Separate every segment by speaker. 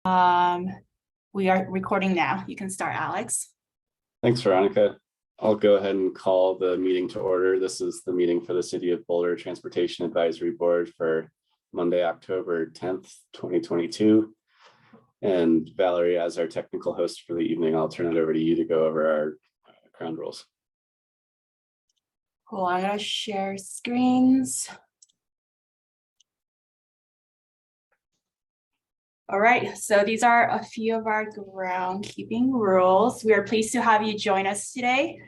Speaker 1: We are recording now. You can start, Alex.
Speaker 2: Thanks, Veronica. I'll go ahead and call the meeting to order. This is the meeting for the City of Boulder Transportation Advisory Board for Monday, October 10th, 2022. And Valerie, as our technical host for the evening, I'll turn it over to you to go over our ground rules.
Speaker 1: Cool, I'm gonna share screens. All right, so these are a few of our groundkeeping rules. We are pleased to have you join us today.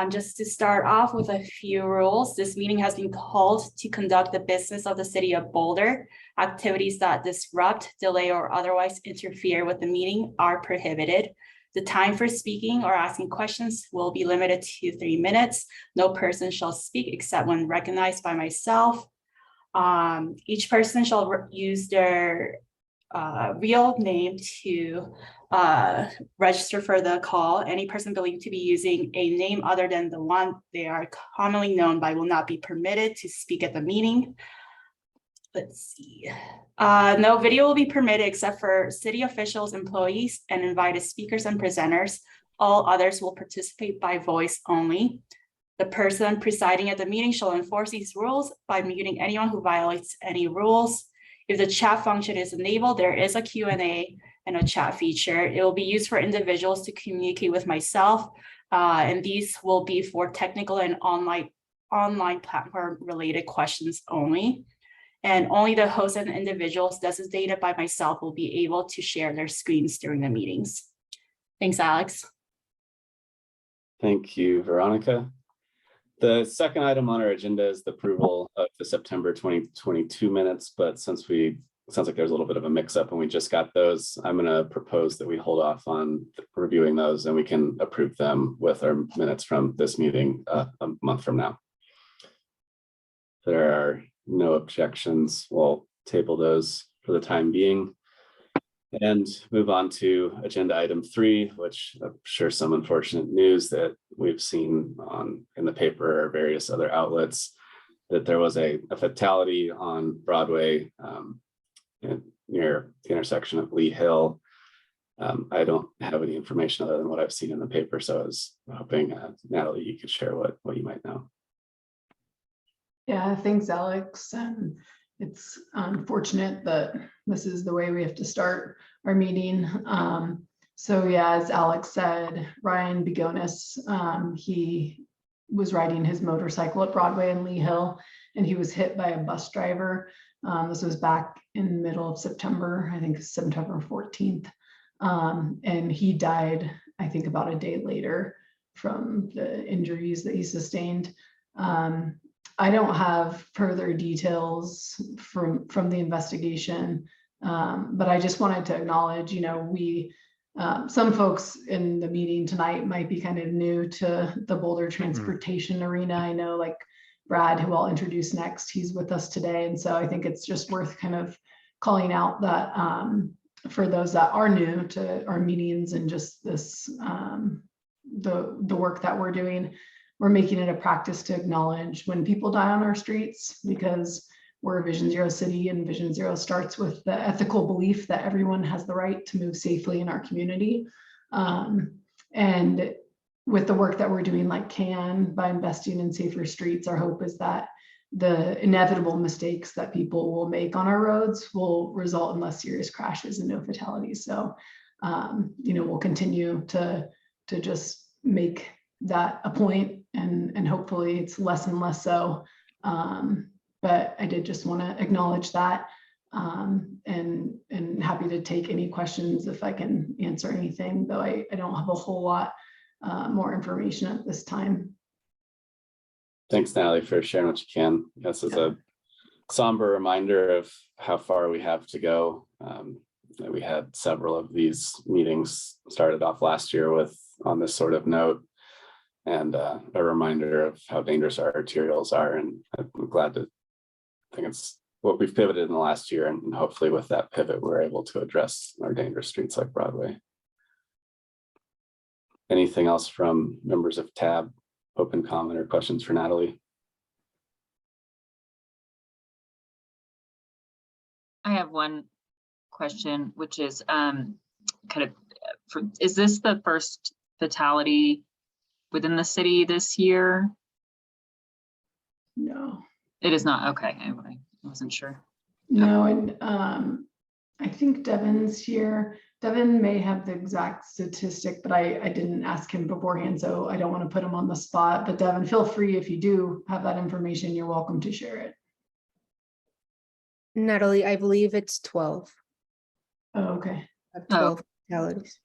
Speaker 1: Just to start off with a few rules, this meeting has been called to conduct the business of the City of Boulder. Activities that disrupt, delay, or otherwise interfere with the meeting are prohibited. The time for speaking or asking questions will be limited to 3 minutes. No person shall speak except when recognized by myself. Each person shall use their real name to register for the call. Any person believed to be using a name other than the one they are commonly known by will not be permitted to speak at the meeting. Let's see. No video will be permitted except for city officials, employees, and invited speakers and presenters. All others will participate by voice only. The person presiding at the meeting shall enforce these rules by muting anyone who violates any rules. If the chat function is enabled, there is a Q&A and a chat feature. It will be used for individuals to communicate with myself, and these will be for technical and online platform related questions only. And only the host and individuals designated by myself will be able to share their screens during the meetings. Thanks, Alex.
Speaker 2: Thank you, Veronica. The second item on our agenda is the approval of the September 2022 minutes, but since it sounds like there's a little bit of a mix-up and we just got those, I'm going to propose that we hold off on reviewing those and we can approve them with our minutes from this meeting a month from now. There are no objections. We'll table those for the time being and move on to agenda item 3, which I'm sure some unfortunate news that we've seen in the paper or various other outlets, that there was a fatality on Broadway near the intersection of Lee Hill. I don't have any information other than what I've seen in the paper, so I was hoping Natalie, you could share what you might know.
Speaker 3: Yeah, thanks, Alex. It's unfortunate that this is the way we have to start our meeting. So yeah, as Alex said, Ryan Begonis, he was riding his motorcycle at Broadway and Lee Hill, and he was hit by a bus driver. This was back in the middle of September, I think September 14th. And he died, I think, about a day later from the injuries that he sustained. I don't have further details from the investigation, but I just wanted to acknowledge, some folks in the meeting tonight might be kind of new to the Boulder transportation arena. I know, like Brad, who I'll introduce next, he's with us today. And so I think it's just worth kind of calling out that for those that are new to our meetings and just this, the work that we're doing, we're making it a practice to acknowledge when people die on our streets, because we're a Vision Zero city, and Vision Zero starts with the ethical belief that everyone has the right to move safely in our community. And with the work that we're doing, like CAN, by investing in safer streets, our hope is that the inevitable mistakes that people will make on our roads will result in less serious crashes and no fatalities. So, we'll continue to just make that a point, and hopefully it's less and less so. But I did just want to acknowledge that, and happy to take any questions if I can answer anything, though I don't have a whole lot more information at this time.
Speaker 2: Thanks, Natalie, for sharing what you can. This is a somber reminder of how far we have to go. We had several of these meetings started off last year on this sort of note, and a reminder of how dangerous our arterials are. And I'm glad to think it's what we've pivoted in the last year, and hopefully with that pivot, we're able to address our dangerous streets like Broadway. Anything else from members of TAB? Open comment or questions for Natalie?
Speaker 4: I have one question, which is kind of, is this the first fatality within the city this year?
Speaker 3: No.
Speaker 4: It is not. Okay, I wasn't sure.
Speaker 3: No, and I think Devin's here. Devin may have the exact statistic, but I didn't ask him beforehand, so I don't want to put him on the spot. But Devin, feel free, if you do have that information, you're welcome to share it.
Speaker 5: Natalie, I believe it's 12.
Speaker 3: Oh, okay.
Speaker 5: 12 fatalities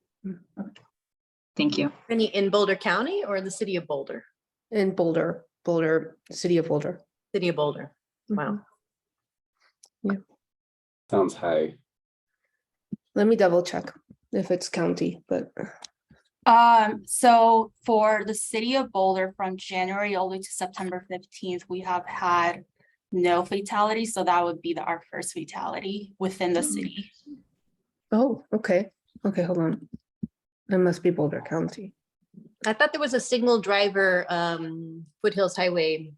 Speaker 4: Thank you.
Speaker 6: Any in Boulder County or the city of Boulder?
Speaker 5: in Boulder, city of Boulder.
Speaker 6: City of Boulder. Wow.
Speaker 2: Sounds high.
Speaker 5: Let me double check if it's county, but
Speaker 1: So for the city of Boulder, from January all the way to September 15th, we have had no fatalities. So that would be our first fatality within the city.
Speaker 5: oh, okay. Okay, hold on. It must be Boulder County.
Speaker 6: I thought there was a signal driver, Foothills Highway,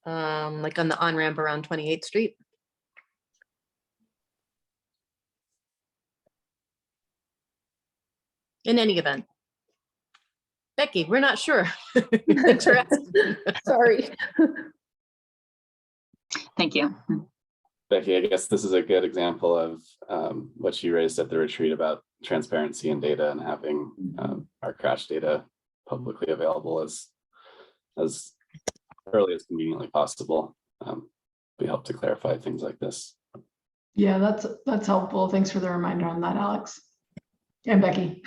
Speaker 6: like on the on-ramp around 28th Street. In any event. Becky, we're not sure. Interesting.
Speaker 5: Sorry.
Speaker 4: Thank you.
Speaker 2: Becky, I guess this is a good example of what you raised at the retreat about transparency and data and having our crash data publicly available as early as conveniently possible. We help to clarify things like this.
Speaker 3: Yeah, that's helpful. Thanks for the reminder on that, Alex. And Becky.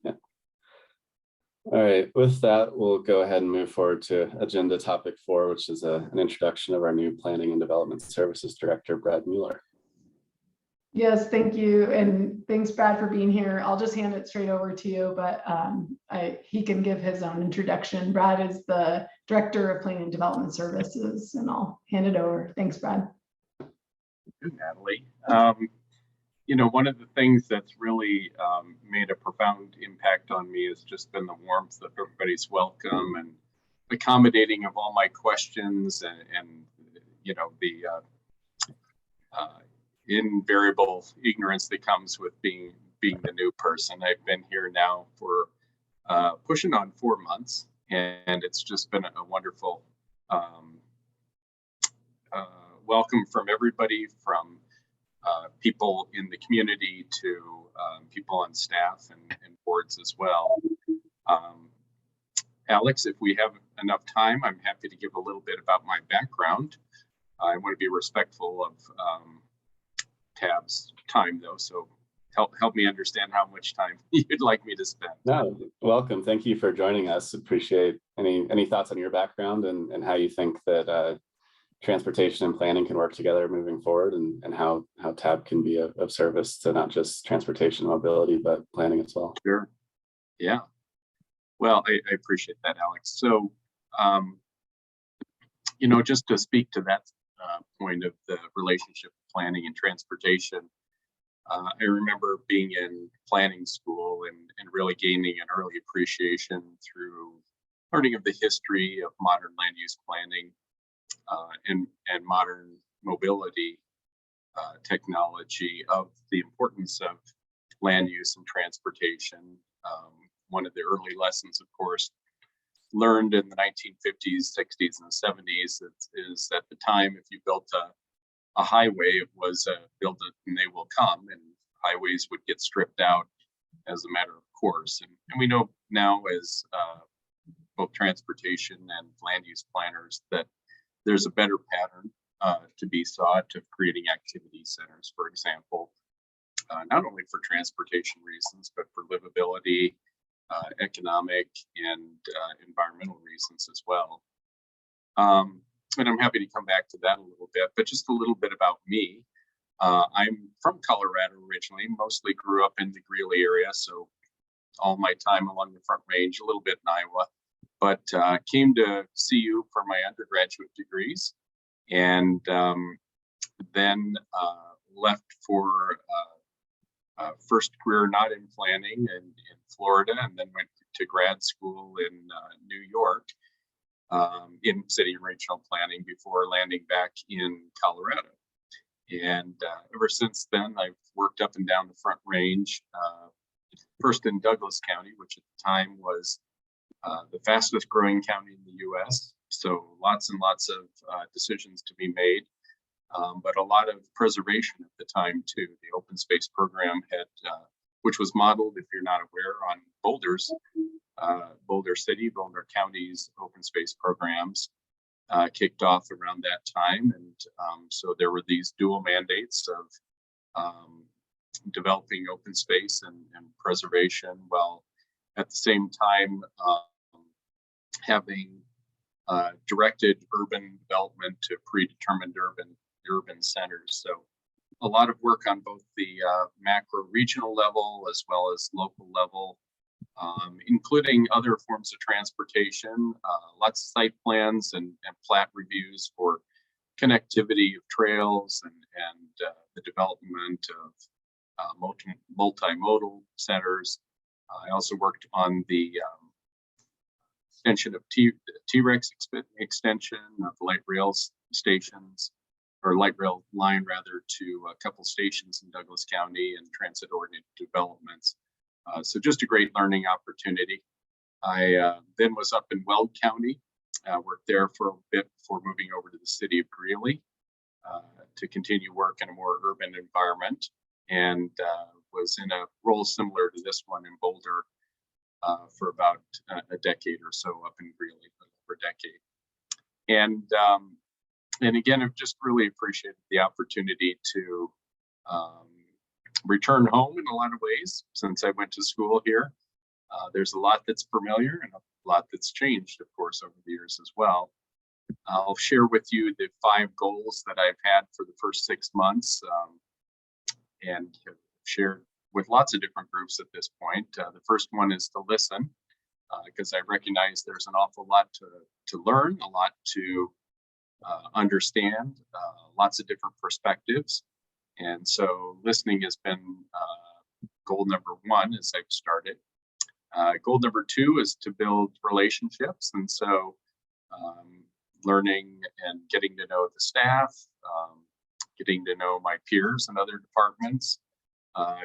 Speaker 2: Yeah. All right, with that, we'll go ahead and move forward to agenda topic 4, which is an introduction of our new Planning and Development Services Director, Brad Mueller.
Speaker 3: Yes, thank you. And thanks, Brad, for being here. I'll just hand it straight over to you, but he can give his own introduction. Brad is the Director of Planning and Development Services, and I'll hand it over. Thanks, Brad.
Speaker 7: Good, Natalie. You know, one of the things that's really made a profound impact on me has just been the warmth of everybody's welcome and accommodating of all my questions and you know, the invariable ignorance that comes with being the new person. I've been here now for pushing on 4 months, and it's just been a wonderful welcome from everybody, from people in the community to people on staff and boards as well. Alex, if we have enough time, I'm happy to give a little bit about my background. I want to be respectful of Tab's time, though, so help me understand how much time you'd like me to spend.
Speaker 2: No, welcome. Thank you for joining us. Appreciate any thoughts on your background and how you think that transportation and planning can work together moving forward, and how TAB can be of service to not just transportation and mobility, but planning as well.
Speaker 7: Sure. Yeah. Well, I appreciate that, Alex. So, you know, just to speak to that point of the relationship of planning and transportation, I remember being in planning school and really gaining an early appreciation through learning of the history of modern land use planning and modern mobility technology, of the importance of land use and transportation. One of the early lessons, of course, learned in the 1950s, 60s, and 70s is at the time, if you built a highway, it was build it and they will come, and highways would get stripped out as a matter of course. And we know now, as both transportation and land use planners, that there's a better pattern to be sought of creating activity centers, for example, not only for transportation reasons, but for livability, economic, and environmental reasons as well. And I'm happy to come back to that a little bit, but just a little bit about me. I'm from Colorado originally, mostly grew up in the Greeley area, so all my time along the Front Range, a little bit in Iowa, but came to CU for my undergraduate degrees, and then left for first career not in planning and in Florida, and then went to grad school in New York in city and regional planning before landing back in Colorado. And ever since then, I've worked up and down the Front Range, first in Douglas County, which at the time was the fastest growing county in the US. So lots and lots of decisions to be made, but a lot of preservation at the time too. The open space program had, which was modeled, if you're not aware, on Boulder City, Boulder County's open space programs kicked off around that time. And so there were these dual mandates of developing open space and preservation, while at the same time having directed urban development to predetermined urban centers. So a lot of work on both the macro regional level as well as local level, including other forms of transportation, lots of site plans and plat reviews for connectivity of trails and the development of multimodal centers. I also worked on the extension of T-Rex extension of light rail stations, or light rail line rather, to a couple stations in Douglas County and transit-oriented developments. So just a great learning opportunity. I then was up in Weld County, worked there for a bit before moving over to the city of Greeley to continue work in a more urban environment, and was in a role similar to this one in Boulder for about a decade or so up in Greeley, for a decade. And again, I've just really appreciated the opportunity to return home in a lot of ways since I went to school here. There's a lot that's familiar and a lot that's changed, of course, over the years as well. I'll share with you the 5 goals that I've had for the first 6 months, and have shared with lots of different groups at this point. The first one is to listen, because I recognize there's an awful lot to learn, a lot to understand, lots of different perspectives. And so listening has been goal number 1 as I've started. Goal number 2 is to build relationships. And so learning and getting to know the staff, getting to know my peers in other departments,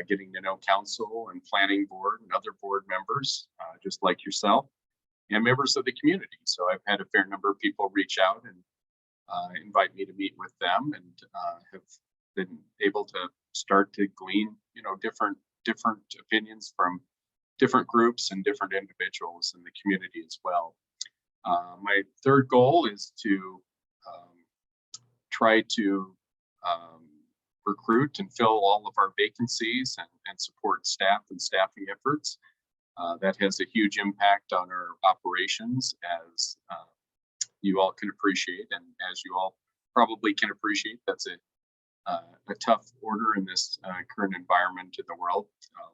Speaker 7: getting to know council and planning board and other board members, just like yourself, and members of the community. So I've had a fair number of people reach out and invite me to meet with them, and have been able to start to glean, different opinions from different groups and different individuals in the community as well. My third goal is to try to recruit and fill all of our vacancies and support staff and staffing efforts. That has a huge impact on our operations, as you all can appreciate, and as you all probably can appreciate, that's a tough order in this current environment in the world.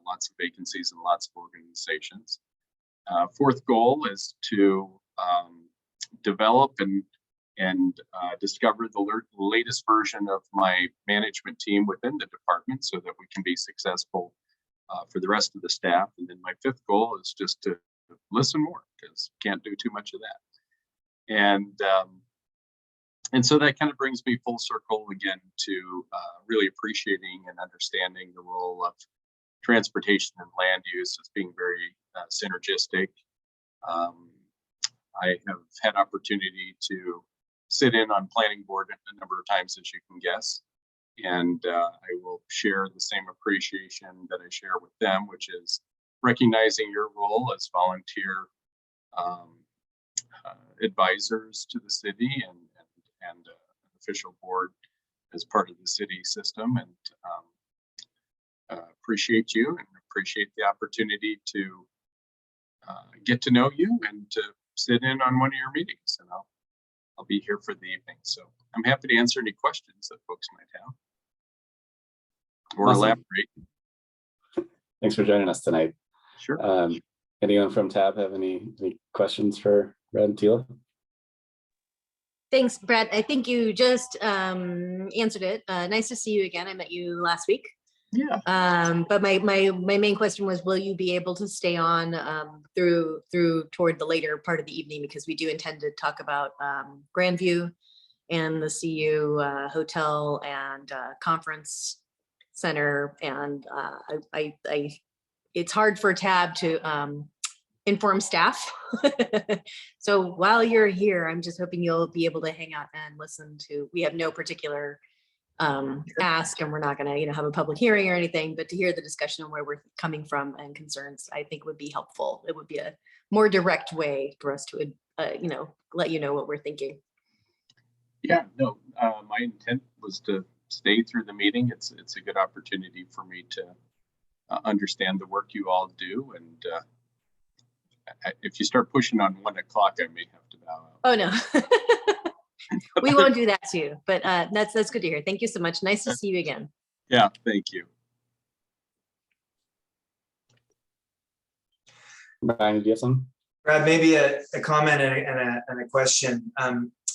Speaker 7: Lots of vacancies and lots of organizations. Fourth goal is to develop and discover the latest version of my management team within the department, so that we can be successful for the rest of the staff. And then my 5th goal is just to listen more, because can't do too much of that. And so that kind of brings me full circle again to really appreciating and understanding the role of transportation and land use as being very synergistic. I have had opportunity to sit in on planning board a number of times, as you can guess, and I will share the same appreciation that I share with them, which is recognizing your role as volunteer advisors to the city and an official board as part of the city system, and appreciate you and appreciate the opportunity to get to know you and to sit in on one of your meetings. And I'll be here for the evening, so I'm happy to answer any questions that folks might have or
Speaker 2: Awesome.
Speaker 7: elaborate.
Speaker 2: Thanks for joining us tonight.
Speaker 7: Sure.
Speaker 2: Anyone from TAB have any questions for Brad and Tila?
Speaker 6: Thanks, Brad. I think you just answered it. Nice to see you again. I met you last week.
Speaker 7: Yeah.
Speaker 6: But my main question was, will you be able to stay on through toward the later part of the evening, because we do intend to talk about Grandview and the CU hotel and conference center. And it's hard for Tab to inform staff. So while you're here, I'm just hoping you'll be able to hang out and listen to, we have no particular ask, and we're not going to have a public hearing or anything, but to hear the discussion on where we're coming from and concerns, I think would be helpful. It would be a more direct way for us to let you know what we're thinking.
Speaker 7: Yeah, no, my intent was to stay through the meeting. It's a good opportunity for me to understand the work you all do, and if you start pushing on 1 o'clock, I may have to bow out.
Speaker 6: Oh no. We won't do that to you, but that's good to hear. Thank you so much. Nice to see you again.
Speaker 7: Yeah, thank you.
Speaker 2: Brian, do you have some?
Speaker 8: Brad, maybe a comment and a question.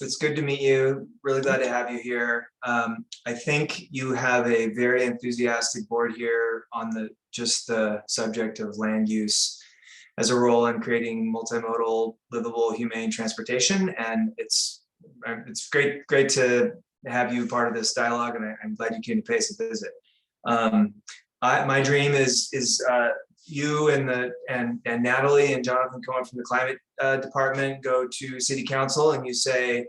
Speaker 8: It's good to meet you. Really glad to have you here. I think you have a very enthusiastic board here on just the subject of land use as a role in creating multimodal, livable, humane transportation. And it's great to have you part of this dialogue, and I'm glad you came to Pace to visit. My dream is you and Natalie and Jonathan Cohen from the climate department go to City Council and you say,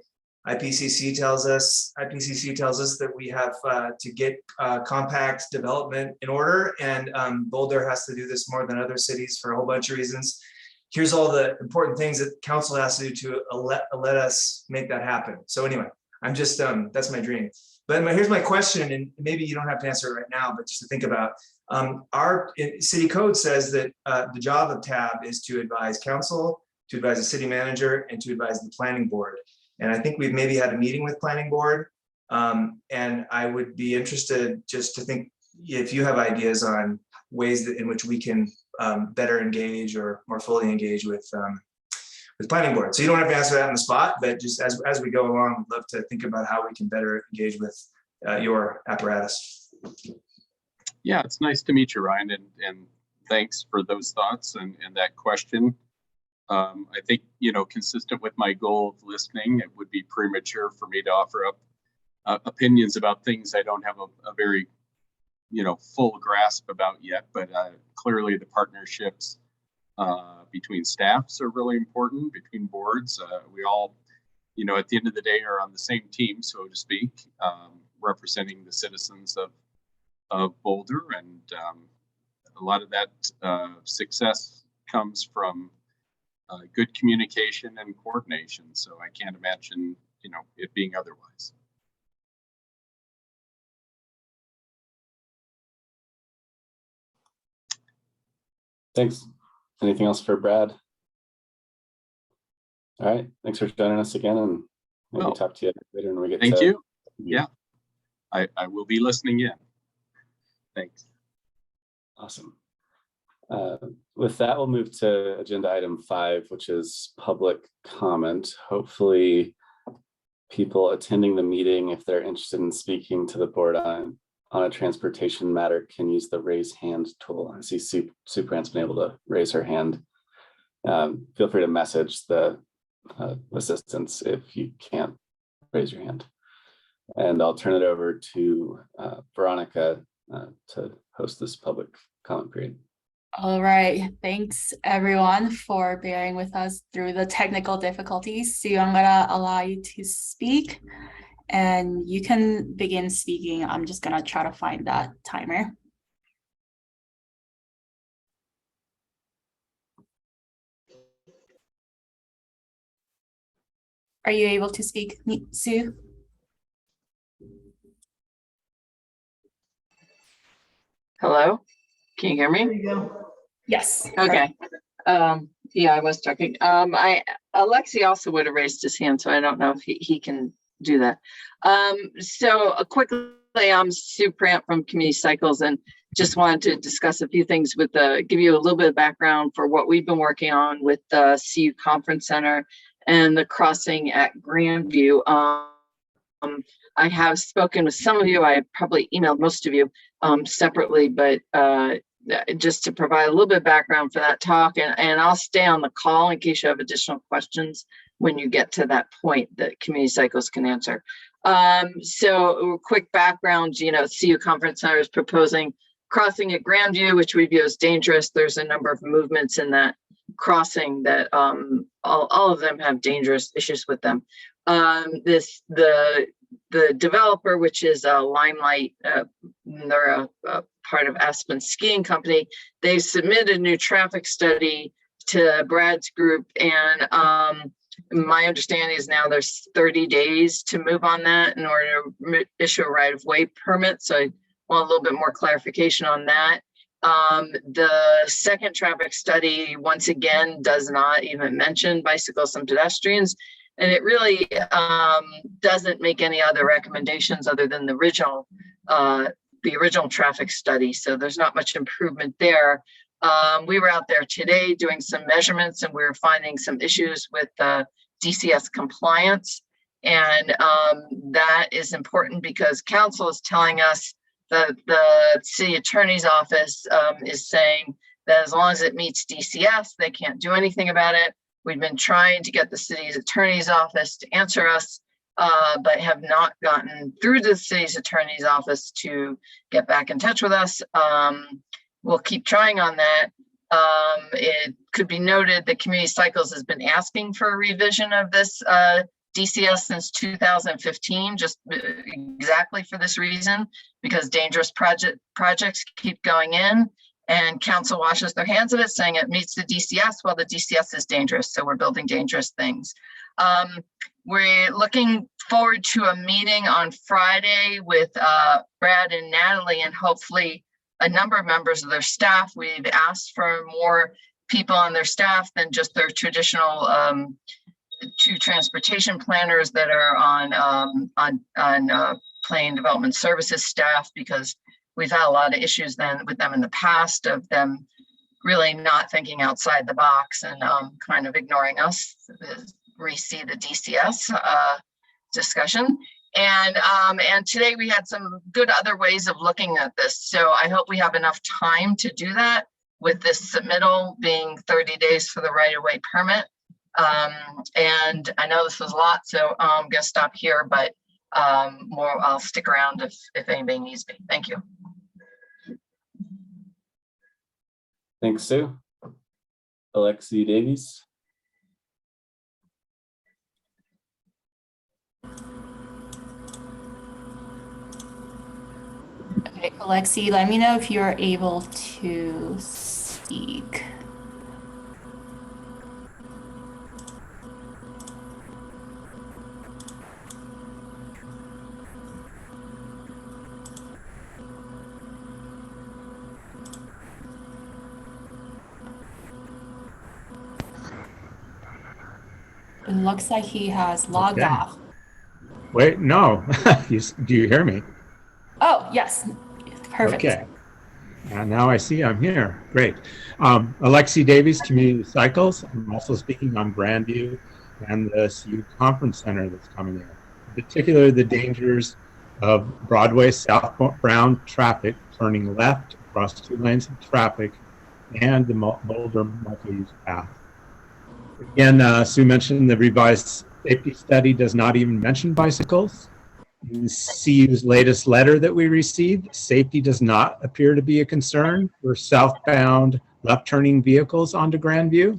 Speaker 8: IPCC tells us that we have to get compact development in order, and Boulder has to do this more than other cities for a whole bunch of reasons. Here's all the important things that council has to do to let us make that happen. So anyway, I'm just, that's my dream. But here's my question, and maybe you don't have to answer it right now, but just to think about. Our city code says that the job of TAB is to advise council, to advise the city manager, and to advise the planning board. And I think we've maybe had a meeting with planning board. And I would be interested just to think if you have ideas on ways in which we can better engage or more fully engage with planning board. So you don't have to answer that on the spot, but just as we go along, we'd love to think about how we can better engage with your apparatus.
Speaker 7: Yeah, it's nice to meet you, Ryan, and thanks for those thoughts and that question. I think, consistent with my goal of listening, it would be premature for me to offer up opinions about things I don't have a very, full grasp about yet. But clearly the partnerships between staffs are really important, between boards. We all, at the end of the day are on the same team, so to speak, representing the citizens of Boulder. And a lot of that success comes from good communication and coordination. So I can't imagine, it being otherwise.
Speaker 2: Thanks. Anything else for Brad? All right. Thanks for joining us again, and maybe talk to you later when we get.
Speaker 7: Thank you. Yeah, I will be listening in. Thanks.
Speaker 2: Awesome. With that, we'll move to agenda item 5, which is public comment. Hopefully people attending the meeting, if they're interested in speaking to the board on a transportation matter, can use the raise hand tool. I see Suprant's been able to raise her hand. Feel free to message the assistants if you can't raise your hand. And I'll turn it over to Veronica to host this public comment period.
Speaker 1: All right, thanks everyone for bearing with us through the technical difficulties. So I'm gonna allow you to speak and you can begin speaking. I'm just gonna try to find that timer. Are you able to speak, Sue?
Speaker 9: Hello, can you hear me?
Speaker 3: There you go.
Speaker 1: Yes.
Speaker 9: Okay. Yeah, I was talking. Alexi also would have raised his hand, so I don't know if he can do that. So quickly, I'm Sue Prant from Community Cycles, and just wanted to discuss a few things with give you a little bit of background for what we've been working on with the CU Conference Center and the crossing at Grandview. I have spoken with some of you. I probably emailed most of you separately, but just to provide a little bit of background for that talk, and I'll stay on the call in case you have additional questions when you get to that point that community cycles can answer. So quick background, CU Conference Center is proposing crossing at Grandview, which we view as dangerous. There's a number of movements in that crossing that all of them have dangerous issues with them. The developer, which is Limelight, they're a part of Aspen Skiing Company. They submitted a new traffic study to Brad's group, and my understanding is now there's 30 days to move on that in order to issue a right-of-way permit. So I want a little bit more clarification on that. The second traffic study, once again, does not even mention bicycles and pedestrians. And it really doesn't make any other recommendations other than the original traffic study. So there's not much improvement there. We were out there today doing some measurements, and we were finding some issues with DCS compliance. And that is important because council is telling us that the city attorney's office is saying that as long as it meets DCS, they can't do anything about it. We've been trying to get the city's attorney's office to answer us, but have not gotten through to the city's attorney's office to get back in touch with us. We'll keep trying on that. It could be noted that Community Cycles has been asking for a revision of this DCS since 2015, just exactly for this reason, because dangerous projects keep going in. And council washes their hands of it, saying it meets the DCS. Well, the DCS is dangerous, so we're building dangerous things. We're looking forward to a meeting on Friday with Brad and Natalie, and hopefully a number of members of their staff. We've asked for more people on their staff than just their traditional two transportation planners that are on Planning Development Services staff, because we've had a lot of issues with them in the past of them really not thinking outside the box and kind of ignoring us. Re-see the DCS discussion. And today we had some good other ways of looking at this. So I hope we have enough time to do that, with this submittal being 30 days for the right-of-way permit. And I know this was a lot, so I'm gonna stop here, but I'll stick around if anybody needs me. Thank you.
Speaker 2: Thanks, Sue. Alexi Davies.
Speaker 1: Okay, Alexi, let me know if you're able to speak. It looks like he has logged off.
Speaker 10: Wait, no. Do you hear me?
Speaker 1: Oh, yes. Perfect.
Speaker 10: Okay. Now I see I'm here. Great. Alexi Davies, Community Cycles. I'm also speaking on Grandview and the CU Conference Center that's coming in. In particular, the dangers of Broadway southbound traffic turning left across 2 lanes of traffic and the Boulder multi-use path. Again, Sue mentioned the revised safety study does not even mention bicycles. In CU's latest letter that we received, safety does not appear to be a concern for southbound left-turning vehicles onto Grandview.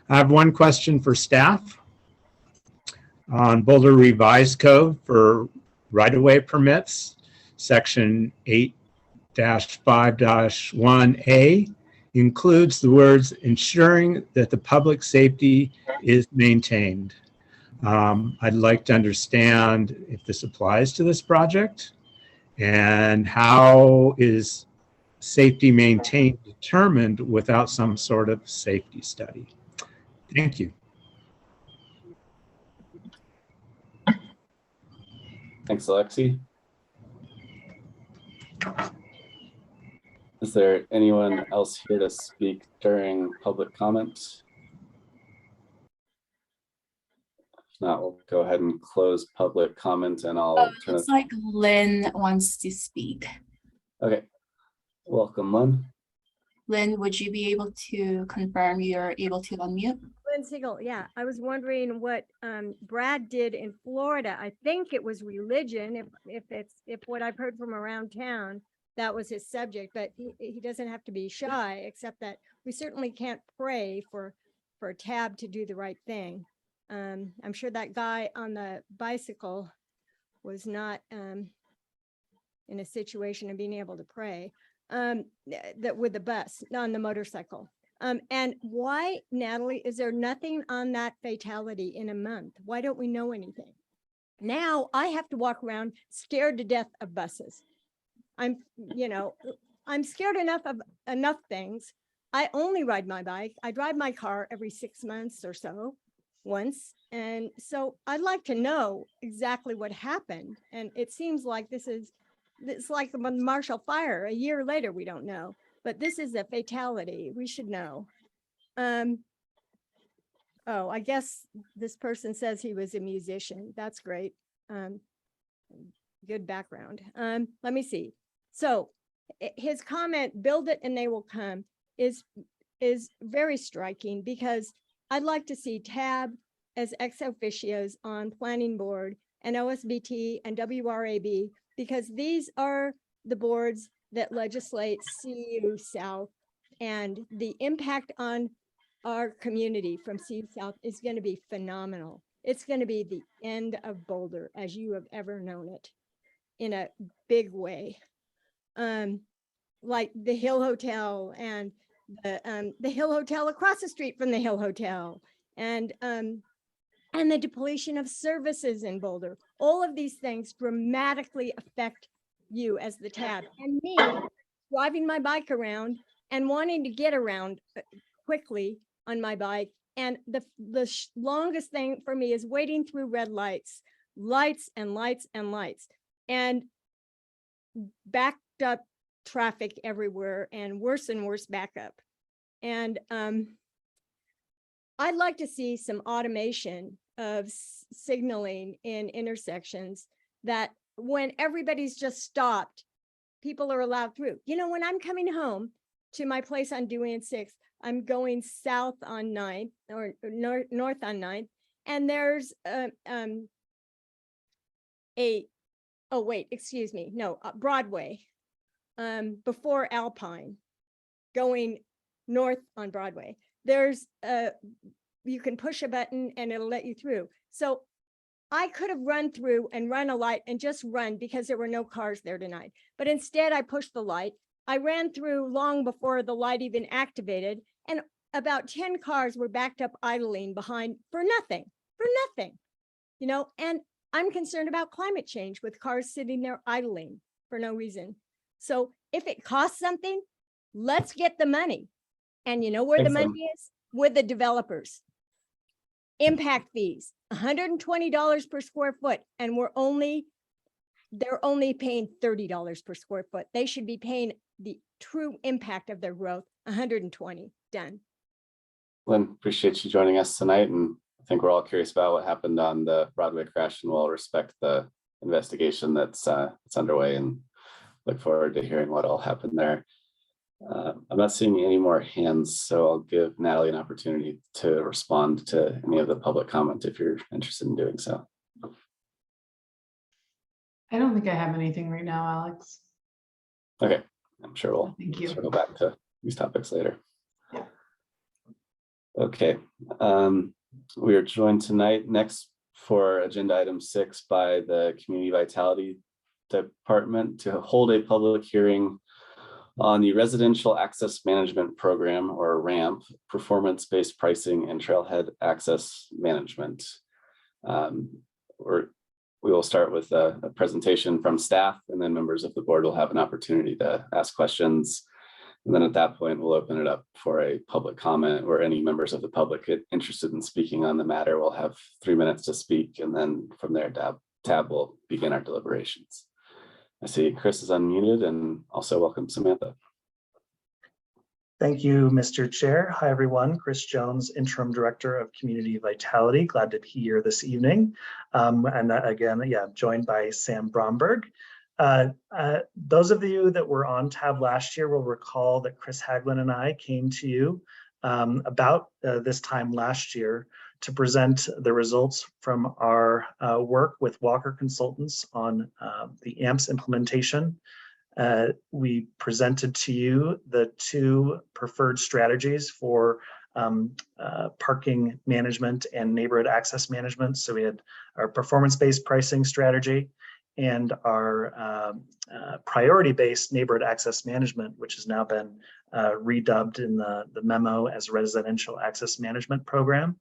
Speaker 10: I have one question for staff. On Boulder Revised Code for right-of-way permits, section 8-5-1A includes the words ensuring that the public safety is maintained. I'd like to understand if this applies to this project, and how is safety maintained determined without some sort of safety study? Thank you.
Speaker 2: Thanks, Alexi. Is there anyone else here to speak during public comment? If not, we'll go ahead and close public comment, and I'll turn it.
Speaker 1: Looks like Lynn wants to speak.
Speaker 2: Okay, welcome, Lynn.
Speaker 1: Lynn, would you be able to confirm you're able to unmute?
Speaker 11: Siegel, yeah, I was wondering what Brad did in Florida. I think it was religion, if what I've heard from around town, that was his subject, but he doesn't have to be shy, except that we certainly can't pray for Tab to do the right thing. I'm sure that guy on the bicycle was not in a situation of being able to pray that with the bus, not on the motorcycle. And why, Natalie, is there nothing on that fatality in a month? Why don't we know anything? Now I have to walk around scared to death of buses. I'm scared enough of enough things. I only ride my bike. I drive my car every 6 months or so, once. And so I'd like to know exactly what happened. And it seems like it's like the Marshall Fire. A year later, we don't know. But this is a fatality. We should know. Oh, I guess this person says he was a musician. That's great. Good background. Let me see. So his comment, build it and they will come, is very striking, because I'd like to see Tab as ex officios on planning board and OSBT and WRAB, because these are the boards that legislate CU South, and the impact on our community from CU South is going to be phenomenal. It's going to be the end of Boulder as you have ever known it, in a big way. Like the Hill Hotel and the Hill Hotel across the street from the Hill Hotel, and the depletion of services in Boulder. All of these things dramatically affect you as the Tab, and me driving my bike around and wanting to get around quickly on my bike. And the longest thing for me is waiting through red lights, and backed up traffic everywhere, and worse backup. And I'd like to see some automation of signaling in intersections, that when everybody's just stopped, people are allowed through. You know, when I'm coming home to my place on Dewey and 6th, I'm going south on 9th or north on 9th, and there's Broadway, before Alpine, going north on Broadway. There's you can push a button and it'll let you through. So I could have run through and run a light and just run, because there were no cars there tonight. But instead I pushed the light. I ran through long before the light even activated, and about 10 cars were backed up idling behind for nothing, you know. And I'm concerned about climate change with cars sitting there idling for no reason. So if it costs something, let's get the money. And you know where the money is? With the developers. Impact fees, $120 per square foot, and they're only paying $30 per square foot. They should be paying the true impact of their growth, $120. Done.
Speaker 2: Lynn, appreciate you joining us tonight, and I think we're all curious about what happened on the Broadway crash, and we'll respect the investigation that's underway, and look forward to hearing what all happened there. I'm not seeing any more hands, so I'll give Natalie an opportunity to respond to any of the public comment if you're interested in doing so.
Speaker 3: I don't think I have anything right now, Alex.
Speaker 2: Okay, I'm sure we'll
Speaker 3: Thank you.
Speaker 2: circle back to these topics later.
Speaker 3: Yeah.
Speaker 2: Okay, we are joined tonight next for agenda item 6 by the Community Vitality Department to hold a public hearing on the Residential Access Management Program, or RAMP, performance-based pricing and trailhead access management. We will start with a presentation from staff, and then members of the board will have an opportunity to ask questions. And then at that point, we'll open it up for a public comment, where any members of the public interested in speaking on the matter will have 3 minutes to speak. And then from there, Tab will begin our deliberations. I see Chris is unmuted, and also welcome Samantha.
Speaker 12: Thank you, Mr. Chair. Hi, everyone. Chris Jones, Interim Director of Community Vitality. Glad to be here this evening. Again, joined by Sam Bromberg. Those of you that were on Tab last year will recall that Chris Haglund and I came to you about this time last year to present the results from our work with Walker Consultants on the AMPS implementation. We presented to you the 2 preferred strategies for parking management and neighborhood access management. So we had our performance-based pricing strategy and our priority-based neighborhood access management, which has now been redubbed in the memo as Residential Access Management Program.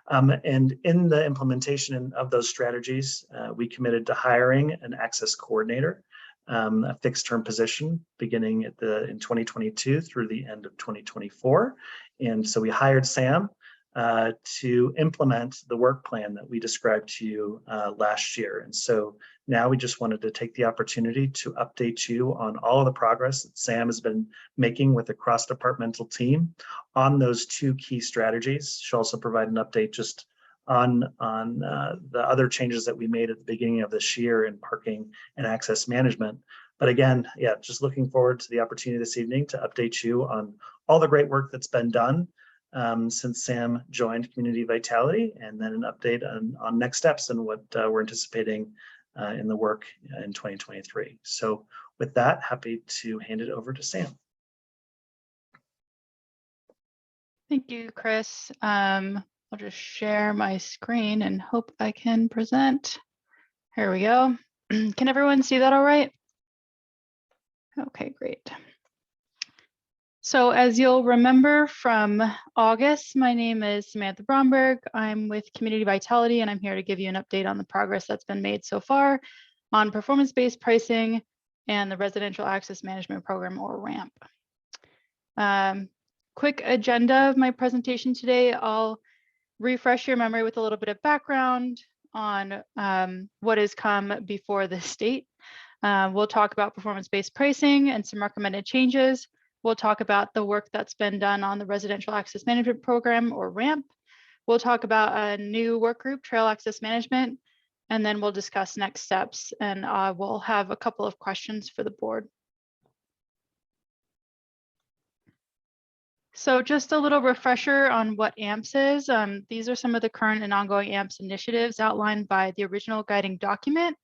Speaker 12: And in the implementation of those strategies, we committed to hiring an access coordinator, a fixed term position beginning in 2022 through the end of 2024. And so we hired Sam to implement the work plan that we described to you last year. And so now we just wanted to take the opportunity to update you on all of the progress that Sam has been making with the cross-departmental team on those 2 key strategies. She'll also provide an update just on the other changes that we made at the beginning of this year in parking and access management. But again, yeah, just looking forward to the opportunity this evening to update you on all the great work that's been done since Sam joined Community Vitality, and then an update on next steps and what we're anticipating in the work in 2023. So with that, happy to hand it over to Sam.
Speaker 13: Thank you, Chris. I'll just share my screen and hope I can present. Here we go. Can everyone see that all right? Okay, great. So as you'll remember from August, my name is Samantha Bromberg. I'm with Community Vitality, and I'm here to give you an update on the progress that's been made so far on performance-based pricing and the Residential Access Management Program, or RAMP. Quick agenda of my presentation today. I'll refresh your memory with a little bit of background on what has come before the state. We'll talk about performance-based pricing and some recommended changes. We'll talk about the work that's been done on the Residential Access Management Program, or RAMP. We'll talk about a new work group, Trail Access Management, and then we'll discuss next steps, and we'll have a couple of questions for the board. So just a little refresher on what AMPS is. These are some of the current and ongoing AMPS initiatives outlined by the original guiding document.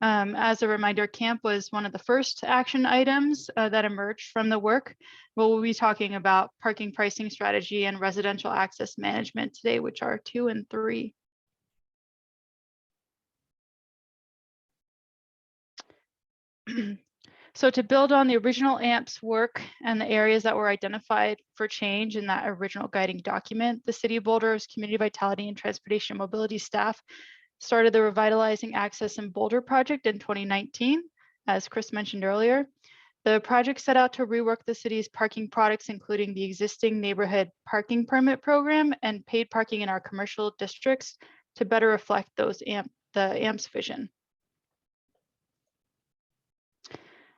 Speaker 13: As a reminder, CAMP was one of the first action items that emerged from the work. We'll be talking about parking pricing strategy and residential access management today, which are 2 and 3. So to build on the original AMPS work and the areas that were identified for change in that original guiding document, the City of Boulder's Community Vitality and Transportation Mobility staff started the Revitalizing Access in Boulder project in 2019, as Chris mentioned earlier. The project set out to rework the city's parking products, including the existing neighborhood parking permit program and paid parking in our commercial districts, to better reflect the AMPS vision.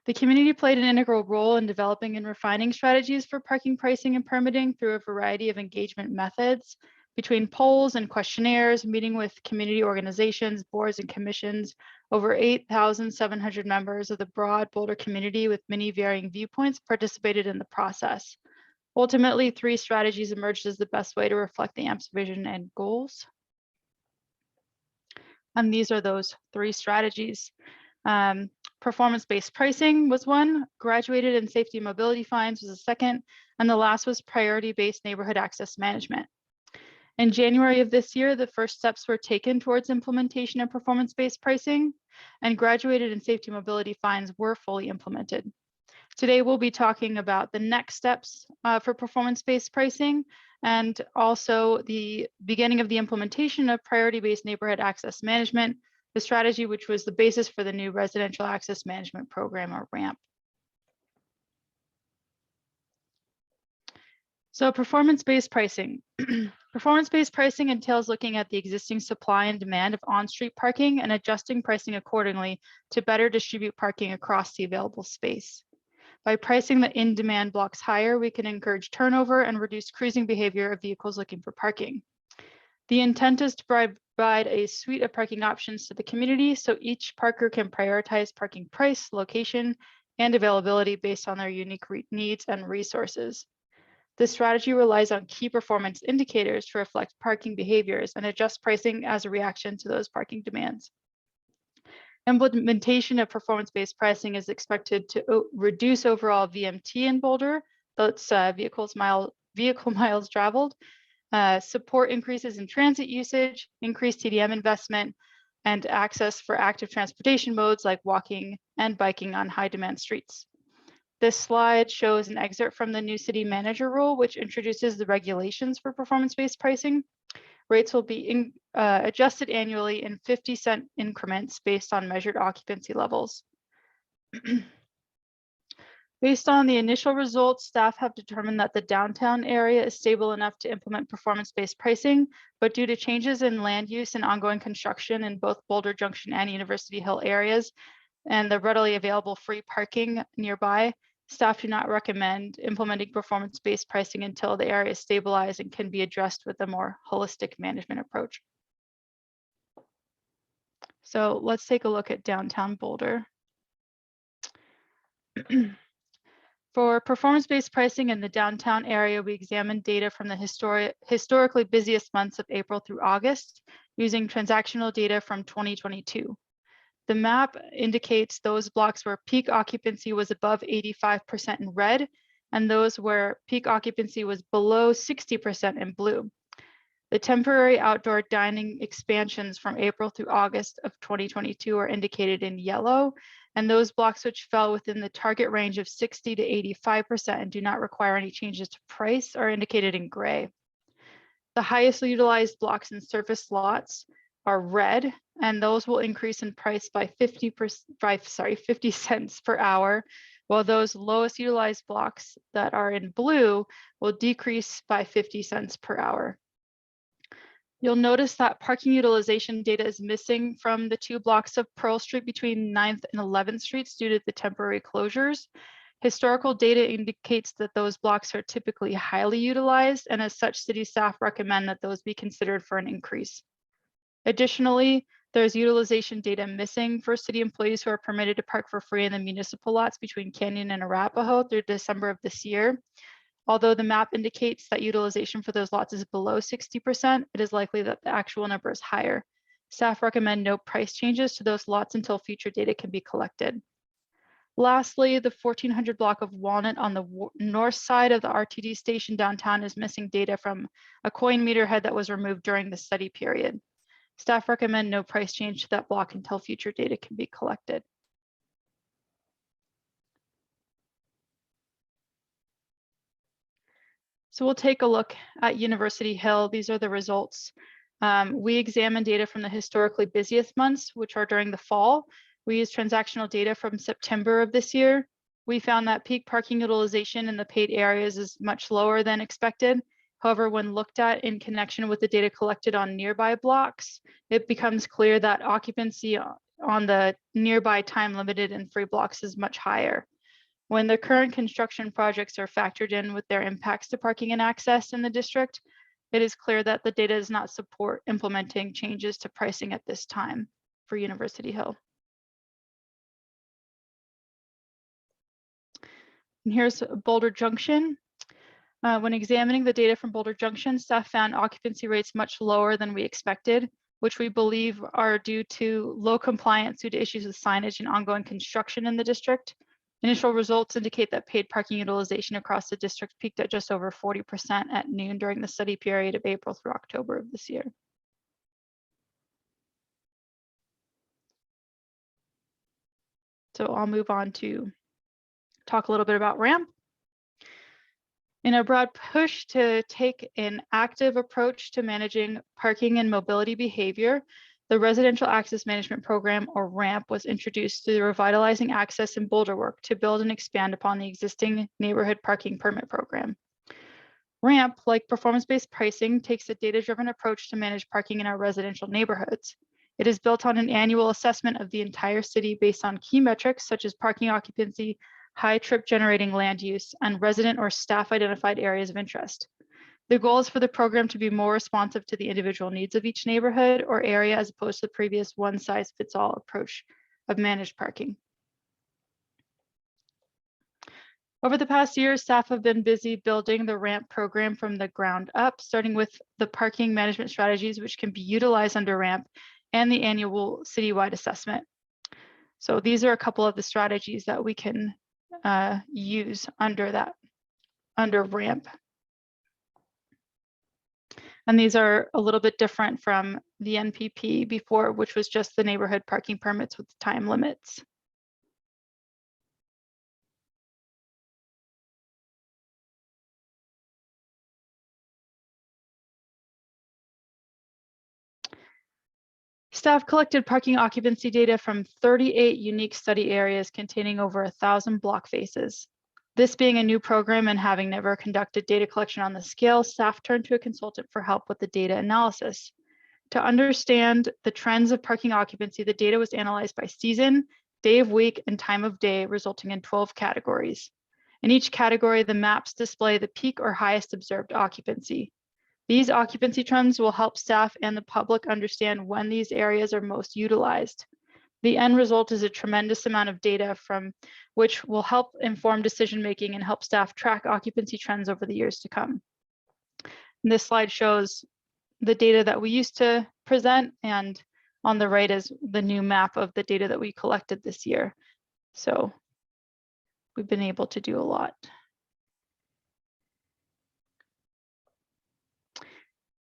Speaker 13: The community played an integral role in developing and refining strategies for parking pricing and permitting through a variety of engagement methods, between polls and questionnaires, meeting with community organizations, boards, and commissions. Over 8,700 members of the broad Boulder community with many varying viewpoints participated in the process. Ultimately, 3 strategies emerged as the best way to reflect the AMPS vision and goals. And these are those 3 strategies. Performance-based pricing was one, graduated and safety and mobility fines was a second, and the last was priority-based neighborhood access management. In January of this year, the first steps were taken towards implementation of performance-based pricing, and graduated and safety mobility fines were fully implemented. Today, we'll be talking about the next steps for performance-based pricing, and also the beginning of the implementation of priority-based neighborhood access management, the strategy which was the basis for the new Residential Access Management Program, or RAMP. So performance-based pricing. Performance-based pricing entails looking at the existing supply and demand of on-street parking and adjusting pricing accordingly to better distribute parking across the available space. By pricing the in-demand blocks higher, we can encourage turnover and reduce cruising behavior of vehicles looking for parking. The intent is to provide a suite of parking options to the community so each parker can prioritize parking price, location, and availability based on their unique needs and resources. This strategy relies on key performance indicators to reflect parking behaviors and adjust pricing as a reaction to those parking demands. Implementation of performance-based pricing is expected to reduce overall VMT in Boulder, that's vehicle miles traveled, support increases in transit usage, increase TDM investment, and access for active transportation modes like walking and biking on high demand streets. This slide shows an excerpt from the new city manager rule, which introduces the regulations for performance-based pricing. Rates will be adjusted annually in 50-cent increments based on measured occupancy levels. Based on the initial results, staff have determined that the downtown area is stable enough to implement performance-based pricing, but due to changes in land use and ongoing construction in both Boulder Junction and University Hill areas, and the readily available free parking nearby, staff do not recommend implementing performance-based pricing until the area is stabilized and can be addressed with a more holistic management approach. So let's take a look at downtown Boulder. For performance-based pricing in the downtown area, we examined data from the historically busiest months of April through August using transactional data from 2022. The map indicates those blocks where peak occupancy was above 85% in red, and those where peak occupancy was below 60% in blue. The temporary outdoor dining expansions from April through August of 2022 are indicated in yellow, and those blocks which fell within the target range of 60 to 85% and do not require any changes to price are indicated in gray. The highest utilized blocks and surface lots are red, and those will increase in price by 50 cents per hour, while those lowest utilized blocks that are in blue will decrease by 50 cents per hour. You'll notice that parking utilization data is missing from the 2 blocks of Pearl Street between 9th and 11th Streets due to the temporary closures. Historical data indicates that those blocks are typically highly utilized, and as such, city staff recommend that those be considered for an increase. Additionally, there's utilization data missing for city employees who are permitted to park for free in the municipal lots between Canyon and Arapahoe through December of this year. Although the map indicates that utilization for those lots is below 60%, it is likely that the actual number is higher. Staff recommend no price changes to those lots until future data can be collected. Lastly, the 1400 block of Walnut on the north side of the RTD station downtown is missing data from a coin meter head that was removed during the study period. Staff recommend no price change to that block until future data can be collected. So we'll take a look at University Hill. These are the results. We examined data from the historically busiest months, which are during the fall. We used transactional data from September of this year. We found that peak parking utilization in the paid areas is much lower than expected. However, when looked at in connection with the data collected on nearby blocks, it becomes clear that occupancy on the nearby time limited and free blocks is much higher. When the current construction projects are factored in with their impacts to parking and access in the district, it is clear that the data does not support implementing changes to pricing at this time for University Hill. And here's Boulder Junction. When examining the data from Boulder Junction, staff found occupancy rates much lower than we expected, which we believe are due to low compliance due to issues with signage and ongoing construction in the district. Initial results indicate that paid parking utilization across the district peaked at just over 40% at noon during the study period of April through October of this year. So I'll move on to talk a little bit about ramp. In a broad push to take an active approach to managing parking and mobility behavior, the Residential Access Management Program, or RAMP, was introduced through the Revitalizing Access in Boulder work to build and expand upon the existing neighborhood parking permit program. RAMP, like performance-based pricing, takes a data-driven approach to manage parking in our residential neighborhoods. It is built on an annual assessment of the entire city based on key metrics such as parking occupancy, high trip generating land use, and resident or staff identified areas of interest. The goal is for the program to be more responsive to the individual needs of each neighborhood or area as opposed to the previous one-size-fits-all approach of managed parking. Over the past year, staff have been busy building the ramp program from the ground up, starting with the parking management strategies, which can be utilized under ramp, and the annual citywide assessment. So these are a couple of the strategies that we can use under ramp. And these are a little bit different from the NPP before, which was just the neighborhood parking permits with time limits. Staff collected parking occupancy data from 38 unique study areas containing over 1,000 block faces. This being a new program and having never conducted data collection on the scale, staff turned to a consultant for help with the data analysis. To understand the trends of parking occupancy, the data was analyzed by season, day of week, and time of day, resulting in 12 categories. In each category, the maps display the peak or highest observed occupancy. These occupancy trends will help staff and the public understand when these areas are most utilized. The end result is a tremendous amount of data from which will help inform decision-making and help staff track occupancy trends over the years to come. And this slide shows the data that we used to present, and on the right is the new map of the data that we collected this year. So we've been able to do a lot.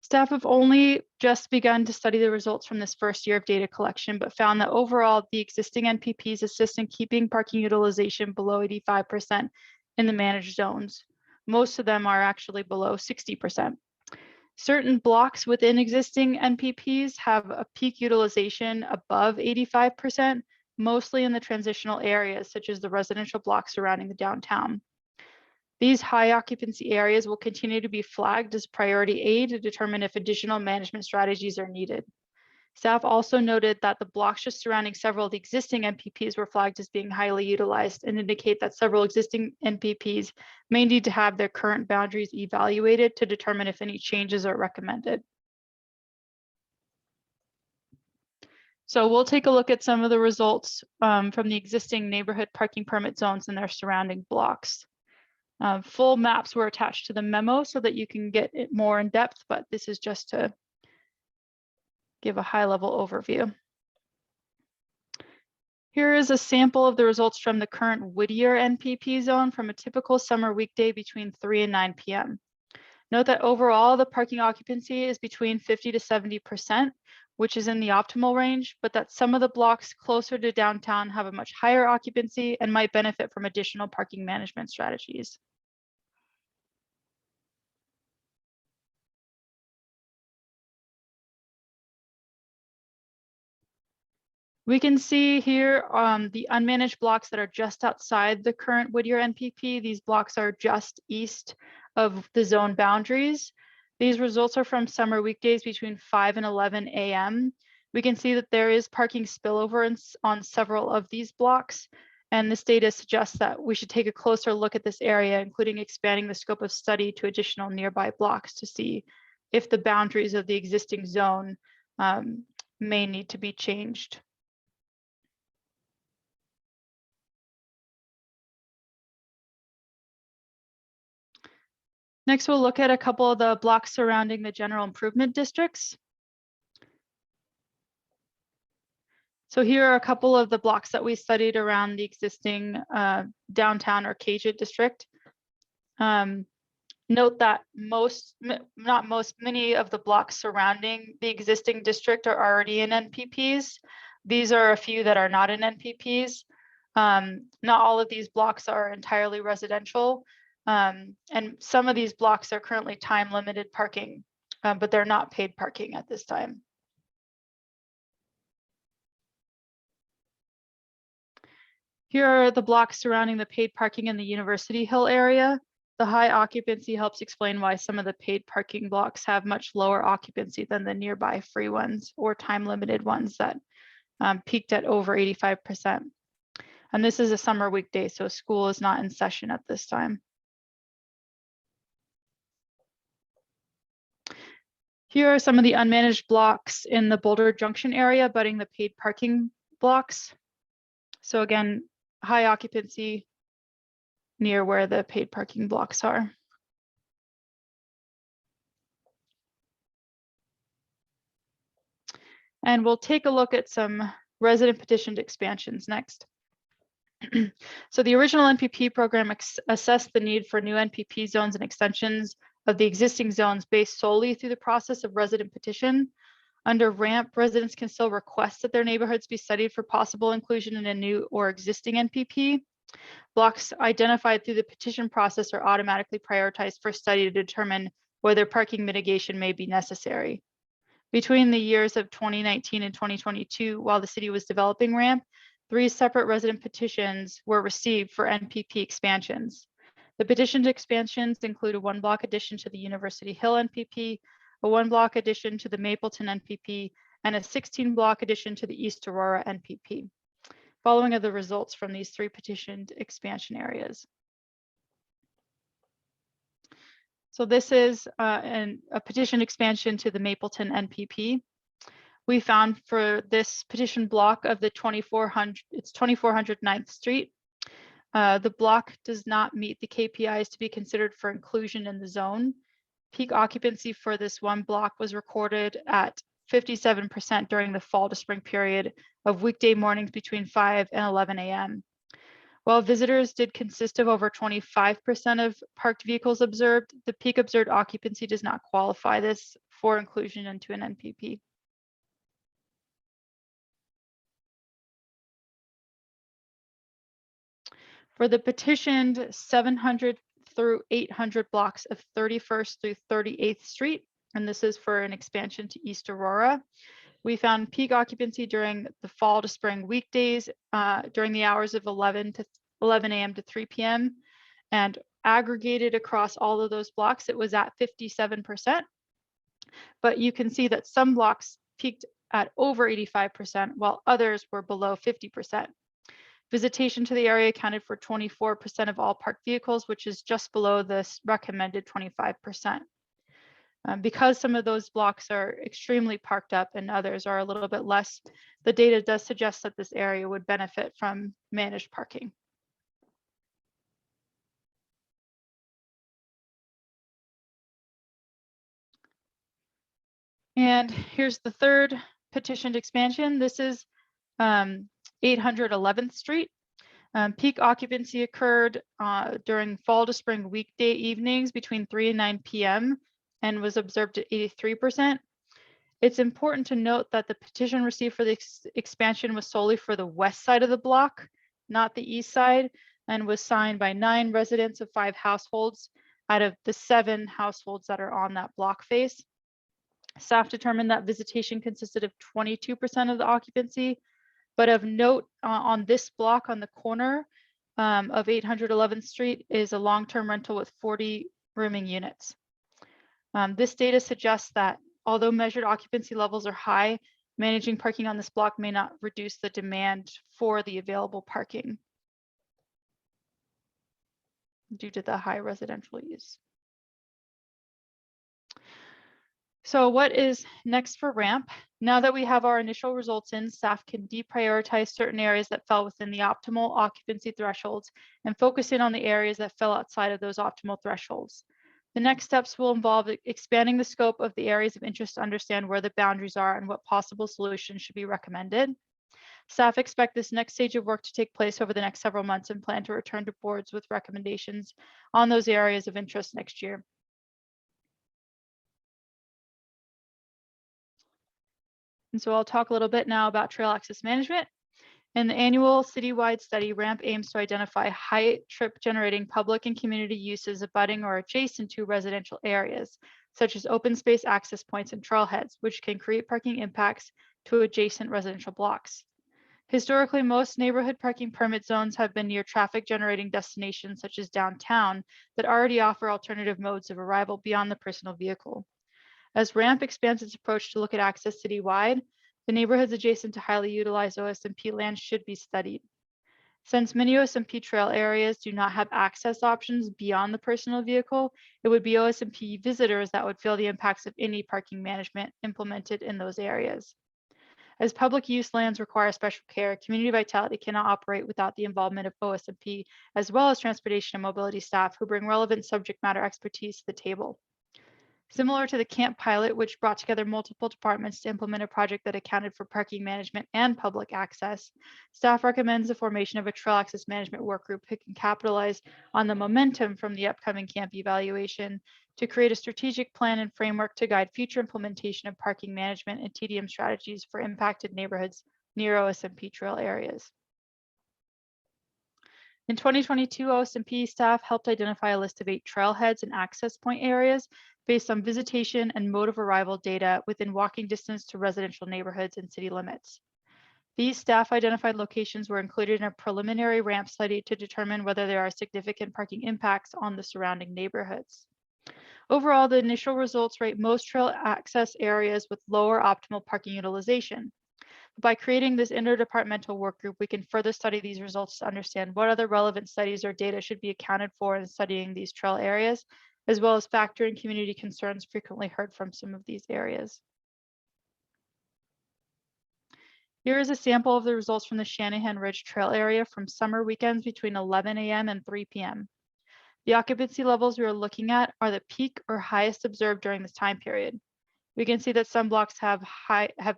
Speaker 13: Staff have only just begun to study the results from this first year of data collection, but found that overall the existing NPPs assist in keeping parking utilization below 85% in the managed zones. Most of them are actually below 60%. Certain blocks within existing NPPs have a peak utilization above 85%, mostly in the transitional areas, such as the residential blocks surrounding the downtown. These high occupancy areas will continue to be flagged as priority A to determine if additional management strategies are needed. Staff also noted that the blocks just surrounding several of the existing NPPs were flagged as being highly utilized and indicate that several existing NPPs may need to have their current boundaries evaluated to determine if any changes are recommended. So we'll take a look at some of the results from the existing neighborhood parking permit zones and their surrounding blocks. Full maps were attached to the memo so that you can get it more in depth, but this is just to give a high level overview. Here is a sample of the results from the current Whittier NPP zone from a typical summer weekday between 3 and 9 p.m. Note that overall the parking occupancy is between 50 to 70%, which is in the optimal range, but that some of the blocks closer to downtown have a much higher occupancy and might benefit from additional parking management strategies. We can see here the unmanaged blocks that are just outside the current Whittier NPP. These blocks are just east of the zone boundaries. These results are from summer weekdays between 5 and 11 a.m. We can see that there is parking spillover on several of these blocks. And this data suggests that we should take a closer look at this area, including expanding the scope of study to additional nearby blocks to see if the boundaries of the existing zone may need to be changed. Next, we'll look at a couple of the blocks surrounding the general improvement districts. So here are a couple of the blocks that we studied around the existing downtown Arcadia district. Note that many of the blocks surrounding the existing district are already in NPPs. These are a few that are not in NPPs. Not all of these blocks are entirely residential. And some of these blocks are currently time limited parking, but they're not paid parking at this time. Here are the blocks surrounding the paid parking in the University Hill area. The high occupancy helps explain why some of the paid parking blocks have much lower occupancy than the nearby free ones or time limited ones that peaked at over 85%. And this is a summer weekday, so school is not in session at this time. Here are some of the unmanaged blocks in the Boulder Junction area abutting the paid parking blocks. So again, high occupancy, near where the paid parking blocks are. And we'll take a look at some resident petitioned expansions next. So the original NPP program assessed the need for new NPP zones and extensions of the existing zones based solely through the process of resident petition. Under RAMP, residents can still request that their neighborhoods be studied for possible inclusion in a new or existing NPP. Blocks identified through the petition process are automatically prioritized for study to determine whether parking mitigation may be necessary. Between the years of 2019 and 2022, while the city was developing RAMP, 3 separate resident petitions were received for NPP expansions. The petitioned expansions include a 1-block addition to the University Hill NPP, a 1-block addition to the Mapleton NPP, and a 16-block addition to the East Aurora NPP. Following are the results from these 3 petitioned expansion areas. So this is a petition expansion to the Mapleton NPP. We found for this petition block of the 2400 9th Street, the block does not meet the KPIs to be considered for inclusion in the zone. Peak occupancy for this 1 block was recorded at 57% during the fall to spring period of weekday mornings between 5 and 11 a.m. While visitors did consist of over 25% of parked vehicles observed, the peak observed occupancy does not qualify this for inclusion into an NPP. For the petitioned 700 through 800 blocks of 31st through 38th Street, and this is for an expansion to East Aurora, we found peak occupancy during the fall to spring weekdays during the hours of 11 a.m. to 3 p.m. and aggregated across all of those blocks, it was at 57%. But you can see that some blocks peaked at over 85%, while others were below 50%. Visitation to the area accounted for 24% of all parked vehicles, which is just below this recommended 25%. Because some of those blocks are extremely parked up and others are a little bit less, the data does suggest that this area would benefit from managed parking. And here's the 3rd petitioned expansion. This is 811th Street. Peak occupancy occurred during fall to spring weekday evenings between 3 and 9 p.m. and was observed at 83%. It's important to note that the petition received for the expansion was solely for the west side of the block, not the east side, and was signed by 9 residents of 5 households out of the 7 households that are on that block face. Staff determined that visitation consisted of 22% of the occupancy, but of note on this block on the corner of 811th Street is a long-term rental with 40 rooming units. This data suggests that although measured occupancy levels are high, managing parking on this block may not reduce the demand for the available parking due to the high residential use. So what is next for RAMP? Now that we have our initial results in, staff can deprioritize certain areas that fell within the optimal occupancy thresholds and focus in on the areas that fell outside of those optimal thresholds. The next steps will involve expanding the scope of the areas of interest to understand where the boundaries are and what possible solutions should be recommended. Staff expect this next stage of work to take place over the next several months and plan to return to boards with recommendations on those areas of interest next year. And so I'll talk a little bit now about trail access management. In the annual citywide study, RAMP aims to identify high trip generating public and community uses abutting or adjacent to residential areas, such as open space access points and trailheads, which can create parking impacts to adjacent residential blocks. Historically, most neighborhood parking permit zones have been near traffic generating destinations such as downtown that already offer alternative modes of arrival beyond the personal vehicle. As RAMP expands its approach to look at access citywide, the neighborhoods adjacent to highly utilized OSMP land should be studied. Since many OSMP trail areas do not have access options beyond the personal vehicle, it would be OSMP visitors that would feel the impacts of any parking management implemented in those areas. As public use lands require special care, community vitality cannot operate without the involvement of OSMP, as well as transportation and mobility staff who bring relevant subject matter expertise to the table. Similar to the camp pilot, which brought together multiple departments to implement a project that accounted for parking management and public access, staff recommends the formation of a trail access management work group who can capitalize on the momentum from the upcoming camp evaluation to create a strategic plan and framework to guide future implementation of parking management and TDM strategies for impacted neighborhoods near OSMP trail areas. In 2022, OSMP staff helped identify a list of 8 trailheads and access point areas based on visitation and mode of arrival data within walking distance to residential neighborhoods and city limits. These staff identified locations were included in a preliminary ramp study to determine whether there are significant parking impacts on the surrounding neighborhoods. Overall, the initial results rate most trail access areas with lower optimal parking utilization. By creating this interdepartmental work group, we can further study these results to understand what other relevant studies or data should be accounted for in studying these trail areas, as well as factor in community concerns frequently heard from some of these areas. Here is a sample of the results from the Shanahan Ridge Trail area from summer weekends between 11 a.m. and 3 p.m. The occupancy levels we are looking at are the peak or highest observed during this time period. We can see that some blocks have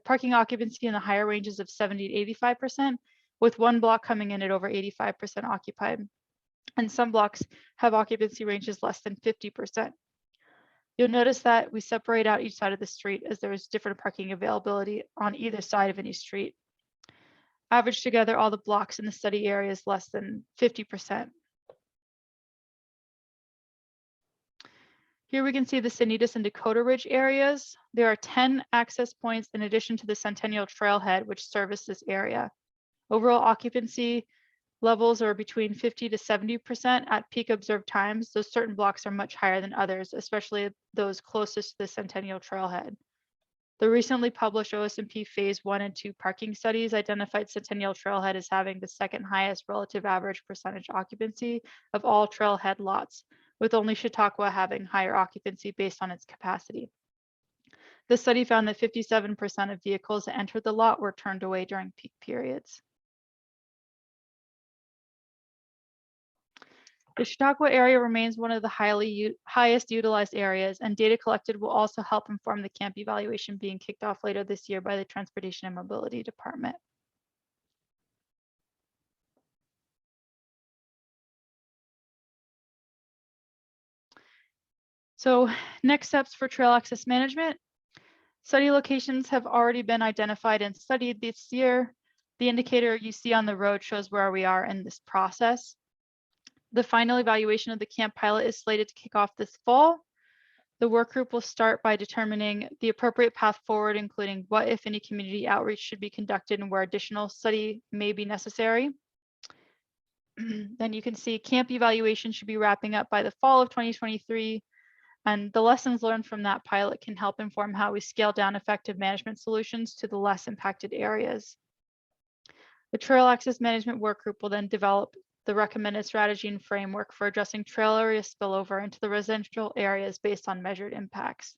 Speaker 13: parking occupancy in the higher ranges of 70 to 85%, with one block coming in at over 85% occupied. And some blocks have occupancy ranges less than 50%. You'll notice that we separate out each side of the street as there is different parking availability on either side of any street. Averaged together, all the blocks in the study area is less than 50%. Here we can see the Sunitis and Dakota Ridge areas. There are 10 access points in addition to the Centennial Trailhead, which service this area. Overall occupancy levels are between 50 to 70% at peak observed times, though certain blocks are much higher than others, especially those closest to the Centennial Trailhead. The recently published OSMP Phase 1 and 2 parking studies identified Centennial Trailhead as having the second highest relative average percentage occupancy of all trailhead lots, with only Chautauqua having higher occupancy based on its capacity. The study found that 57% of vehicles that entered the lot were turned away during peak periods. The Chautauqua area remains one of the highest utilized areas, and data collected will also help inform the camp evaluation being kicked off later this year by the Transportation and Mobility Department. So next steps for trail access management. Study locations have already been identified and studied this year. The indicator you see on the road shows where we are in this process. The final evaluation of the camp pilot is slated to kick off this fall. The work group will start by determining the appropriate path forward, including what, if any, community outreach should be conducted and where additional study may be necessary. Then you can see camp evaluation should be wrapping up by the fall of 2023. And the lessons learned from that pilot can help inform how we scale down effective management solutions to the less impacted areas. The trail access management work group will then develop the recommended strategy and framework for addressing trail area spillover into the residential areas based on measured impacts.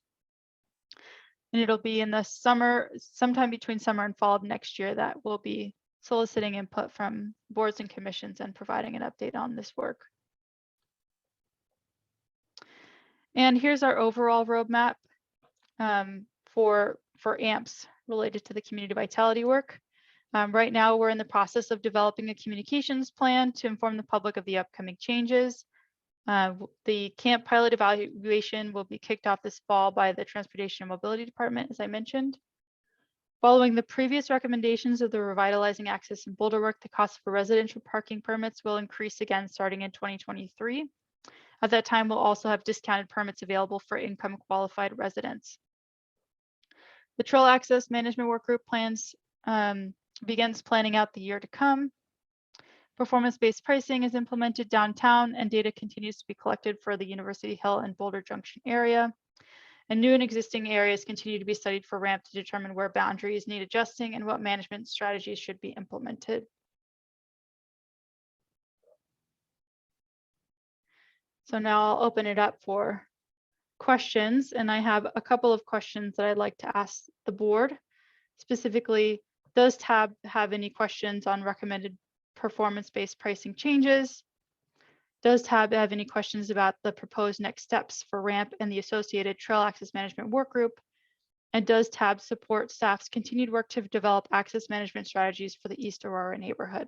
Speaker 13: And it'll be in the summer, sometime between summer and fall of next year, that we'll be soliciting input from boards and commissions and providing an update on this work. And here's our overall roadmap for AMPS related to the community vitality work. Right now, we're in the process of developing a communications plan to inform the public of the upcoming changes. The camp pilot evaluation will be kicked off this fall by the Transportation and Mobility Department, as I mentioned. Following the previous recommendations of the Revitalizing Access and Boulder work, the cost for residential parking permits will increase again starting in 2023. At that time, we'll also have discounted permits available for income qualified residents. The Trail Access Management Work Group begins planning out the year to come. Performance-based pricing is implemented downtown, and data continues to be collected for the University Hill and Boulder Junction area. And new and existing areas continue to be studied for ramp to determine where boundaries need adjusting and what management strategies should be implemented. So now I'll open it up for questions, and I have a couple of questions that I'd like to ask the board. Specifically, Does TAB have any questions on recommended performance-based pricing changes? Does TAB have any questions about the proposed next steps for ramp and the associated trail access management work group? And does TAB support staff's continued work to develop access management strategies for the East Aurora neighborhood?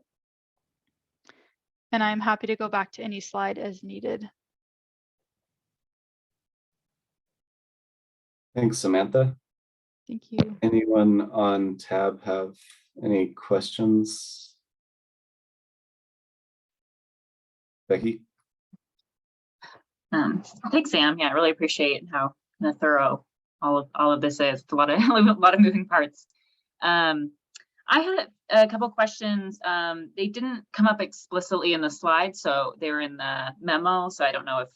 Speaker 13: And I'm happy to go back to any slide as needed.
Speaker 2: Thanks, Samantha.
Speaker 13: Thank you.
Speaker 2: Anyone on TAB have any questions? Becky?
Speaker 4: Thanks, Sam. Yeah, I really appreciate how kind of thorough all of this is. It's a lot of moving parts. I had a couple questions. They didn't come up explicitly in the slide, so they're in the memo. So I don't know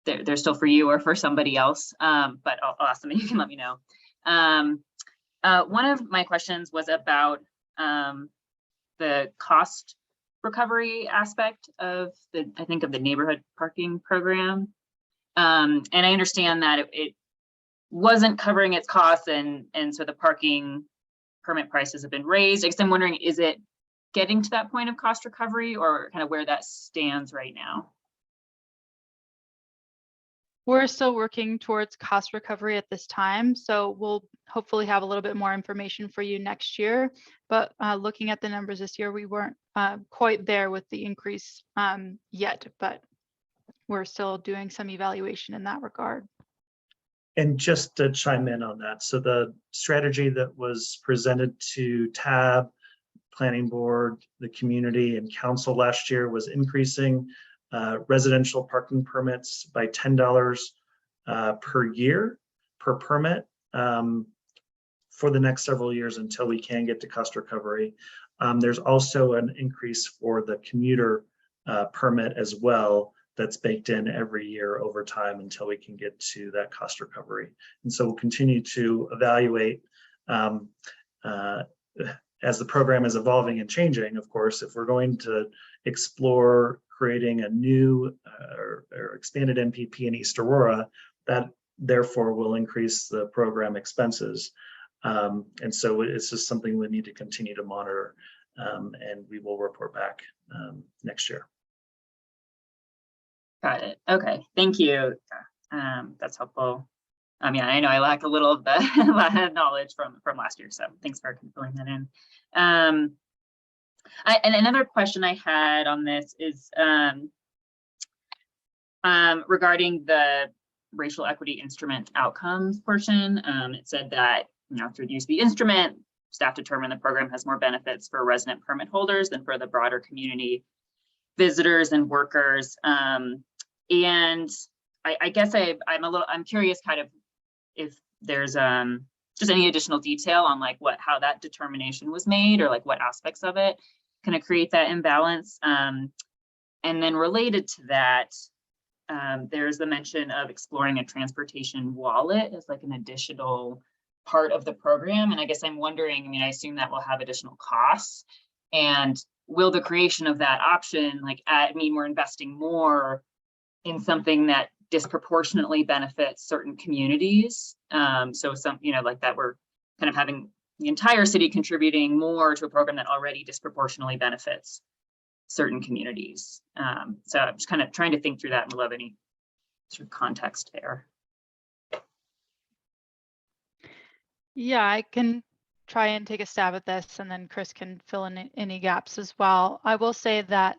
Speaker 4: if they're still for you or for somebody else. But I'll ask them and you can let me know. One of my questions was about the cost recovery aspect of I think of the neighborhood parking program. And I understand that it wasn't covering its costs, and so the parking permit prices have been raised. I guess I'm wondering, is it getting to that point of cost recovery, or kind of where that stands right now?
Speaker 13: We're still working towards cost recovery at this time, so we'll hopefully have a little bit more information for you next year. But looking at the numbers this year, we weren't quite there with the increase yet, but we're still doing some evaluation in that regard.
Speaker 12: And just to chime in on that, so the strategy that was presented to TAB, Planning Board, the community, and council last year was increasing residential parking permits by $10 per year per permit for the next several years until we can get to cost recovery. There's also an increase for the commuter permit as well that's baked in every year over time until we can get to that cost recovery. And so we'll continue to evaluate as the program is evolving and changing. Of course, if we're going to explore creating a new or expanded MPP in East Aurora, that therefore will increase the program expenses. And so it's just something we need to continue to monitor, and we will report back next year.
Speaker 4: Got it. Okay, thank you. That's helpful. Yeah, I know I lack a little of the knowledge from last year, so thanks for filling that in. And another question I had on this is regarding the racial equity instrument outcomes portion. It said that, through the use of the instrument, staff determined the program has more benefits for resident permit holders than for the broader community visitors and workers. And I guess I'm curious kind of if there's just any additional detail on like how that determination was made, or like what aspects of it kind of create that imbalance. And then related to that, there's the mention of exploring a transportation wallet as like an additional part of the program. And I guess I'm wondering, I assume that will have additional costs, and will the creation of that option mean we're investing more in something that disproportionately benefits certain communities? So some, like that we're kind of having the entire city contributing more to a program that already disproportionately benefits certain communities. So I'm just kind of trying to think through that and love any sort of context there.
Speaker 13: Yeah, I can try and take a stab at this, and then Chris can fill in any gaps as well. I will say that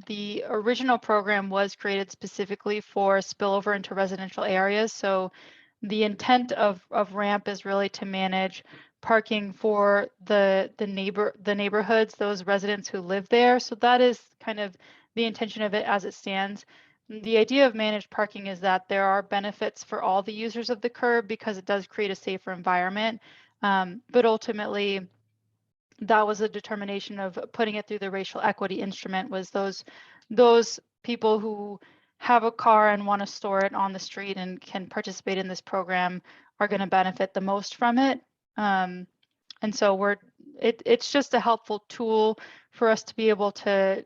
Speaker 13: the original program was created specifically for spillover into residential areas. So the intent of RAMP is really to manage parking for the neighborhoods, those residents who live there. So that is kind of the intention of it as it stands. The idea of managed parking is that there are benefits for all the users of the curb because it does create a safer environment. But ultimately, that was a determination of putting it through the racial equity instrument, was those people who have a car and want to store it on the street and can participate in this program are going to benefit the most from it. And so it's just a helpful tool for us to be able to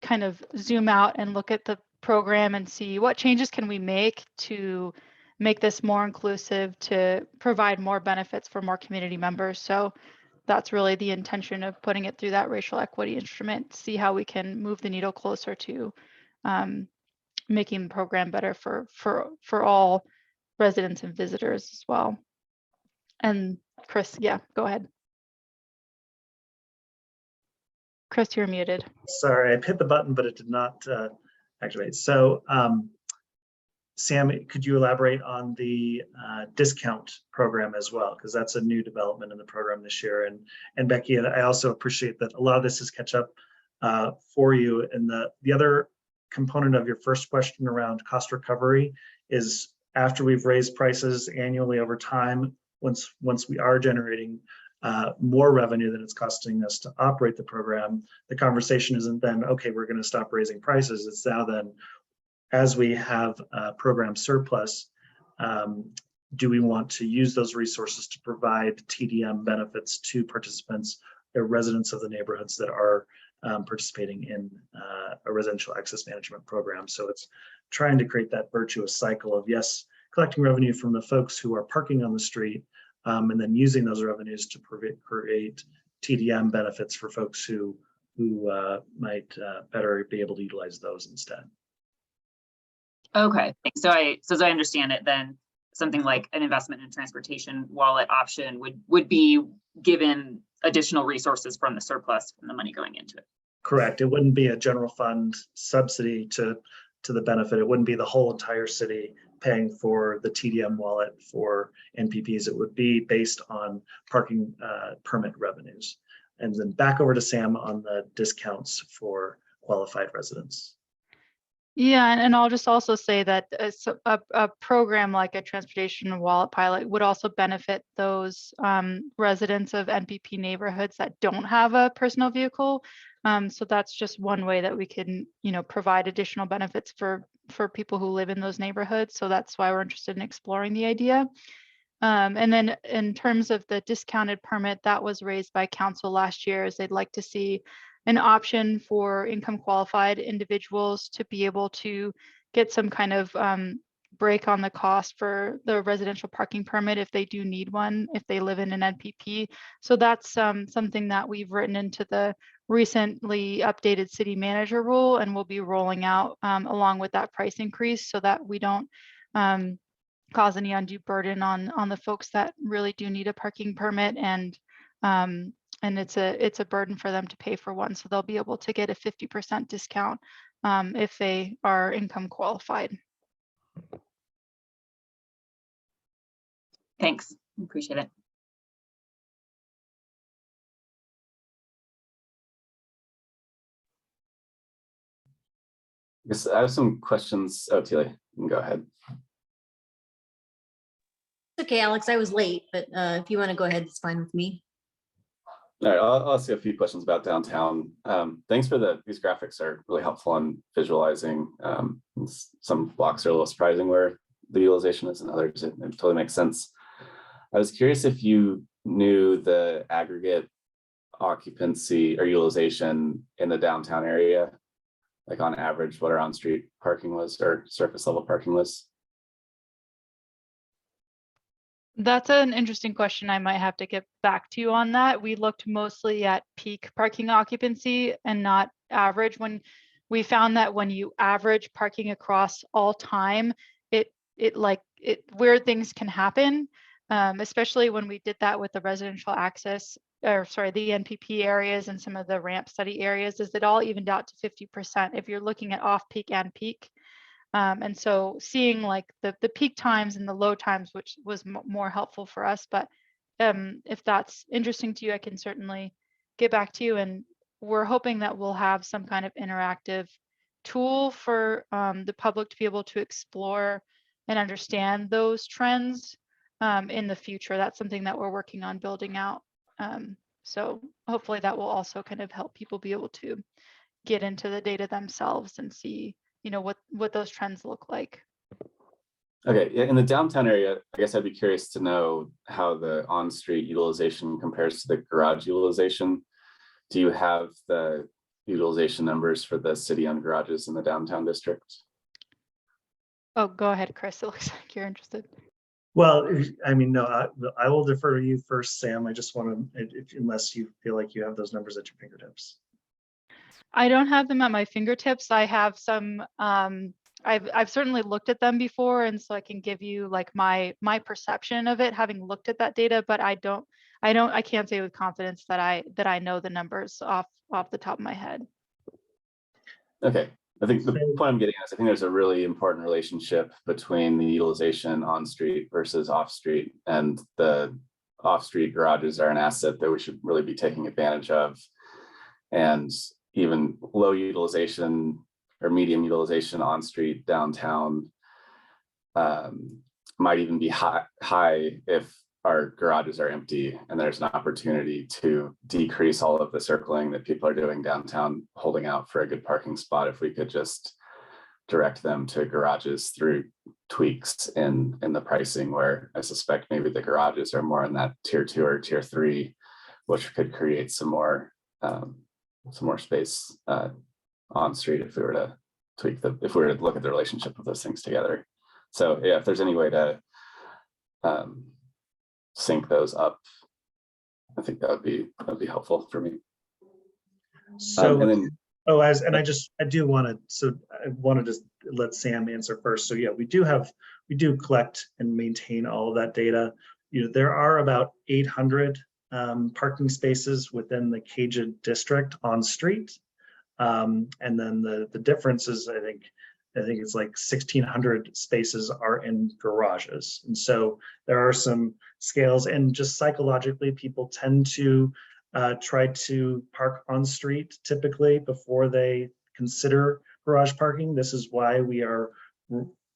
Speaker 13: kind of zoom out and look at the program and see what changes can we make to make this more inclusive, to provide more benefits for more community members. So that's really the intention of putting it through that racial equity instrument, see how we can move the needle closer to making the program better for all residents and visitors as well. And Chris, yeah, go ahead. Chris, you're muted.
Speaker 12: Sorry, I hit the button, but it did not activate. So Sam, could you elaborate on the discount program as well? Because that's a new development in the program this year. And Becky, I also appreciate that a lot of this is catch up for you. And the other component of your first question around cost recovery is after we've raised prices annually over time, once we are generating more revenue than it's costing us to operate the program, the conversation isn't then, okay, we're going to stop raising prices. It's now then, as we have a program surplus, do we want to use those resources to provide TDM benefits to participants or residents of the neighborhoods that are participating in a residential access management program? So it's trying to create that virtuous cycle of, yes, collecting revenue from the folks who are parking on the street, and then using those revenues to create TDM benefits for folks who might better be able to utilize those instead.
Speaker 4: Okay, so as I understand it, then something like an investment in transportation wallet option would be given additional resources from the surplus from the money going into it.
Speaker 12: Correct. It wouldn't be a general fund subsidy to the benefit. It wouldn't be the whole entire city paying for the TDM wallet for NPPs. It would be based on parking permit revenues. And then back over to Sam on the discounts for qualified residents.
Speaker 13: Yeah, and I'll just also say that a program like a transportation wallet pilot would also benefit those residents of NPP neighborhoods that don't have a personal vehicle. So that's just one way that we can, provide additional benefits for people who live in those neighborhoods. So that's why we're interested in exploring the idea. And then in terms of the discounted permit, that was raised by council last year, as they'd like to see an option for income qualified individuals to be able to get some kind of break on the cost for the residential parking permit if they do need one, if they live in an NPP. So that's something that we've written into the recently updated city manager rule, and we'll be rolling out along with that price increase so that we don't cause any undue burden on the folks that really do need a parking permit, and it's a burden for them to pay for one. So they'll be able to get a 50% discount if they are income qualified.
Speaker 4: Thanks, appreciate it.
Speaker 2: Yes, I have some questions. Oh, Tilly, you can go ahead.
Speaker 6: Okay, Alex, I was late, but if you want to go ahead, it's fine with me.
Speaker 2: All right, I'll ask you a few questions about downtown. Thanks for these graphics are really helpful on visualizing. Some blocks are a little surprising where the utilization is, and others it totally makes sense. I was curious if you knew the aggregate occupancy or utilization in the downtown area, like on average, what our on-street parking was or surface level parking was.
Speaker 13: That's an interesting question. I might have to get back to you on that. We looked mostly at peak parking occupancy and not average. When we found that when you average parking across all time, weird things can happen, especially when we did that with the residential access, or sorry, the NPP areas and some of the ramp study areas, is it all evened out to 50% if you're looking at off peak and peak. And so seeing like the peak times and the low times, which was more helpful for us. But if that's interesting to you, I can certainly get back to you. And we're hoping that we'll have some kind of interactive tool for the public to be able to explore and understand those trends in the future. That's something that we're working on building out. So hopefully that will also kind of help people be able to get into the data themselves and see what those trends look like.
Speaker 2: Okay, in the downtown area, I guess I'd be curious to know how the on-street utilization compares to the garage utilization. Do you have the utilization numbers for the city-owned garages in the downtown district?
Speaker 13: Oh, go ahead, Chris. It looks like you're interested.
Speaker 12: Well, I mean, no, I will defer to you first, Sam. I just want to, unless you feel like you have those numbers at your fingertips.
Speaker 13: I don't have them at my fingertips. I have some, I've certainly looked at them before, and so I can give you like my perception of it, having looked at that data, but I can't say with confidence that I know the numbers off the top of my head.
Speaker 2: Okay, I think the point I'm getting at is I think there's a really important relationship between the utilization on street versus off street, and the off street garages are an asset that we should really be taking advantage of. And even low utilization or medium utilization on street downtown might even be high if our garages are empty and there's an opportunity to decrease all of the circling that people are doing downtown, holding out for a good parking spot. If we could just direct them to garages through tweaks in the pricing, where I suspect maybe the garages are more in that tier 2 or tier 3, which could create some more space on street if we were to if we were to look at the relationship of those things together. So yeah, if there's any way to sync those up, I think that'd be helpful for me.
Speaker 12: So,
Speaker 2: and then,
Speaker 12: I do want to, so I want to just let Sam answer first. So yeah, we do collect and maintain all of that data. You know, there are about 800 parking spaces within the Cajun district on street. And then the difference is, I think it's like 1,600 spaces are in garages. And so there are some scales, and just psychologically, people tend to try to park on street typically before they consider garage parking. This is why we are,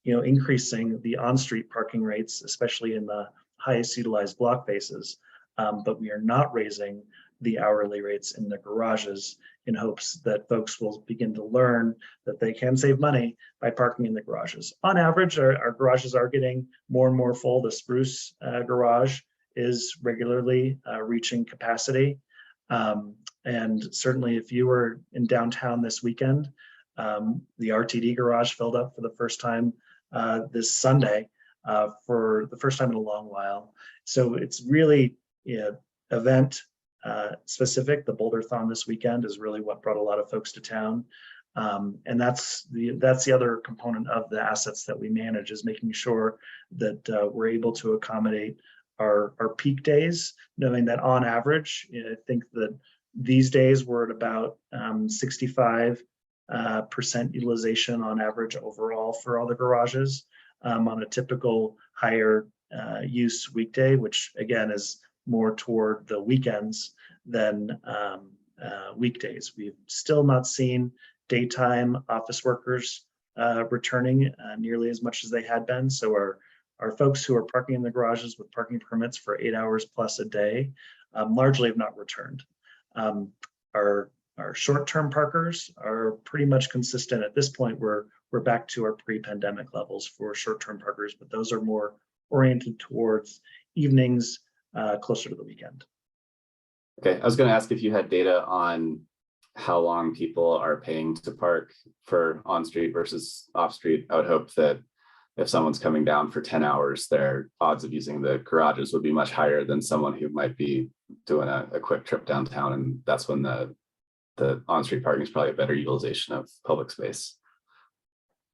Speaker 12: increasing the on-street parking rates, especially in the highest utilized block faces. But we are not raising the hourly rates in the garages in hopes that folks will begin to learn that they can save money by parking in the garages. On average, our garages are getting more and more full. The Spruce garage is regularly reaching capacity. And certainly if you were in downtown this weekend, the RTD garage filled up for the first time this Sunday, for the first time in a long while. So it's really event specific. The Boulder-thon this weekend is really what brought a lot of folks to town. And that's the other component of the assets that we manage, is making sure that we're able to accommodate our peak days, knowing that on average, I think that these days we're at about 65% utilization on average overall for all the garages on a typical higher use weekday, which again is more toward the weekends than weekdays. We've still not seen daytime office workers returning nearly as much as they had been. So our folks who are parking in the garages with parking permits for 8 hours plus a day largely have not returned. Our short-term parkers are pretty much consistent at this point. We're back to our pre-pandemic levels for short-term parkers, but those are more oriented towards evenings, closer to the weekend.
Speaker 2: okay, I was going to ask if you had data on how long people are paying to park for on-street versus off-street. I would hope that if someone's coming down for 10 hours, their odds of using the garages would be much higher than someone who might be doing a quick trip downtown. And that's when the on-street parking is probably a better utilization of public space.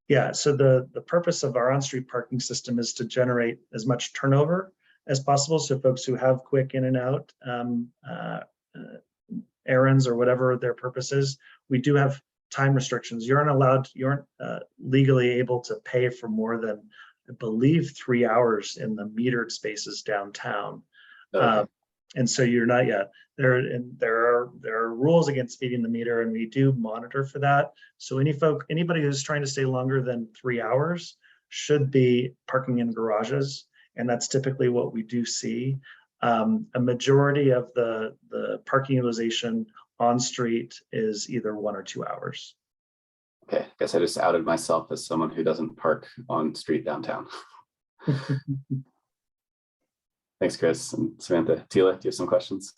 Speaker 12: Yeah, so the purpose of our on-street parking system is to generate as much turnover as possible. So folks who have quick in and out errands or whatever their purpose is, we do have time restrictions. You aren't legally able to pay for more than, I believe, 3 hours in the metered spaces downtown. Okay. And so you're not yet there. And there are rules against feeding the meter, and we do monitor for that. So anybody who's trying to stay longer than 3 hours should be parking in garages, and that's typically what we do see. A majority of the parking utilization on street is either 1 or 2 hours.
Speaker 2: Okay, I guess I just outed myself as someone who doesn't park on street downtown. Thanks, Chris and Samantha. Tila, do you have some questions?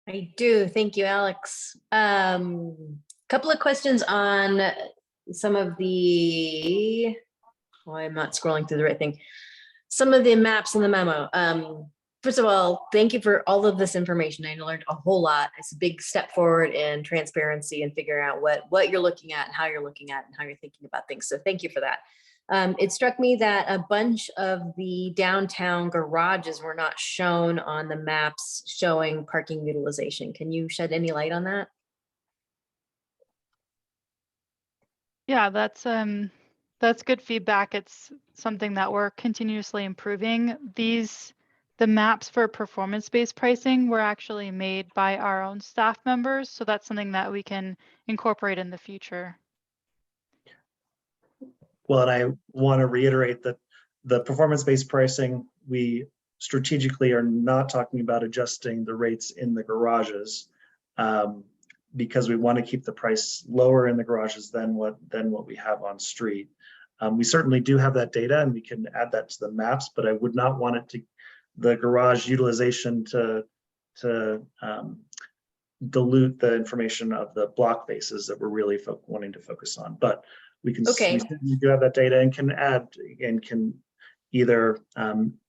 Speaker 6: I do. Thank you, Alex. Couple of questions on some of the, well, I'm not scrolling through the right thing. some of the maps in the memo. First of all, thank you for all of this information. I learned a whole lot. It's a big step forward in transparency and figuring out what you're looking at and how you're looking at and how you're thinking about things. So thank you for that. It struck me that a bunch of the downtown garages were not shown on the maps showing parking utilization. Can you shed any light on that?
Speaker 13: Yeah, that's good feedback. It's something that we're continuously improving. The maps for performance-based pricing were actually made by our own staff members, so that's something that we can incorporate in the future.
Speaker 12: Well, and I want to reiterate that the performance-based pricing, we strategically are not talking about adjusting the rates in the garages, because we want to keep the price lower in the garages than what we have on street. We certainly do have that data and we can add that to the maps, but I would not want it to, the garage utilization to dilute the information of the block bases that we're really wanting to focus on. But we can,
Speaker 6: Okay.
Speaker 12: we certainly do have that data and can add and can either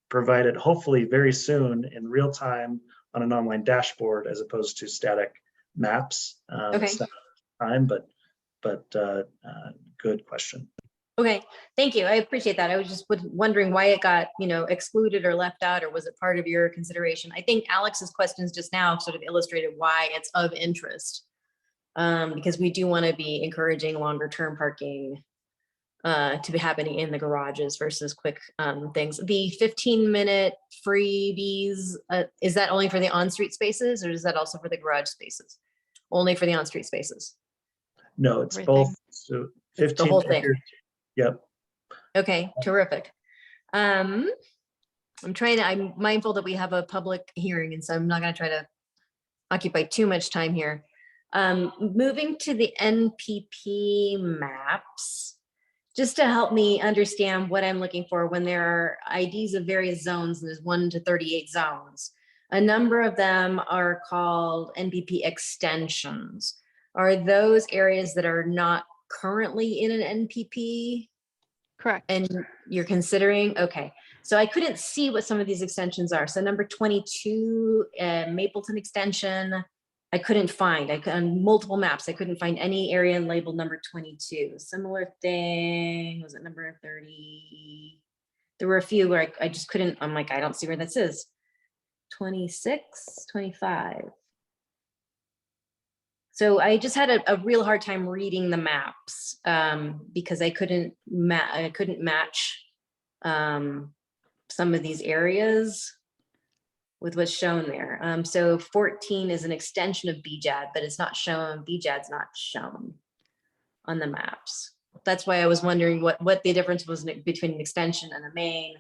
Speaker 12: provide it hopefully very soon in real time on an online dashboard as opposed to static maps.
Speaker 6: Okay.
Speaker 12: Static time, but good question.
Speaker 6: Okay, thank you. I appreciate that. I was just wondering why it got, excluded or left out, or was it part of your consideration? I think Alex's questions just now sort of illustrated why it's of interest, because we do want to be encouraging longer term parking to be happening in the garages versus quick things. The 15-minute freebies, is that only for the on-street spaces, or is that also for the garage spaces? Only for the on-street spaces?
Speaker 12: No, it's
Speaker 13: Everything.
Speaker 12: both. So 15.
Speaker 6: The whole thing.
Speaker 12: Yep.
Speaker 6: Okay, terrific. I'm mindful that we have a public hearing, and so I'm not going to try to occupy too much time here. Moving to the NPP maps, just to help me understand what I'm looking for when there are IDs of various zones, and there's 1 to 38 zones. A number of them are called NPP extensions. Are those areas that are not currently in an NPP?
Speaker 13: Correct.
Speaker 6: And you're considering, okay. So I couldn't see what some of these extensions are. So number 22, Mapleton extension, I couldn't find. On multiple maps, I couldn't find any area labeled number 22. Similar thing, was it number 30? There were a few where I just couldn't, I'm like, I don't see where this is. 26, 25. So I just had a real hard time reading the maps because I couldn't match some of these areas with what's shown there. So 14 is an extension of BJAD, but it's not shown. BJAD's not shown on the maps. That's why I was wondering what the difference was between an extension and a main.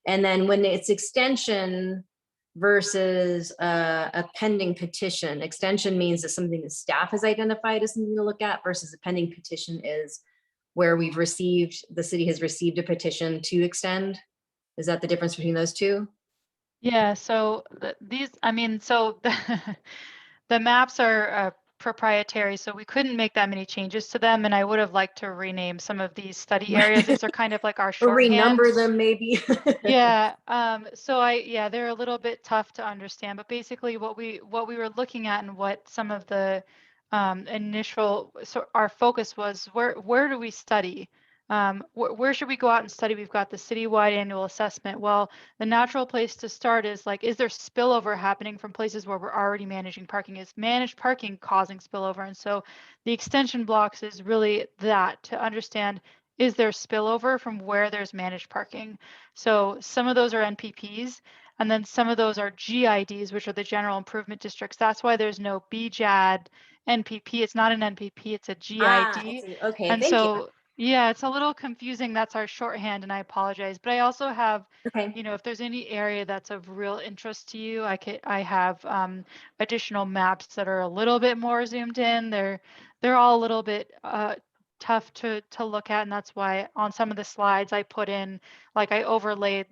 Speaker 6: And then when it's extension versus a pending petition. Extension means that something that staff has identified as something to look at, versus a pending petition is where the city has received a petition to extend. Is that the difference between those two?
Speaker 13: Yeah, so the maps are proprietary, so we couldn't make that many changes to them, and I would have liked to rename some of these study areas. These are kind of like our
Speaker 6: Or
Speaker 13: shorthand.
Speaker 6: renumber them maybe.
Speaker 13: Yeah, they're a little bit tough to understand, but basically what we were looking at and what some of the our focus was, where do we study? Where should we go out and study? We've got the citywide annual assessment. Well, the natural place to start is is there spillover happening from places where we're already managing parking? Is managed parking causing spillover? And so the extension blocks is really that, to understand, is there spillover from where there's managed parking? So some of those are NPPs, and then some of those are GIDs, which are the general improvement districts. That's why there's no BJAD NPP. It's not an NPP, it's a GID.
Speaker 6: Okay,
Speaker 13: and
Speaker 6: thank
Speaker 13: so
Speaker 6: you.
Speaker 13: yeah, it's a little confusing. That's our shorthand, and I apologize. But I also have,
Speaker 6: Okay.
Speaker 13: if there's any area that's of real interest to you, I have additional maps that are a little bit more zoomed in. They're all a little bit tough to look at, and that's why on some of the slides I put in, I overlaid,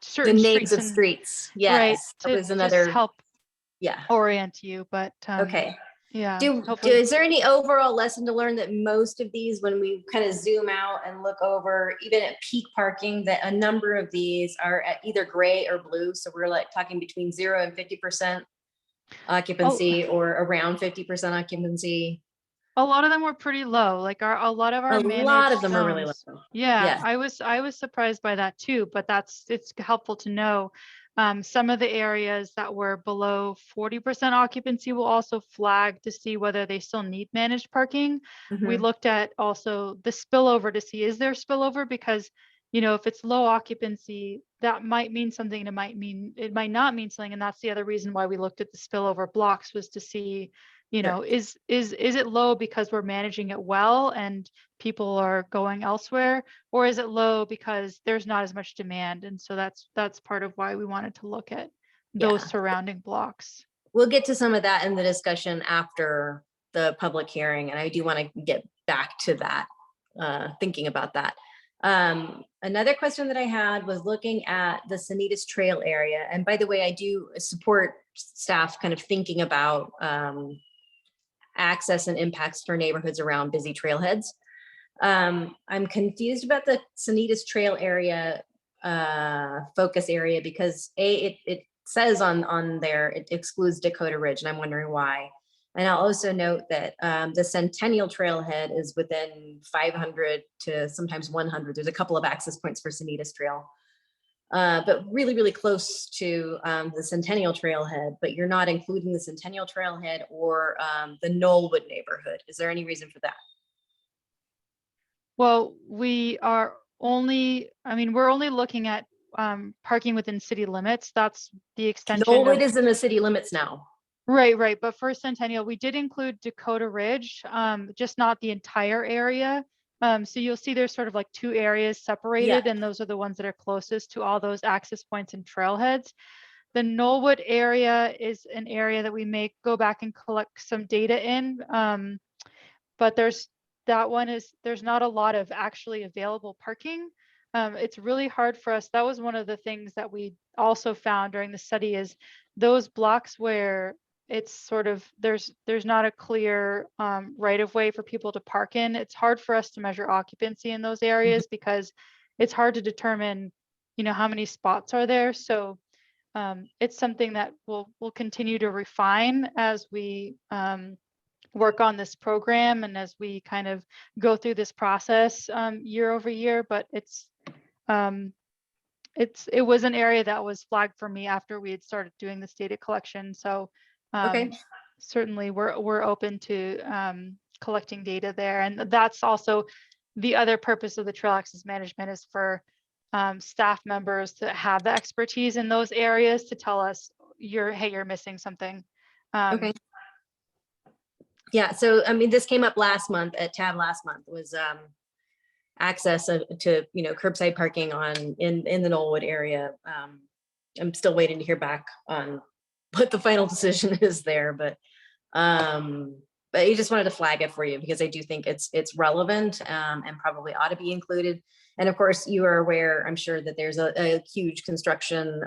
Speaker 13: certain
Speaker 6: The names
Speaker 13: streets
Speaker 6: of streets. Yes.
Speaker 13: right,
Speaker 6: That
Speaker 13: to
Speaker 6: was
Speaker 13: just
Speaker 6: another,
Speaker 13: help
Speaker 6: yeah.
Speaker 13: orient you. But
Speaker 6: Okay.
Speaker 13: Yeah.
Speaker 6: Is there any overall lesson to learn that most of these, when we kind of zoom out and look over, even at peak parking, that a number of these are at either gray or blue? So we're like talking between 0 and 50% occupancy, or around 50% occupancy.
Speaker 13: A lot of them were pretty low, like a lot of our
Speaker 6: A lot of
Speaker 13: managed
Speaker 6: them are really
Speaker 13: zones.
Speaker 6: low.
Speaker 13: Yeah,
Speaker 6: Yeah.
Speaker 13: I was surprised by that too, but it's helpful to know. Some of the areas that were below 40% occupancy will also flag to see whether they still need managed parking. We
Speaker 6: Mhm.
Speaker 13: looked at also the spillover to see, is there spillover? Because, you know, if it's low occupancy, that might mean something, and it might not mean something. And that's the other reason why we looked at the spillover blocks, was to see, you know, is it low because we're managing it well and people are going elsewhere, or is it low because there's not as much demand? And so that's part of why we wanted to look at those surrounding blocks.
Speaker 6: We'll get to some of that in the discussion after the public hearing, and I do want to get back to that, thinking about that. Another question that I had was looking at the Sunitis Trail area. And by the way, I do support staff kind of thinking about access and impacts for neighborhoods around busy trailheads. I'm confused about the Sunitis Trail area focus area, because it says on there it excludes Dakota Ridge, and I'm wondering why. And I'll also note that the Centennial Trailhead is within 500 to sometimes 100. There's a couple of access points for Sunitis Trail, but really, really close to the Centennial Trailhead, but you're not including the Centennial Trailhead or the Knollwood neighborhood. Is there any reason for that?
Speaker 13: Well, we're only looking at parking within city limits. That's the extension.
Speaker 6: Knollwood is in the city limits now.
Speaker 13: Right. But for Centennial, we did include Dakota Ridge, just not the entire area. So you'll see there's sort of like two areas separated, and those are the ones that are closest to all those access points and trailheads. The Knollwood area is an area that we may go back and collect some data in, but there's not a lot of actually available parking. It's really hard for us. That was one of the things that we also found during the study, is those blocks where it's sort of, there's not a clear right of way for people to park in. It's hard for us to measure occupancy in those areas because it's hard to determine, you know, how many spots are there. So it's something that we'll continue to refine as we work on this program and as we kind of go through this process year over year. But it was an area that was flagged for me after we had started doing this data collection. So certainly we're open to collecting data there. And that's also the other purpose of the trail access management, is for staff members to have the expertise in those areas to tell us, you're missing something.
Speaker 6: Okay. Yeah, so I mean, this came up last month at TAB last month, was access to, you know, curbside parking in the Knollwood area. I'm still waiting to hear back on what the final decision is there, but you just wanted to flag it for you because I do think it's relevant and probably ought to be included. And of course, you are aware, I'm sure, that there's a huge construction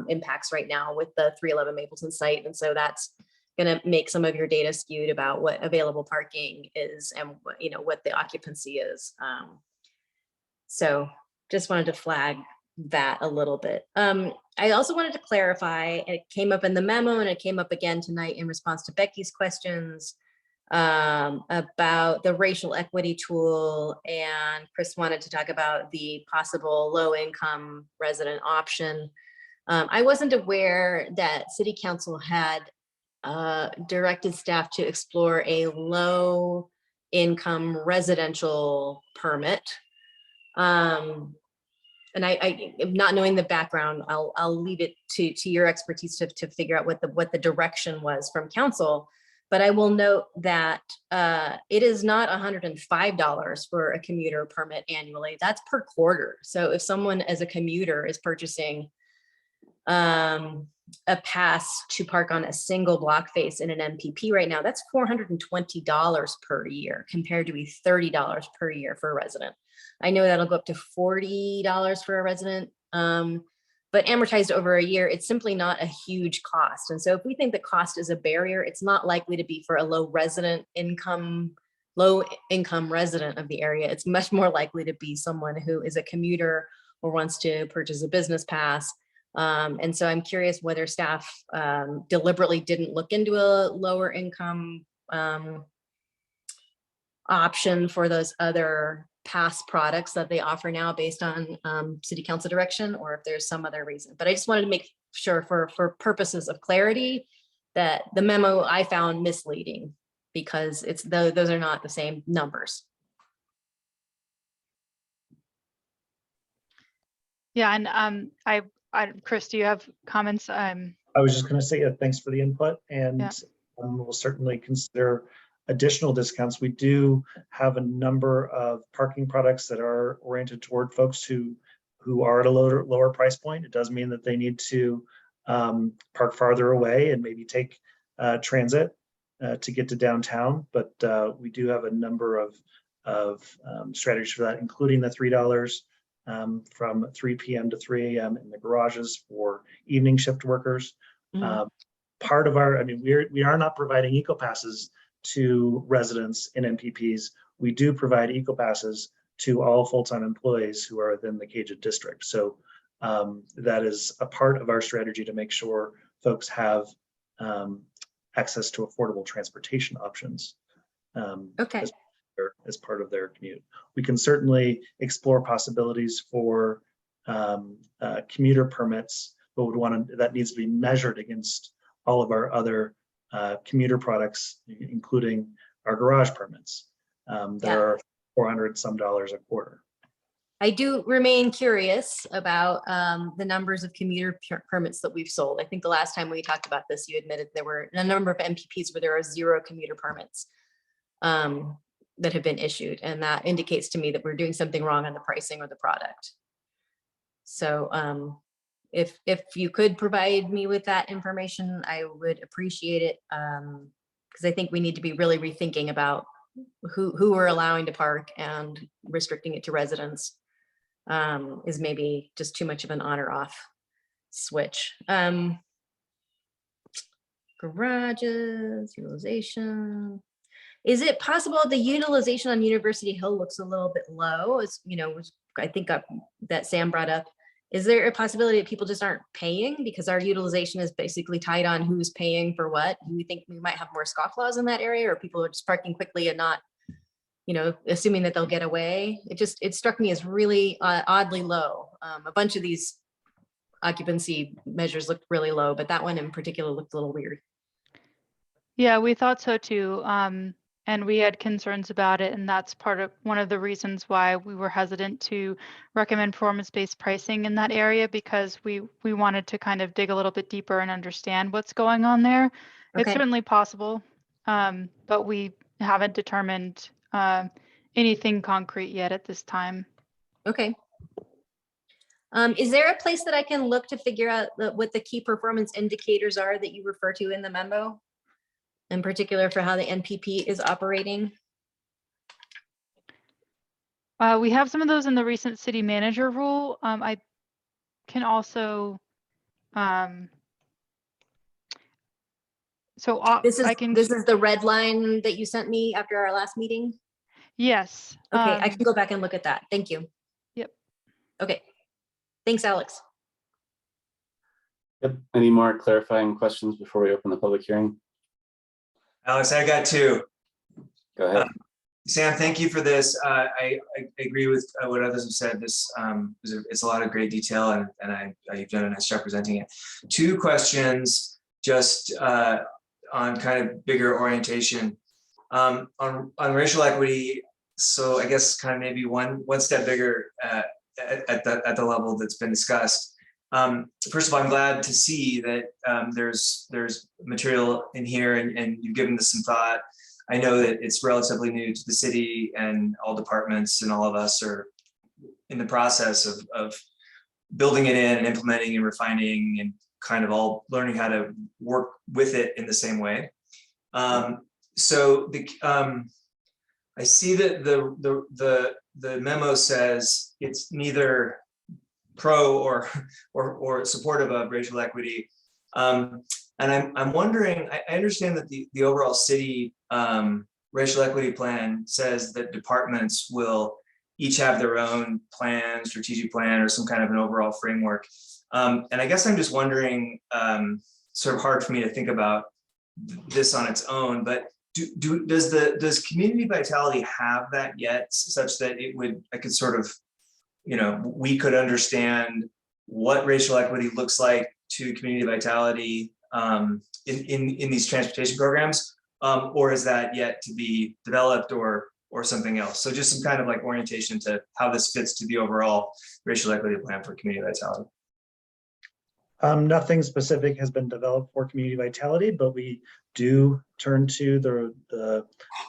Speaker 6: impacts right now with the 311 Mapleton site, and so that's going to make some of your data skewed about what available parking is and what, you know, what the occupancy is. So just wanted to flag that a little bit. I also wanted to clarify, and it came up in the memo and it came up again tonight in response to Becky's questions about the racial equity tool, and Chris wanted to talk about the possible low-income resident option. I wasn't aware that City Council had directed staff to explore a low-income residential permit. And I not knowing the background, I'll leave it to your expertise to figure out what the direction was from council. But I will note that it is not $105 for a commuter permit annually. That's per quarter. So if someone as a commuter is purchasing a pass to park on a single block face in an MPP right now, that's $420 per year compared to $30 per year for a resident. I know that'll go up to $40 for a resident, but but amortized over a year, it's simply not a huge cost. And so if we think the cost is a barrier, it's not likely to be for a low income resident of the area. It's much more likely to be someone who is a commuter or wants to purchase a business pass. And so I'm curious whether staff deliberately didn't look into a lower income option for those other pass products that they offer now based on city council direction, or if there's some other reason. But I just wanted to make sure for purposes of clarity that the memo I found misleading, because those are not the same numbers.
Speaker 13: Yeah, and Chris, do you have comments?
Speaker 12: I was just going to say thanks for the input, and we'll certainly consider additional discounts. We do have a number of parking products that are oriented toward folks who are at a lower price point. It does mean that they need to park farther away and maybe take transit to get to downtown. But we do have a number of strategies for that, including the $3 from 3 p.m. to 3 a.m. in the garages for evening shift workers. Part of our, we are not providing eco passes to residents in NPPs. We do provide eco passes to all full-time employees who are within the CAGED district. So that is a part of our strategy to make sure folks have access to affordable transportation options as part of their commute. We can certainly explore possibilities for commuter permits, but that needs to be measured against all of our other commuter products, including our garage permits. There are $400 some a quarter.
Speaker 6: I do remain curious about the numbers of commuter permits that we've sold. I think the last time we talked about this, you admitted there were a number of MPPs where there are 0 commuter permits that have been issued. And that indicates to me that we're doing something wrong on the pricing or the product. So if you could provide me with that information, I would appreciate it, because I think we need to be really rethinking about who we're allowing to park, and restricting it to residents is maybe just too much of an on or off switch. Garages, utilization. Is it possible the utilization on University Hill looks a little bit low? As I think that Sam brought up. Is there a possibility that people just aren't paying because our utilization is basically tied on who's paying for what? Do we think we might have more scofflaws in that area, or people are just parking quickly and not, assuming that they'll get away? It struck me as really oddly low. A bunch of these occupancy measures looked really low, but that one in particular looked a little weird.
Speaker 13: Yeah, we thought so too. And we had concerns about it, and that's one of the reasons why we were hesitant to recommend performance-based pricing in that area, because we wanted to kind of dig a little bit deeper and understand what's going on there. Okay. It's certainly possible, but we haven't determined anything concrete yet at this time.
Speaker 6: Okay. Is there a place that I can look to figure out what the key performance indicators are that you refer to in the memo? In particular for how the NPP is operating?
Speaker 13: We have some of those in the recent city manager rule. I can also,
Speaker 6: this is the red line that you sent me after our last meeting?
Speaker 13: Yes.
Speaker 6: Okay, I can go back and look at that. Thank you.
Speaker 13: Yep.
Speaker 6: Okay. Thanks, Alex.
Speaker 2: Yep. Any more clarifying questions before we open the public hearing?
Speaker 8: Alex, I got 2.
Speaker 2: Go ahead.
Speaker 8: Sam, thank you for this. I agree with what others have said. This it's a lot of great detail, and you've done a nice job presenting it. 2 questions, just on kind of bigger orientation on racial equity. So I guess kind of maybe one step bigger at the level that's been discussed. First of all, I'm glad to see that there's material in here, and you've given this some thought. I know that it's relatively new to the city, and all departments and all of us are in the process of building it in and implementing and refining, and kind of all learning how to work with it in the same way. So I see that the memo says it's neither pro or supportive of racial equity. And I'm wondering, I understand that the overall city racial equity plan says that departments will each have their own plan, strategic plan, or some kind of an overall framework. And I guess I'm just wondering, sort of hard for me to think about this on its own, but does community vitality have that yet, such that I could sort of, we could understand what racial equity looks like to community vitality in these transportation programs, or is that yet to be developed or something else? So just some kind of like orientation to how this fits to the overall racial equity plan for community vitality.
Speaker 12: Nothing specific has been developed for community vitality, but we do turn to the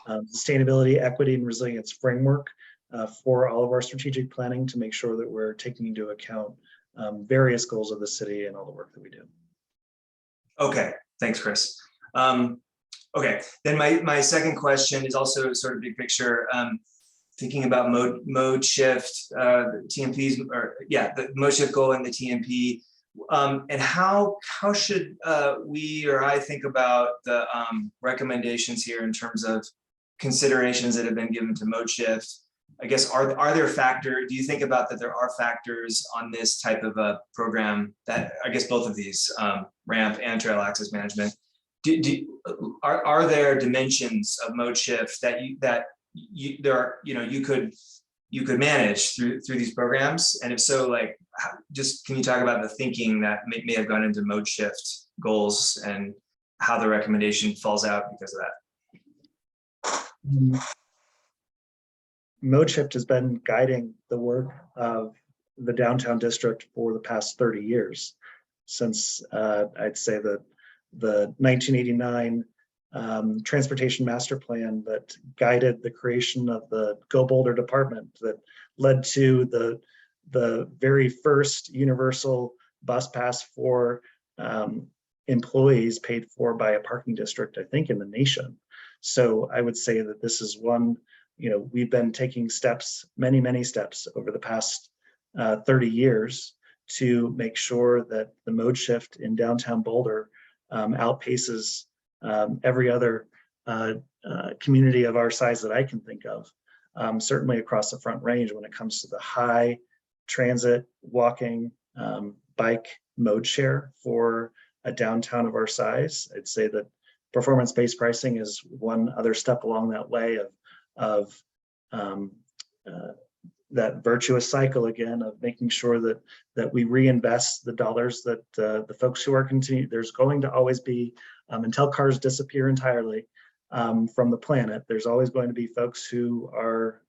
Speaker 12: sustainability, equity, and resilience framework for all of our strategic planning to make sure that we're taking into account various goals of the city and all the work that we do.
Speaker 8: Okay, thanks, Chris. Okay, then my second question is also sort of big picture. Thinking about mode shift, TMPs, the mode shift goal and the TMP. And how should we or I think about the recommendations here in terms of considerations that have been given to mode shift? I guess, are there factors, do you think about that there are factors on this type of a program that, I guess both of these, ramp and trail access management, are there dimensions of mode shift that you could manage through these programs? And if so, like, just can you talk about the thinking that may have gone into mode shift goals and how the recommendation falls out because of that?
Speaker 12: Mode shift has been guiding the work of the downtown district for the past 30 years, since I'd say the 1989 transportation master plan that guided the creation of the Go Boulder department that led to the very first universal bus pass for employees paid for by a parking district, I think, in the nation. So I would say that this is one, we've been taking steps, many steps over the past 30 years to make sure that the mode shift in downtown Boulder outpaces every other community of our size that I can think of, certainly across the Front Range when it comes to the high transit, walking, bike mode share for a downtown of our size. I'd say that performance-based pricing is one other step along that way of that virtuous cycle again of making sure that we reinvest the dollars that the folks who are continuing. There's going to always be, until cars disappear entirely from the planet, there's always going to be folks who are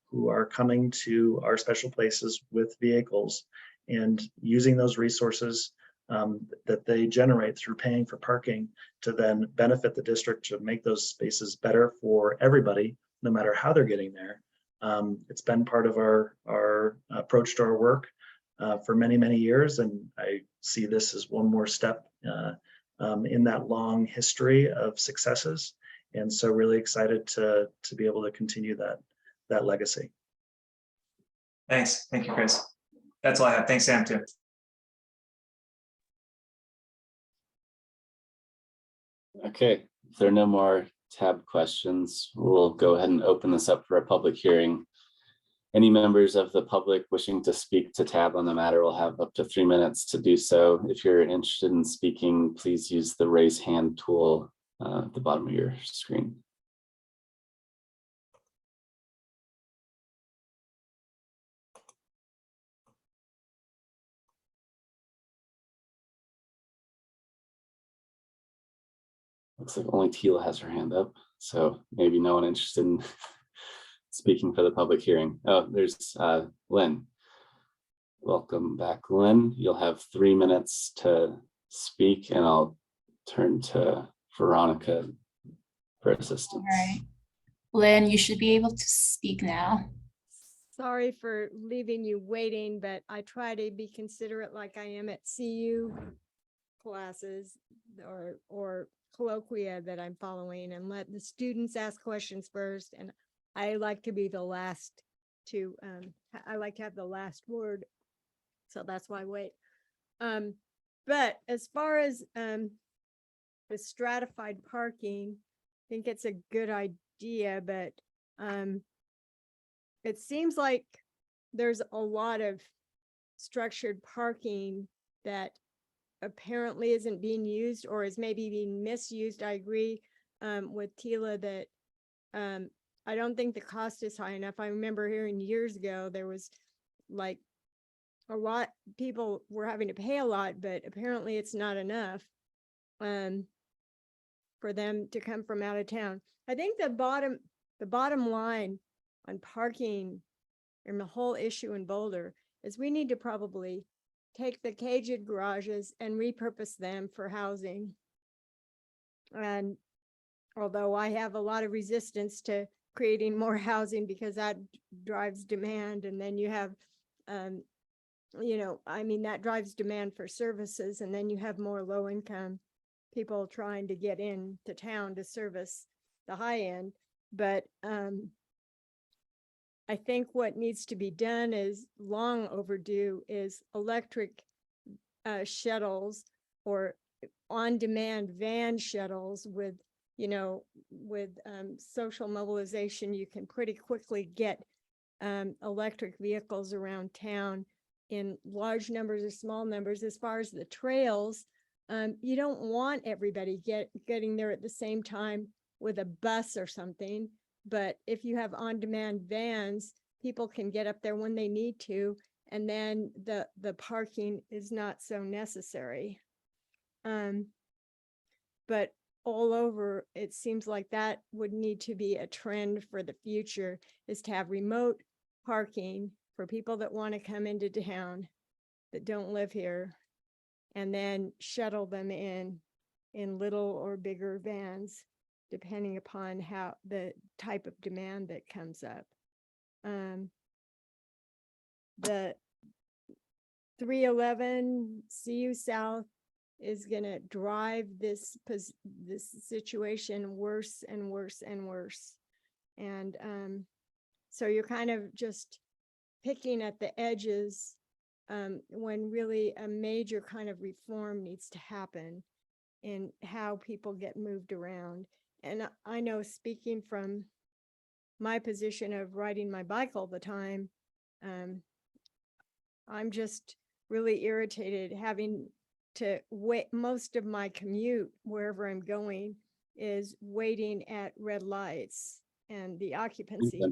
Speaker 12: coming to our special places with vehicles and using those resources that they generate through paying for parking to then benefit the district to make those spaces better for everybody, no matter how they're getting there. It's been part of our approach to our work for many years, and I see this as one more step in that long history of successes, and so really excited to be able to continue that legacy.
Speaker 8: Thanks. Thank you, Chris. That's all I have. Thanks, Sam, too.
Speaker 2: Okay, if there are no more tab questions, we'll go ahead and open this up for a public hearing. Any members of the public wishing to speak to tab on the matter will have up to 3 minutes to do so. If you're interested in speaking, please use the raise hand tool at the bottom of your screen. Looks like only Tila has her hand up, so maybe no one interested in speaking for the public hearing. Oh, there's Lynn. Welcome back, Lynn. You'll have 3 minutes to speak, and I'll turn to Veronica for assistance.
Speaker 1: All right. Lynn, you should be able to speak now.
Speaker 11: Sorry for leaving you waiting, but I try to be considerate like I am at CU classes or colloquia that I'm following, and let the students ask questions first. And I like to be the last to, I like to have the last word So that's why I wait. But as far as the stratified parking, I think it's a good idea, but it seems like there's a lot of structured parking that apparently isn't being used or is maybe being misused. I agree with Tila that I don't think the cost is high enough. I remember hearing years ago there was like a lot, people were having to pay a lot, but apparently it's not enough for them to come from out of town. I think the bottom line on parking and the whole issue in Boulder is we need to probably take the caged garages and repurpose them for housing. And although I have a lot of resistance to creating more housing because that drives demand, and then you have, that drives demand for services, and then you have more low income people trying to get into town to service the high end. But I think what needs to be done is long overdue is electric shuttles or on-demand van shuttles with social mobilization. You can pretty quickly get electric vehicles around town in large numbers or small numbers. As far as the trails, you don't want everybody getting there at the same time with a bus or something. But if you have on-demand vans, people can get up there when they need to, and then the parking is not so necessary. But all over, it seems like that would need to be a trend for the future, is to have remote parking for people that want to come into town that don't live here, and then shuttle them in little or bigger vans, depending upon how the type of demand that comes up. The 311 CU South is going to drive this situation worse and worse and worse. And so you're kind of just picking at the edges when really a major kind of reform needs to happen in how people get moved around. And I know, speaking from my position of riding my bike all the time, I'm just really irritated having to wait. Most of my commute, wherever I'm going, is waiting at red lights, and the occupancy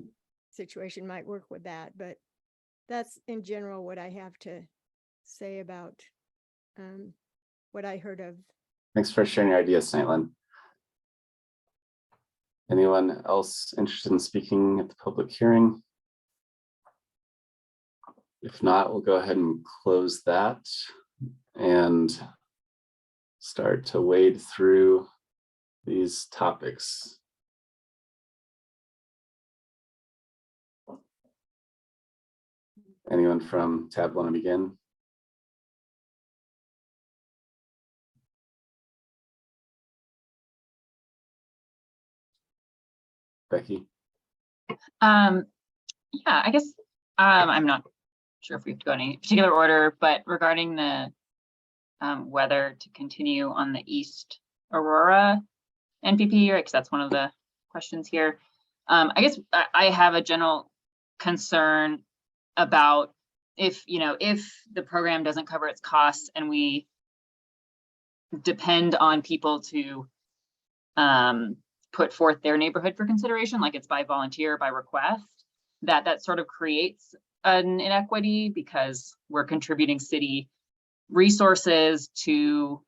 Speaker 11: situation might work with that. But that's in general what I have to say about what I heard of.
Speaker 2: Thanks for sharing your ideas, Saitlin. Anyone else interested in speaking at the public hearing? If not, we'll go ahead and close that and start to wade through these topics. Anyone from tab want to begin? Becky?
Speaker 4: Yeah, I guess I'm not sure if we have to go in any particular order, but regarding the whether to continue on the East Aurora NPP, right? Because that's one of the questions here. I guess I have a general concern about if the program doesn't cover its costs and we depend on people to put forth their neighborhood for consideration, like it's by volunteer, by request, that sort of creates an inequity because we're contributing city resources to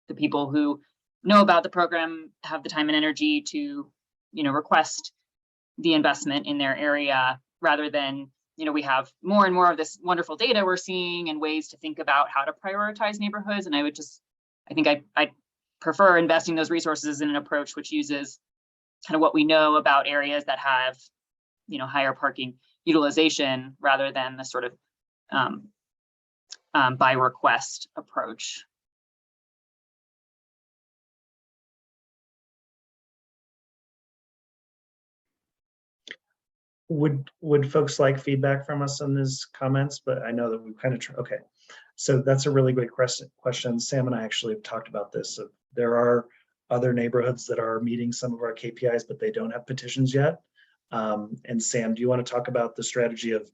Speaker 4: the people who know about the program, have the time and energy to, request the investment in their area, rather than, we have more and more of this wonderful data we're seeing and ways to think about how to prioritize neighborhoods. And I think I prefer investing those resources in an approach which uses kind of what we know about areas that have, higher parking utilization, rather than the sort of by request approach.
Speaker 12: Would folks like feedback from us on these comments? But I know that we've kind of okay. So that's a really great question. Sam and I actually have talked about this. So there are other neighborhoods that are meeting some of our KPIs, but they don't have petitions yet. And Sam, do you want to talk about the strategy of,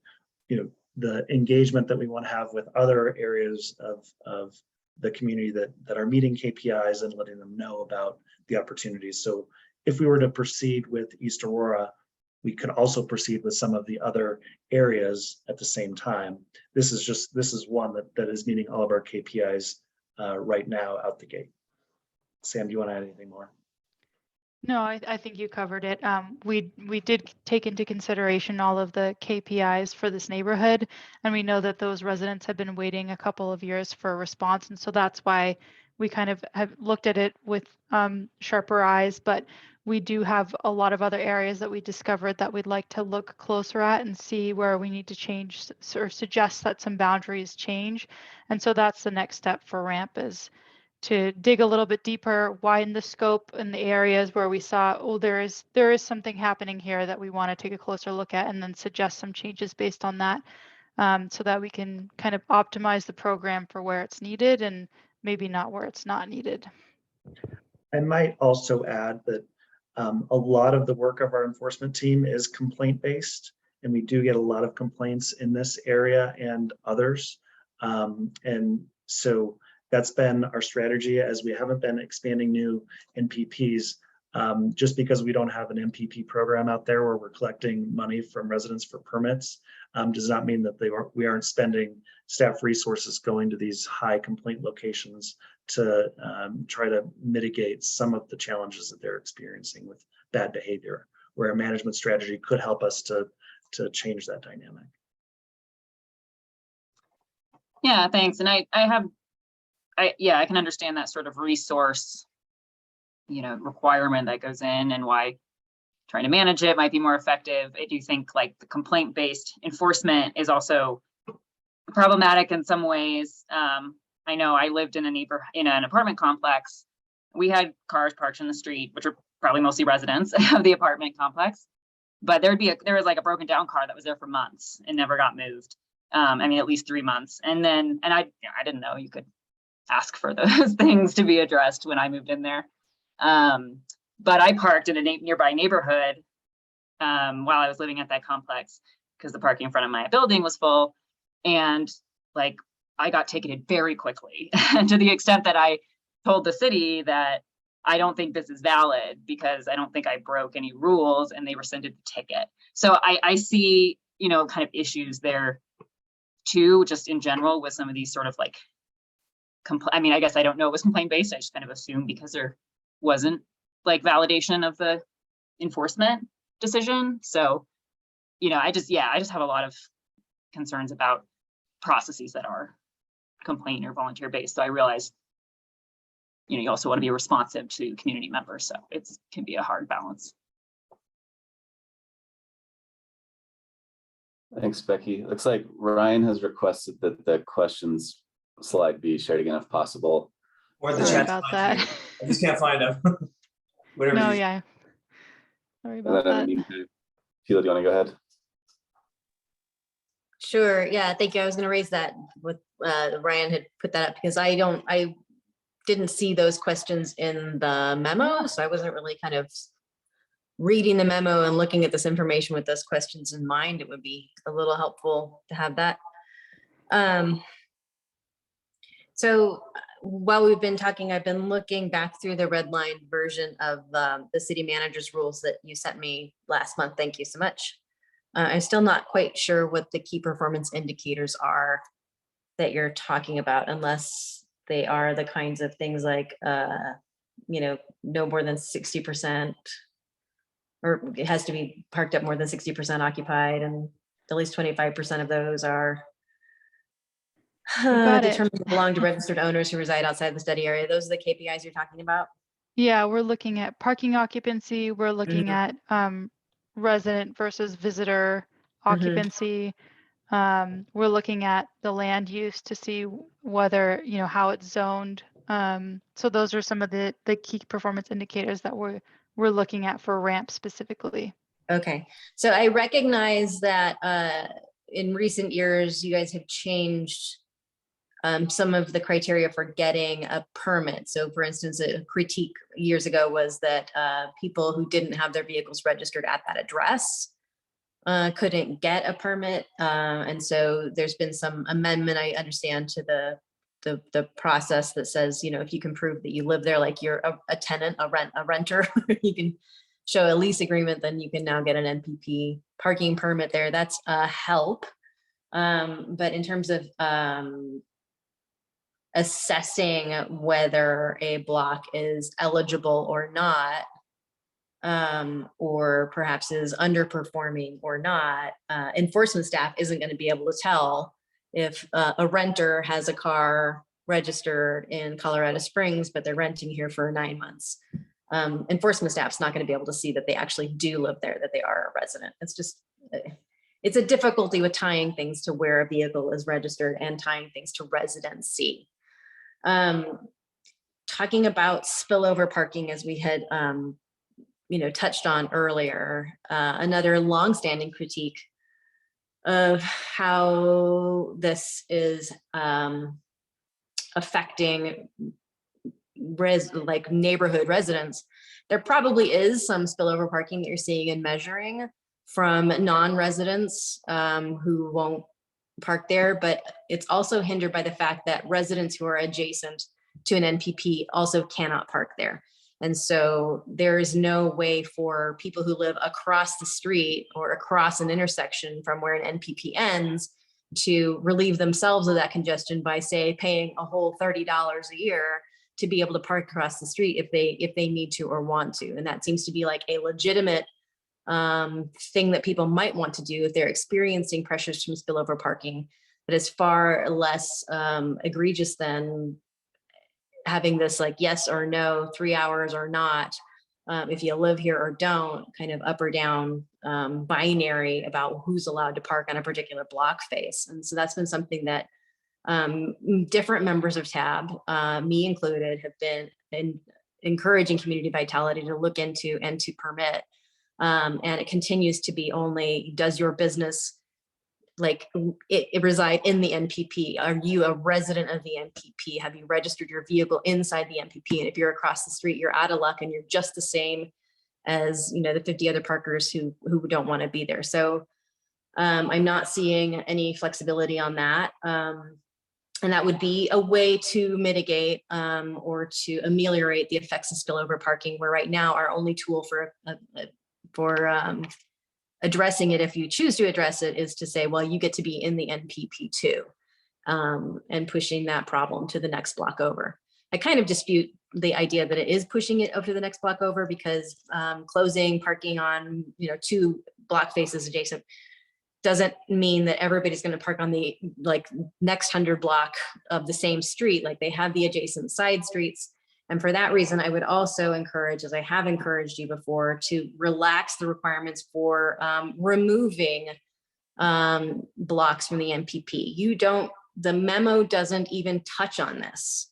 Speaker 12: the engagement that we want to have with other areas of the community that are meeting KPIs and letting them know about the opportunities? So if we were to proceed with East Aurora, we could also proceed with some of the other areas at the same time. This is one that is meeting all of our KPIs right now out the gate. Sam, do you want to add anything more?
Speaker 13: No, I think you covered it. We did take into consideration all of the KPIs for this neighborhood, and we know that those residents have been waiting a couple of years for a response, and so that's why we kind of have looked at it with sharper eyes. But we do have a lot of other areas that we discovered that we'd like to look closer at and see where we need to change or suggest that some boundaries change. And so that's the next step for RAMP, is to dig a little bit deeper, widen the scope in the areas where we saw, oh, there is something happening here that we want to take a closer look at, and then suggest some changes based on that, so that we can kind of optimize the program for where it's needed and maybe not where it's not needed.
Speaker 12: I might also add that a lot of the work of our enforcement team is complaint-based, and we do get a lot of complaints in this area and others. And so that's been our strategy, as we haven't been expanding new NPPs. Just because we don't have an MPP program out there where we're collecting money from residents for permits, does not mean that we aren't spending staff resources going to these high complaint locations to try to mitigate some of the challenges that they're experiencing with bad behavior, where a management strategy could help us to change that dynamic.
Speaker 4: Yeah, thanks. And I can understand that sort of resource, requirement that goes in, and why trying to manage it might be more effective. I do think like the complaint-based enforcement is also problematic in some ways. I know I lived in an apartment complex. We had cars parked in the street, which are probably mostly residents of the apartment complex. But there was like a broken down car that was there for months and never got moved. At least 3 months. And I didn't know you could ask for those things to be addressed when I moved in there. But I parked in a nearby neighborhood while I was living at that complex, because the parking in front of my building was full. And like, I got ticketed very quickly to the extent that I told the city that I don't think this is valid because I don't think I broke any rules, and they rescinded the ticket. So I see, kind of issues there too, just in general with some of these sort of like, I guess I don't know it was complaint based. I just kind of assumed because there wasn't like validation of the enforcement decision. So, I just have a lot of concerns about processes that are complaint or volunteer based. So I realize, you also want to be responsive to community members. So it can be a hard balance.
Speaker 2: Thanks, Becky. Looks like Ryan has requested that the questions slide be shared again if possible.
Speaker 8: Or the
Speaker 13: Sorry
Speaker 8: chat.
Speaker 13: about that.
Speaker 8: I just can't find them. Whatever.
Speaker 13: No,
Speaker 8: you-
Speaker 13: yeah. Sorry
Speaker 2: And
Speaker 13: about
Speaker 2: then in
Speaker 13: that.
Speaker 2: the meantime, Sheila, do you want to go ahead?
Speaker 6: Sure. Yeah, thank you. I was going to raise that with Ryan had put that up because I didn't see those questions in the memo. So I wasn't really kind of reading the memo and looking at this information with those questions in mind. It would be a little helpful to have that. So while we've been talking, I've been looking back through the red line version of the city manager's rules that you sent me last month. Thank you so much. I'm still not quite sure what the key performance indicators are that you're talking about, unless they are the kinds of things like, no more than 60%, or it has to be parked up more than 60% occupied, and at least 25% of those are determined to belong to registered owners who reside outside the study area. Those are the KPIs you're talking about?
Speaker 13: Yeah, we're looking at parking occupancy. We're looking at resident versus visitor occupancy. We're looking at the land use to see whether, how it's zoned. So those are some of the key performance indicators that we're looking at for RAMP specifically.
Speaker 6: Okay, so I recognize that in recent years, you guys have changed some of the criteria for getting a permit. So for instance, a critique years ago was that people who didn't have their vehicles registered at that address couldn't get a permit. And so there's been some amendment, I understand, to the process that says, you know, if you can prove that you live there, like you're a tenant, a renter, you can show a lease agreement, then you can now get an NPP parking permit there. That's a help. But in terms of assessing whether a block is eligible or not, or perhaps is underperforming or not, enforcement staff isn't going to be able to tell if a renter has a car registered in Colorado Springs, but they're renting here for 9 months. Enforcement staff's not going to be able to see that they actually do live there, that they are a resident. It's just, it's a difficulty with tying things to where a vehicle is registered and tying things to residency. Talking about spillover parking, as we had touched on earlier, another longstanding critique of how this is affecting neighborhood residents. There probably is some spillover parking that you're seeing and measuring from non-residents who won't park there, but it's also hindered by the fact that residents who are adjacent to an NPP also cannot park there. And so there is no way for people who live across the street or across an intersection from where an NPP ends to relieve themselves of that congestion by, say, paying a whole $30 a year to be able to park across the street if they need to or want to. And that seems to be like a legitimate thing that people might want to do if they're experiencing pressures from spillover parking, but it's far less egregious than having this like yes or no, 3 hours or not, if you live here or don't, kind of up or down binary about who's allowed to park on a particular block face. And so that's been something that different members of TAB, me included, have been encouraging community vitality to look into and to permit. And it continues to be only, does your business it reside in the NPP? Are you a resident of the NPP? Have you registered your vehicle inside the NPP? And if you're across the street, you're out of luck and you're just the same as the 50 other parkers who don't want to be there. So I'm not seeing any flexibility on that. And that would be a way to mitigate or to ameliorate the effects of spillover parking, where right now our only tool for addressing it, if you choose to address it, is to say, well, you get to be in the NPP too, and pushing that problem to the next block over. I kind of dispute the idea that it is pushing it over to the next block over, because closing parking on 2 block faces adjacent doesn't mean that everybody's going to park on the next 100 block of the same street. Like, they have the adjacent side streets. And for that reason, I would also encourage, as I have encouraged you before, to relax the requirements for removing blocks from the NPP. The memo doesn't even touch on this.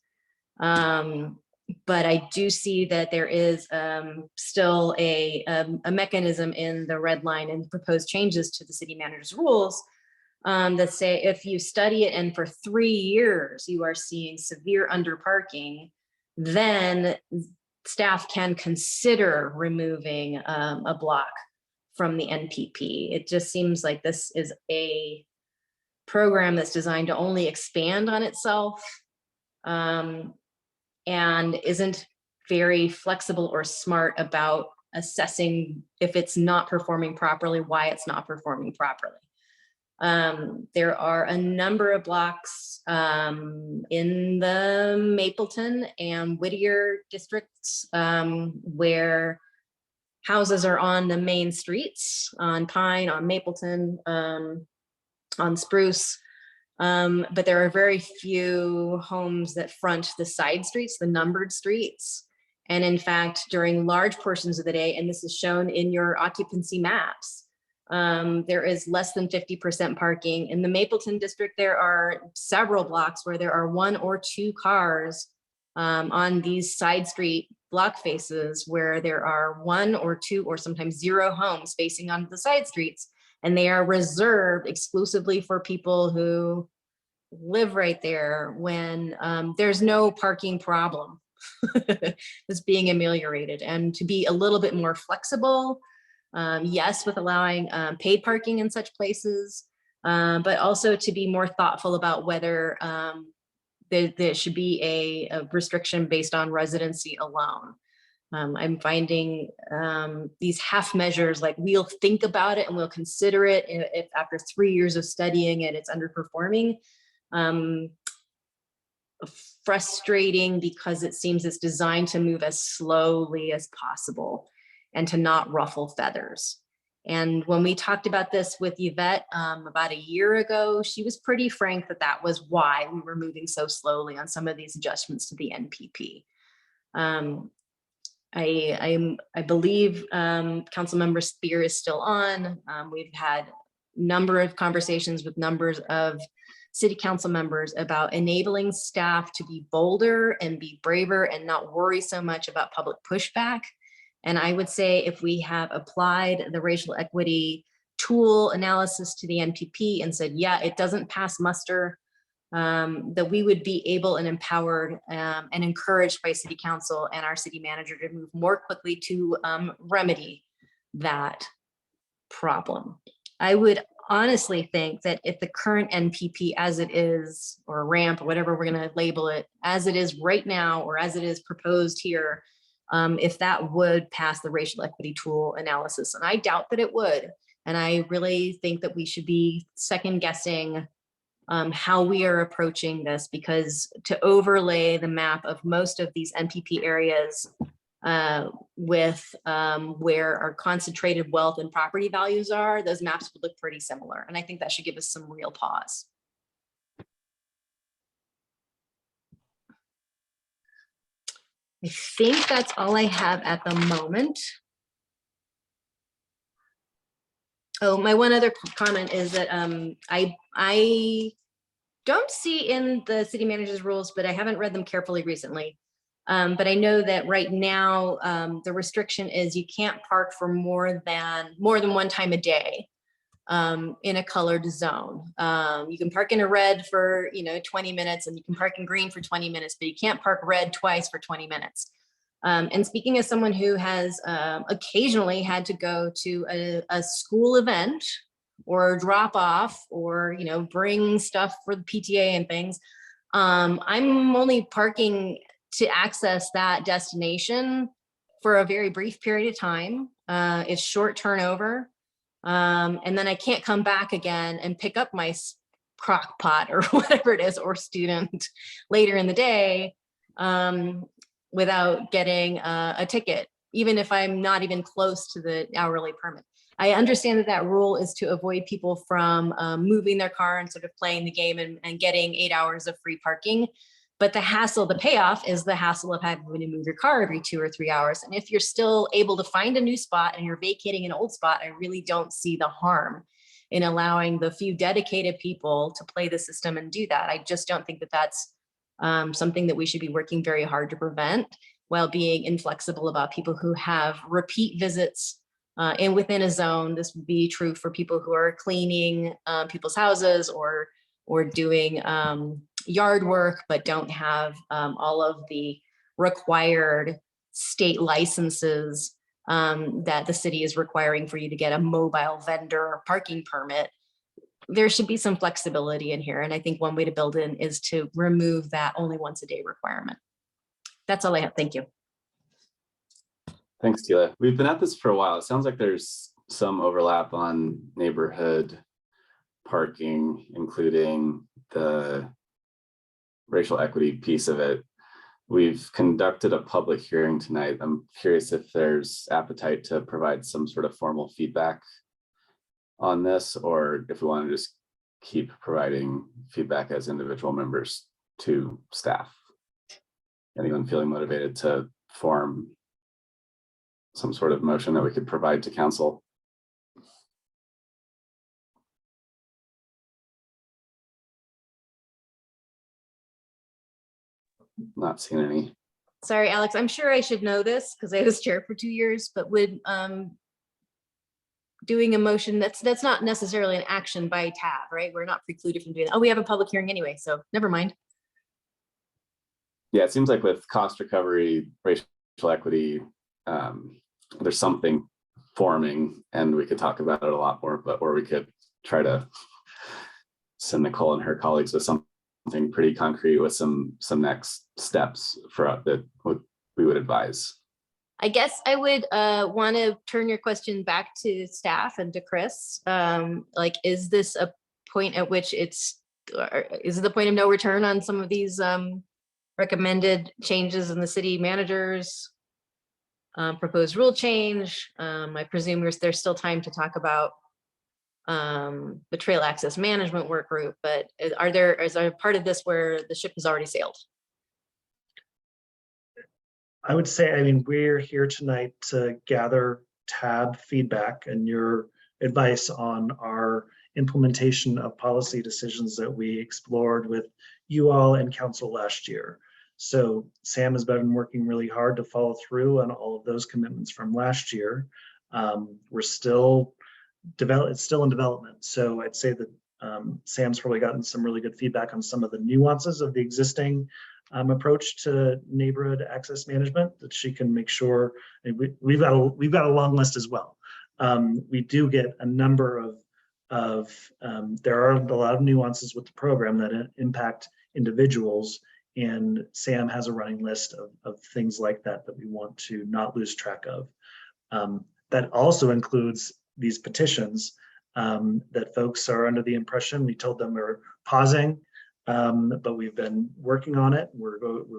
Speaker 6: But I do see that there is still a mechanism in the red line and proposed changes to the city manager's rules that say if you study it and for 3 years you are seeing severe underparking, then staff can consider removing a block from the NPP. It just seems like this is a program that's designed to only expand on itself and isn't very flexible or smart about assessing if it's not performing properly, why it's not performing properly. There are a number of blocks in the Mapleton and Whittier districts where houses are on the main streets, on Pine, on Mapleton, on Spruce, but there are very few homes that front the side streets, the numbered streets. And in fact, during large portions of the day, and this is shown in your occupancy maps, there is less than 50% parking. In the Mapleton district, there are several blocks where there are 1 or 2 cars on these side street block faces, where there are 1 or 2 or sometimes 0 homes facing onto the side streets, and they are reserved exclusively for people who live right there when there's no parking problem that's being ameliorated, and to be a little bit more flexible. Yes, with allowing paid parking in such places, but also to be more thoughtful about whether there should be a restriction based on residency alone. I'm finding these half measures, like we'll think about it and we'll consider it if after 3 years of studying it, it's underperforming. Frustrating because it seems it's designed to move as slowly as possible and to not ruffle feathers. And when we talked about this with Yvette about a year ago, she was pretty frank that that was why we were moving so slowly on some of these adjustments to the NPP. I believe Councilmember Spear is still on. We've had a number of conversations with numbers of city council members about enabling staff to be bolder and be braver and not worry so much about public pushback. And I would say if we have applied the racial equity tool analysis to the NPP and said, yeah, it doesn't pass muster, that we would be able and empowered and encouraged by city council and our city manager to move more quickly to remedy that problem. I would honestly think that if the current NPP as it is, or ramp, or whatever we're going to label it, as it is right now, or as it is proposed here, if that would pass the racial equity tool analysis, and I doubt that it would. And I really think that we should be second guessing how we are approaching this, because to overlay the map of most of these NPP areas with where our concentrated wealth and property values are, those maps would look pretty similar. And I think that should give us some real pause. I think that's all I have at the moment. Oh, my one other comment is that I don't see in the city manager's rules, but I haven't read them carefully recently. But I know that right now the restriction is you can't park for more than one time a day in a colored zone. You can park in a red for 20 minutes, and you can park in green for 20 minutes, but you can't park red twice for 20 minutes. And speaking as someone who has occasionally had to go to a school event or drop off or bring stuff for the PTA and things, I'm only parking to access that destination for a very brief period of time. It's short turnover. And then I can't come back again and pick up my crock pot or whatever it is, or student later in the day without getting a ticket, even if I'm not even close to the hourly permit. I understand that that rule is to avoid people from moving their car and sort of playing the game and getting 8 hours of free parking. But the hassle, the payoff is the hassle of having to move your car every 2 or 3 hours. And if you're still able to find a new spot and you're vacating an old spot, I really don't see the harm in allowing the few dedicated people to play the system and do that. I just don't think that that's something that we should be working very hard to prevent, while being inflexible about people who have repeat visits and within a zone. This would be true for people who are cleaning people's houses or doing yard work, but don't have all of the required state licenses that the city is requiring for you to get a mobile vendor parking permit. There should be some flexibility in here. And I think one way to build in is to remove that only once a day requirement. That's all I have. Thank you.
Speaker 2: Thanks, Tila. We've been at this for a while. It sounds like there's some overlap on neighborhood parking, including the racial equity piece of it. We've conducted a public hearing tonight. I'm curious if there's appetite to provide some sort of formal feedback on this, or if we want to just keep providing feedback as individual members to staff. Anyone feeling motivated to form some sort of motion that we could provide to council? Not seeing any.
Speaker 6: Sorry, Alex, I'm sure I should know this because I was chair for 2 years, but would doing a motion, that's not necessarily an action by tab, right? We're not precluded from doing that. Oh, we have a public hearing anyway, so never mind.
Speaker 2: Yeah, it seems like with cost recovery, racial equity, there's something forming, and we could talk about it a lot more, or we could try to send Nicole and her colleagues with something pretty concrete with some next steps for that we would advise.
Speaker 6: I guess I would want to turn your question back to staff and to Chris. Like, is this a point at which is it the point of no return on some of these recommended changes in the city managers proposed rule change? I presume there's still time to talk about the trail access management work group, but is there a part of this where the ship has already sailed?
Speaker 12: I would say, I mean, we're here tonight to gather tab feedback and your advice on our implementation of policy decisions that we explored with you all and council last year. So Sam has been working really hard to follow through on all of those commitments from last year. We're still it's still in development. So I'd say that Sam's probably gotten some really good feedback on some of the nuances of the existing approach to neighborhood access management that she can make sure. And we've got a long list as well. We do get a number of there are a lot of nuances with the program that impact individuals, and Sam has a running list of things like that we want to not lose track of. That also includes these petitions that folks are under the impression. We told them we're pausing, but we've been working on it. We're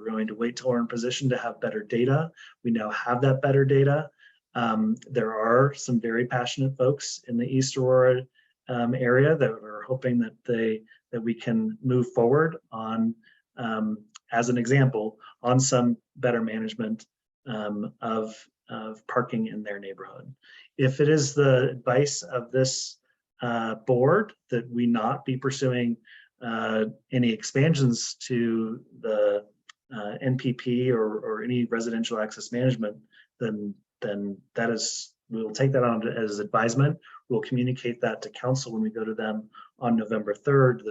Speaker 12: going to wait till we're in position to have better data. We now have that better data. There are some very passionate folks in the East Aurora area that are hoping that we can move forward on, as an example, on some better management of parking in their neighborhood. If it is the advice of this board that we not be pursuing any expansions to the NPP or any residential access management, then that is, we will take that on as advisement. We'll communicate that to council when we go to them on November 3rd,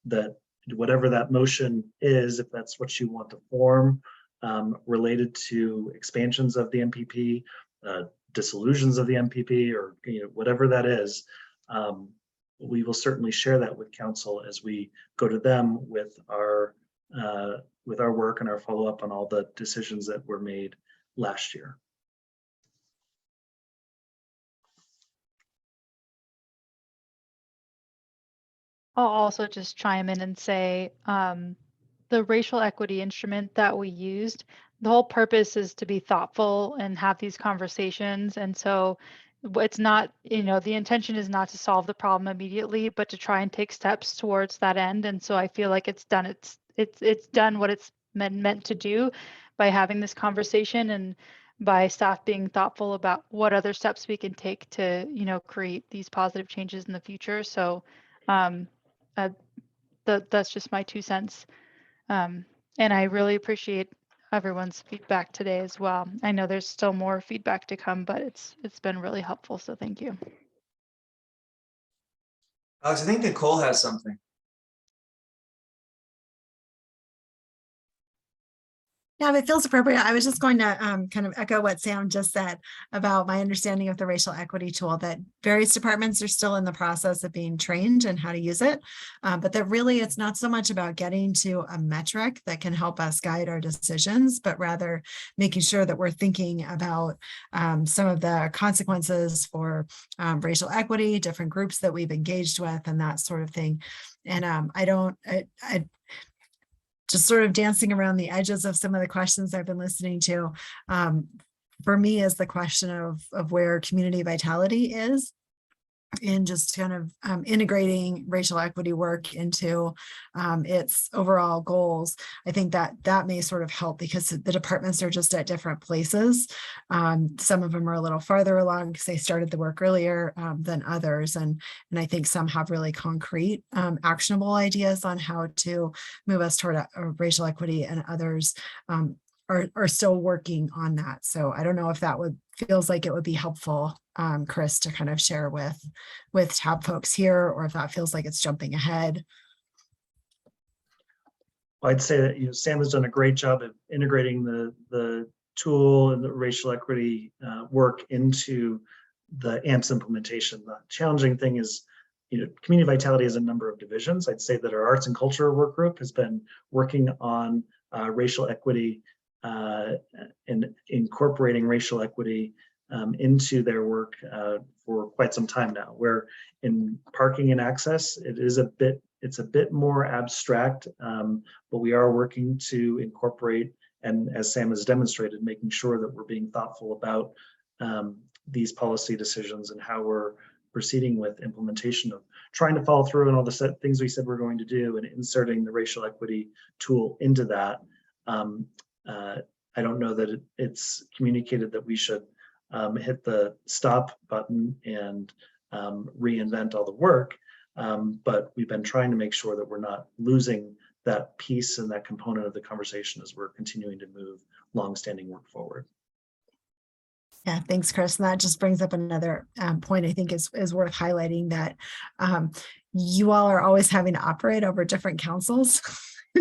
Speaker 12: that whatever that motion is, if that's what you want to form, related to expansions of the MPP, dissolutions of the MPP, or whatever that is, we will certainly share that with council as we go to them with our work and our follow-up on all the decisions that were made last year.
Speaker 13: I'll also just chime in and say the racial equity instrument that we used, the whole purpose is to be thoughtful and have these conversations. And so it's not, the intention is not to solve the problem immediately, but to try and take steps towards that end. And so I feel like it's done what it's meant to do by having this conversation and by staff being thoughtful about what other steps we can take to, create these positive changes in the future. So that's just my 2 cents. And I really appreciate everyone's feedback today as well. I know there's still more feedback to come, but it's been really helpful. So thank you.
Speaker 8: Alex, I think Nicole has something.
Speaker 14: Yeah, if it feels appropriate, I was just going to kind of echo what Sam just said about my understanding of the racial equity tool, that various departments are still in the process of being trained in how to use it, but that really it's not so much about getting to a metric that can help us guide our decisions, but rather making sure that we're thinking about some of the consequences for racial equity, different groups that we've engaged with, and that sort of thing. And I just sort of dancing around the edges of some of the questions I've been listening to, for me is the question of where community vitality is in just kind of integrating racial equity work into its overall goals. I think that may sort of help because the departments are just at different places. Some of them are a little farther along because they started the work earlier than others. And I think some have really concrete actionable ideas on how to move us toward a racial equity, and others are still working on that. So I don't know if that feels like it would be helpful, Chris, to kind of share with TAB folks here, or if that feels like it's jumping ahead.
Speaker 12: I'd say that Sam has done a great job of integrating the tool and the racial equity work into the AMPS implementation. The challenging thing is, community vitality has a number of divisions. I'd say that our arts and culture work group has been working on racial equity and incorporating racial equity into their work for quite some time now. Where in parking and access, it's a bit more abstract, but we are working to incorporate, and as Sam has demonstrated, making sure that we're being thoughtful about these policy decisions and how we're proceeding with implementation of trying to follow through on all the things we said we're going to do and inserting the racial equity tool into that. I don't know that it's communicated that we should hit the stop button and reinvent all the work, but we've been trying to make sure that we're not losing that piece and that component of the conversation as we're continuing to move longstanding work forward.
Speaker 14: Yeah, thanks, Chris. And that just brings up another point I think is worth highlighting, that you all are always having to operate over different councils,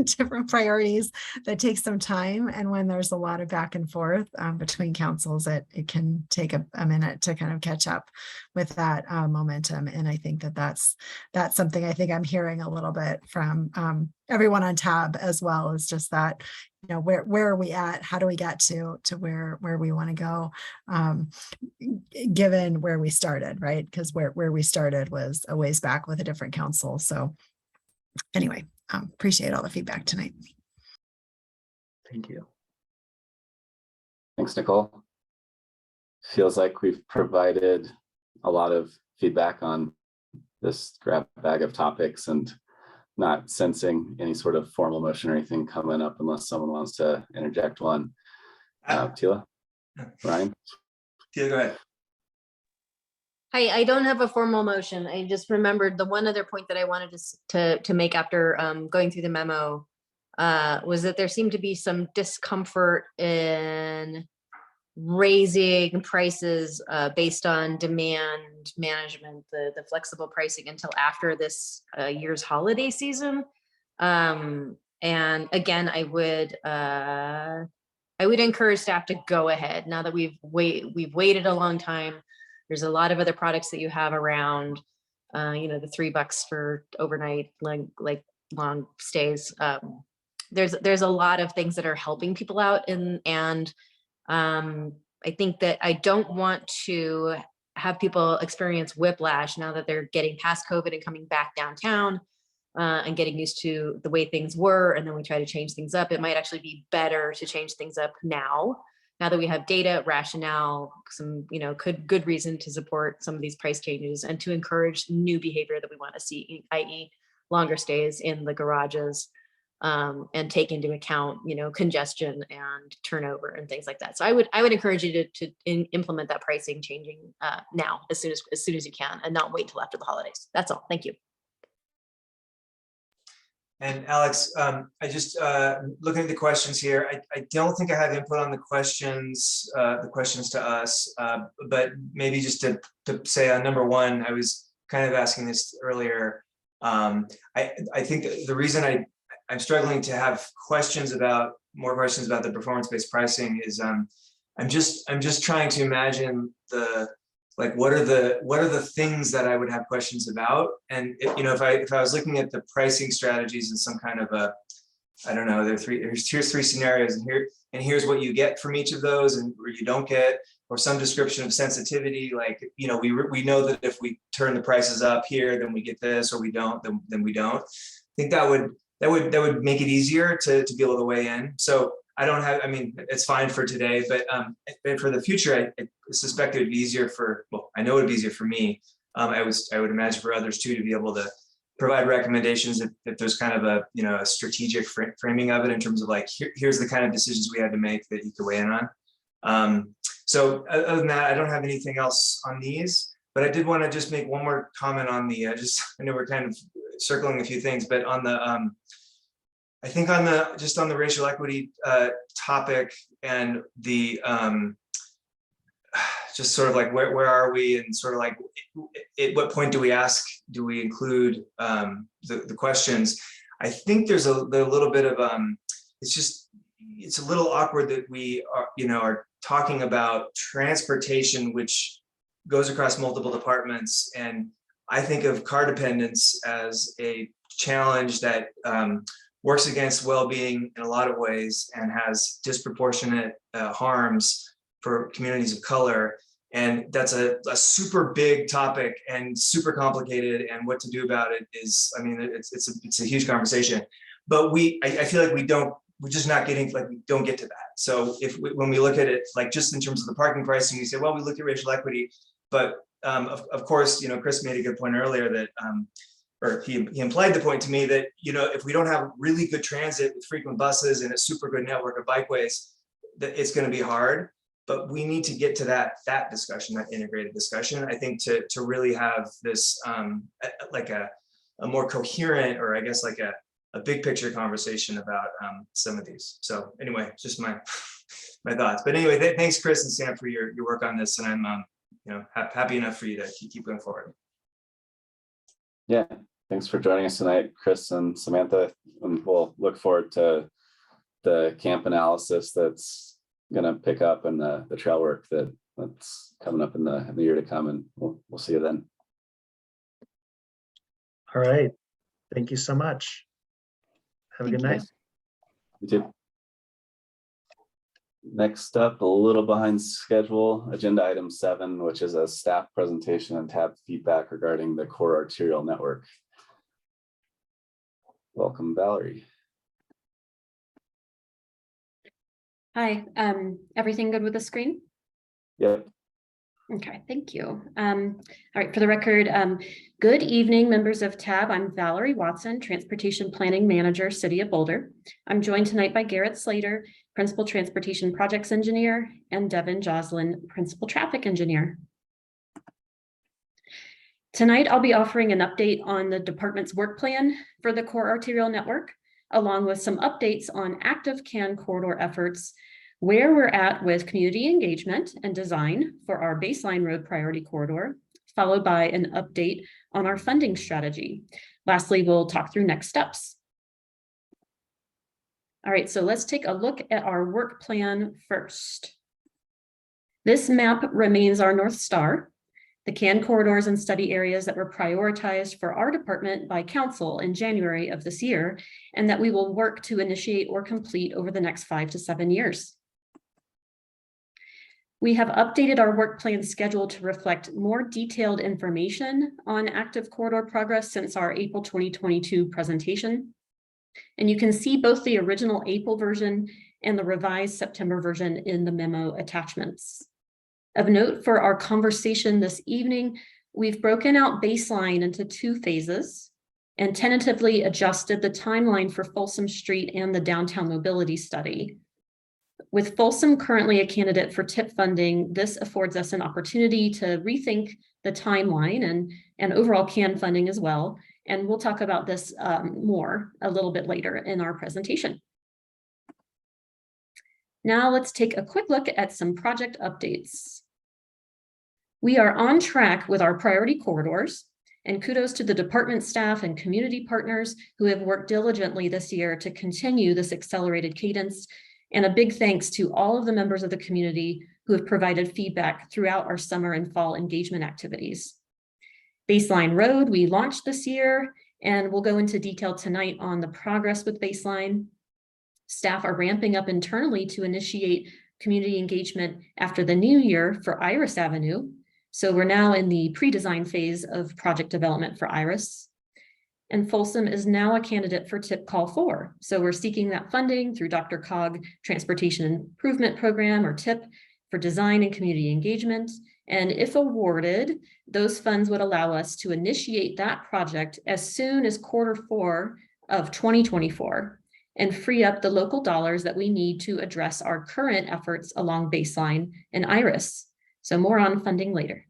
Speaker 14: different priorities. That takes some time. And when there's a lot of back and forth between councils, it can take a minute to kind of catch up with that momentum. And I think that's something I think I'm hearing a little bit from everyone on TAB as well, is just that, where are we at? How do we get to where we want to go, given where we started, right? Because where we started was a ways back with a different council. So anyway, appreciate all the feedback tonight.
Speaker 12: Thank you.
Speaker 2: Thanks, Nicole. Feels like we've provided a lot of feedback on this grab bag of topics, and not sensing any sort of formal motion or anything coming up unless someone wants to interject one. Tila? Ryan?
Speaker 8: Tila, go ahead.
Speaker 6: Hi, I don't have a formal motion. I just remembered the one other point that I wanted to make after going through the memo was that there seemed to be some discomfort in raising prices based on demand management, the flexible pricing until after this year's holiday season. And again, I would encourage staff to go ahead now that we've waited a long time. There's a lot of other products that you have around, the $3 for overnight, like long stays. There's a lot of things that are helping people out, and I think that I don't want to have people experience whiplash now that they're getting past COVID and coming back downtown and getting used to the way things were, and then we try to change things up. It might actually be better to change things up now that we have data, rationale, some good reason to support some of these price changes and to encourage new behavior that we want to see, i.e. longer stays in the garages, and take into account, congestion and turnover and things like that. So I would encourage you to implement that pricing changing now, as soon as you can, and not wait till after the holidays. That's all. Thank you.
Speaker 8: And Alex, I just looking at the questions here. I don't think I have input on the questions to us, but maybe just to say on number one, I was kind of asking this earlier. I think the reason I'm struggling to have more questions about the performance-based pricing is I'm just trying to imagine what are the things that I would have questions about, and if I was looking at the pricing strategies in some kind of I don't know, here's three scenarios, and here's what you get from each of those, and or you don't get, or some description of sensitivity, like we know that if we turn the prices up here, then we get this, or we don't, then we don't. I think that would make it easier to be able to weigh in. So it's fine for today, but for the future, I suspect it would be easier I know it would be easier for me. I would imagine for others too, to be able to provide recommendations if there's kind of a strategic framing of it in terms of here's the kind of decisions we had to make that you could weigh in on. So other than that, I don't have anything else on these, but I did want to just make one more comment on I know we're kind of circling a few things, but on the I think on the, just on the racial equity topic and the, just sort of like, where are we, and sort of like, at what point do we include the questions? I think there's a little bit of, it's a little awkward that we are, are talking about transportation, which goes across multiple departments. And I think of car dependence as a challenge that works against well-being in a lot of ways and has disproportionate harms for communities of color. And that's a super big topic and super complicated, and what to do about it is, I mean, it's a huge conversation, but I feel like we're just not getting, like, we don't get to that. So when we look at it, like just in terms of the parking pricing, we say, well, we look at racial equity, but of course, Chris made a good point earlier that, or he implied the point to me that, if we don't have really good transit with frequent buses and a super good network of bikeways, that it's going to be hard. But we need to get to that discussion, that integrated discussion, I think, to really have this like a more coherent, or I guess like a big picture conversation about some of these. So anyway, just my thoughts. But anyway, thanks, Chris and Sam, for your work on this, and I'm happy enough for you to keep going forward.
Speaker 2: Yeah, thanks for joining us tonight, Chris and Samantha, and we'll look forward to the camp analysis that's going to pick up, and the trail work that's coming up in the year to come, and we'll see you then.
Speaker 12: All right. Thank you so much. Have a good night.
Speaker 2: You too. Next up, a little behind schedule, agenda item 7, which is a staff presentation and tab feedback regarding the core arterial network. Welcome, Valerie.
Speaker 15: Hi, everything good with the screen?
Speaker 2: Yep.
Speaker 15: Okay, thank you. All right, for the record, good evening, members of TAB. I'm Valerie Watson, Transportation Planning Manager, City of Boulder. I'm joined tonight by Garrett Slater, Principal Transportation Projects Engineer, and Devin Joslin, Principal Traffic Engineer. Tonight, I'll be offering an update on the department's work plan for the core arterial network, along with some updates on active CAN corridor efforts, where we're at with community engagement and design for our baseline road priority corridor, followed by an update on our funding strategy. Lastly, we'll talk through next steps. All right, so let's take a look at our work plan first. This map remains our North Star, the CAN corridors and study areas that were prioritized for our department by council in January of this year, and that we will work to initiate or complete over the next 5 to 7 years. We have updated our work plan schedule to reflect more detailed information on active corridor progress since our April 2022 presentation. And you can see both the original April version and the revised September version in the memo attachments. Of note for our conversation this evening, we've broken out baseline into 2 phases and tentatively adjusted the timeline for Folsom Street and the downtown mobility study. With Folsom currently a candidate for TIP funding, this affords us an opportunity to rethink the timeline and overall CAN funding as well. And we'll talk about this more a little bit later in our presentation. Now let's take a quick look at some project updates. We are on track with our priority corridors, and kudos to the department staff and community partners who have worked diligently this year to continue this accelerated cadence. And a big thanks to all of the members of the community who have provided feedback throughout our summer and fall engagement activities. Baseline Road, we launched this year, and we'll go into detail tonight on the progress with Baseline. Staff are ramping up internally to initiate community engagement after the new year for Iris Avenue. So we're now in the pre-design phase of project development for Iris. And Folsom is now a candidate for TIP Call 4. So we're seeking that funding through DRCOG Transportation Improvement Program, or TIP, for design and community engagement. And if awarded, those funds would allow us to initiate that project as soon as Q4 of 2024 and free up the local dollars that we need to address our current efforts along Baseline and Iris. So more on funding later.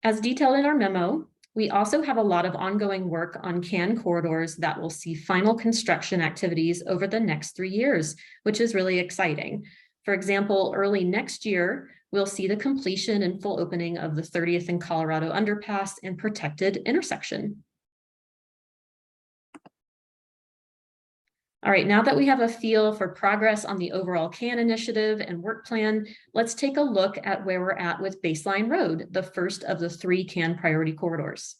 Speaker 15: As detailed in our memo, We also have a lot of ongoing work on CAN corridors that will see final construction activities over the next 3 years, which is really exciting. For example, early next year, we'll see the completion and full opening of the 30th and Colorado underpass and protected intersection. All right, now that we have a feel for progress on the overall CAN initiative and work plan, let's take a look at where we're at with Baseline Road, the first of the 3 CAN priority corridors.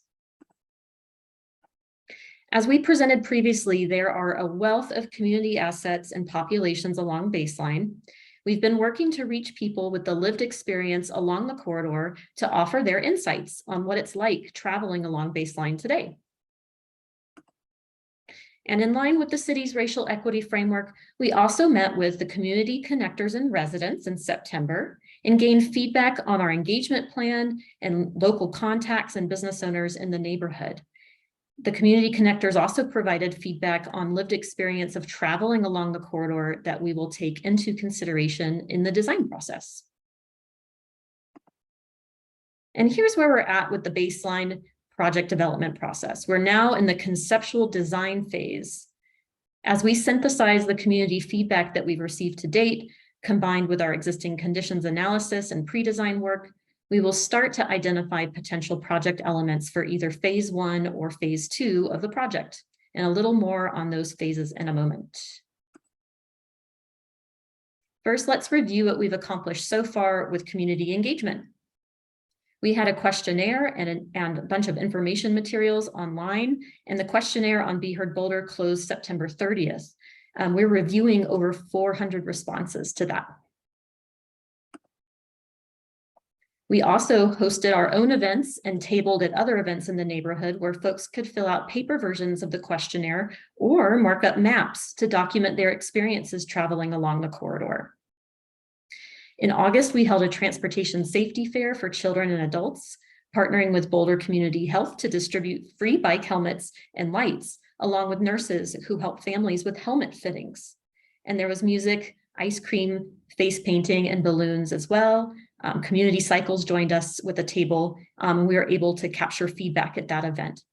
Speaker 15: As we presented previously, there are a wealth of community assets and populations along Baseline. We've been working to reach people with the lived experience along the corridor to offer their insights on what it's like traveling along Baseline today. And in line with the city's racial equity framework, we also met with the community connectors and residents in September and gained feedback on our engagement plan and local contacts and business owners in the neighborhood. The community connectors also provided feedback on lived experience of traveling along the corridor that we will take into consideration in the design process. And here's where we're at with the Baseline project development process. We're now in the conceptual design phase. As we synthesize the community feedback that we've received to date, combined with our existing conditions analysis and pre-design work, we will start to identify potential project elements for either phase 1 or phase 2 of the project, and a little more on those phases in a moment. First, let's review what we've accomplished so far with community engagement. We had a questionnaire and a bunch of information materials online, and the questionnaire on Be Heard Boulder closed September 30th. We're reviewing over 400 responses to that. We also hosted our own events and tabled at other events in the neighborhood where folks could fill out paper versions of the questionnaire or mark up maps to document their experiences traveling along the corridor. In August, we held a transportation safety fair for children and adults, partnering with Boulder Community Health to distribute free bike helmets and lights, along with nurses who help families with helmet fittings. And there was music, ice cream, face painting, and balloons as well. Community Cycles joined us with a table. We were able to capture feedback at that event.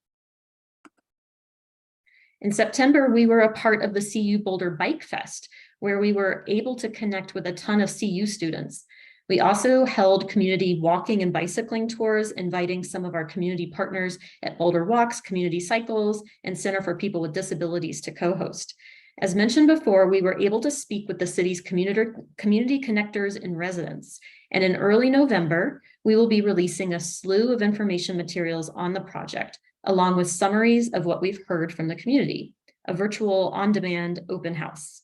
Speaker 15: In September, we were a part of the CU Boulder Bike Fest, where we were able to connect with a ton of CU students. We also held community walking and bicycling tours, inviting some of our community partners at Boulder Walks, Community Cycles, and Center for People with Disabilities to co-host. As mentioned before, we were able to speak with the city's community connectors and residents. And in early November, we will be releasing a slew of information materials on the project, along with summaries of what we've heard from the community, a virtual on-demand open house.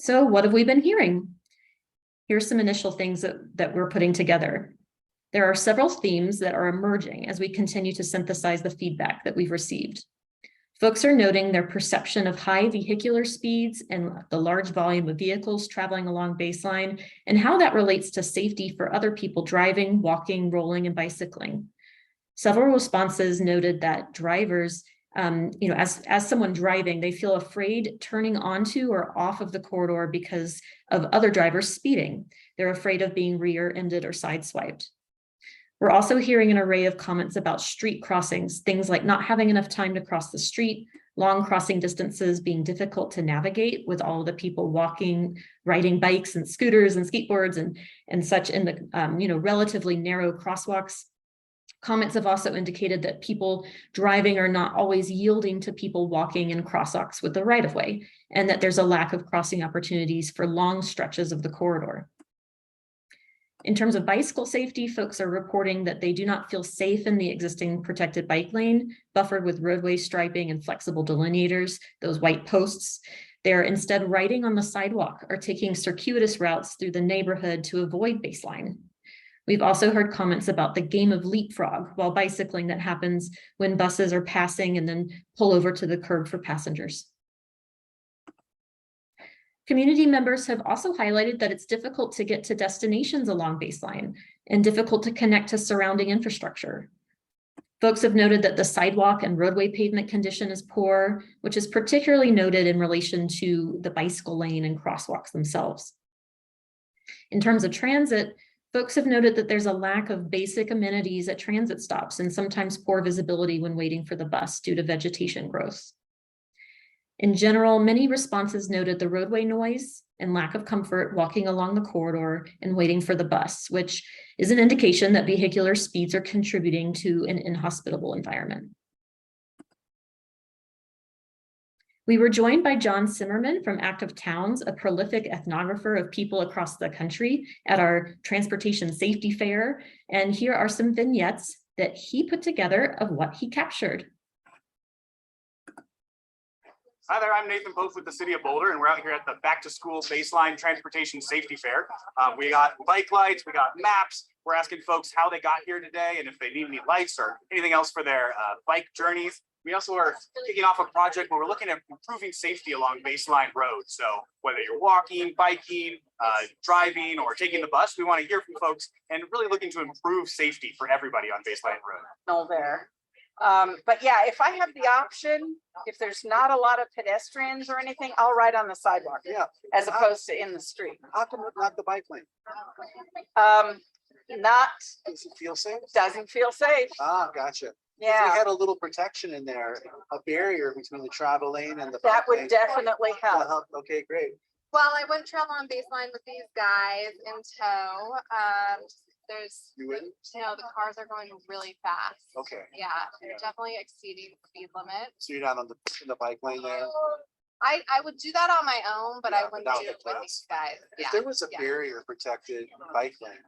Speaker 15: So what have we been hearing? Here's some initial things that we're putting together. There are several themes that are emerging as we continue to synthesize the feedback that we've received. Folks are noting their perception of high vehicular speeds and the large volume of vehicles traveling along Baseline and how that relates to safety for other people driving, walking, rolling, and bicycling. Several responses noted that drivers, as someone driving, they feel afraid turning onto or off of the corridor because of other drivers speeding. They're afraid of being rear-ended or sideswiped. We're also hearing an array of comments about street crossings, things like not having enough time to cross the street, long crossing distances being difficult to navigate with all the people walking, riding bikes and scooters and skateboards and such in the relatively narrow crosswalks. Comments have also indicated that people driving are not always yielding to people walking in crosswalks with the right-of-way, and that there's a lack of crossing opportunities for long stretches of the corridor. In terms of bicycle safety, folks are reporting that they do not feel safe in the existing protected bike lane, buffered with roadway striping and flexible delineators, those white posts. They're instead riding on the sidewalk or taking circuitous routes through the neighborhood to avoid Baseline. We've also heard comments about the game of leapfrog while bicycling that happens when buses are passing and then pull over to the curb for passengers. Community members have also highlighted that it's difficult to get to destinations along Baseline and difficult to connect to surrounding infrastructure. Folks have noted that the sidewalk and roadway pavement condition is poor, which is particularly noted in relation to the bicycle lane and crosswalks themselves. In terms of transit, Folks have noted that there's a lack of basic amenities at transit stops and sometimes poor visibility when waiting for the bus due to vegetation growth. In general, many responses noted the roadway noise and lack of comfort walking along the corridor and waiting for the bus, which is an indication that vehicular speeds are contributing to an inhospitable environment. We were joined by John Simmerman from Active Towns, a prolific ethnographer of people across the country at our Transportation Safety Fair. And here are some vignettes that he put together of what he captured.
Speaker 16: Hi there, I'm Nathan Pope with the City of Boulder, and we're out here at the Back to School Baseline Transportation Safety Fair. We got bike lights, we got maps. We're asking folks how they got here today and if they need any lights or anything else for their bike journeys. We also are kicking off a project where we're looking at improving safety along Baseline Road. So whether you're walking, biking, driving, or taking the bus, we want to hear from folks and really looking to improve safety for everybody on Baseline Road.
Speaker 17: No there. But yeah, if I have the option, if there's not a lot of pedestrians or anything, I'll ride on the sidewalk.
Speaker 16: Yeah.
Speaker 17: As opposed to in the street.
Speaker 16: How come not the bike lane?
Speaker 17: Does
Speaker 16: it feel safe?
Speaker 17: Doesn't feel safe.
Speaker 16: Ah, gotcha.
Speaker 17: Yeah.
Speaker 16: If we had a little protection in there, a barrier between the travel lane and the
Speaker 17: That
Speaker 16: bike
Speaker 17: would
Speaker 16: lane.
Speaker 17: definitely help.
Speaker 16: Okay, great.
Speaker 18: Well, I wouldn't travel on Baseline with these guys in tow. There's,
Speaker 16: You wouldn't?
Speaker 18: the cars are going really fast.
Speaker 16: Okay.
Speaker 18: Yeah, they're definitely exceeding the speed limit.
Speaker 16: So you're not on in the bike lane there?
Speaker 18: I would do that on my own, but I
Speaker 16: Yeah,
Speaker 18: wouldn't
Speaker 16: without
Speaker 18: do
Speaker 16: the
Speaker 18: it with
Speaker 16: class.
Speaker 18: these guys.
Speaker 16: If
Speaker 18: Yeah,
Speaker 16: there was a
Speaker 18: yeah.
Speaker 16: barrier protected bike lane,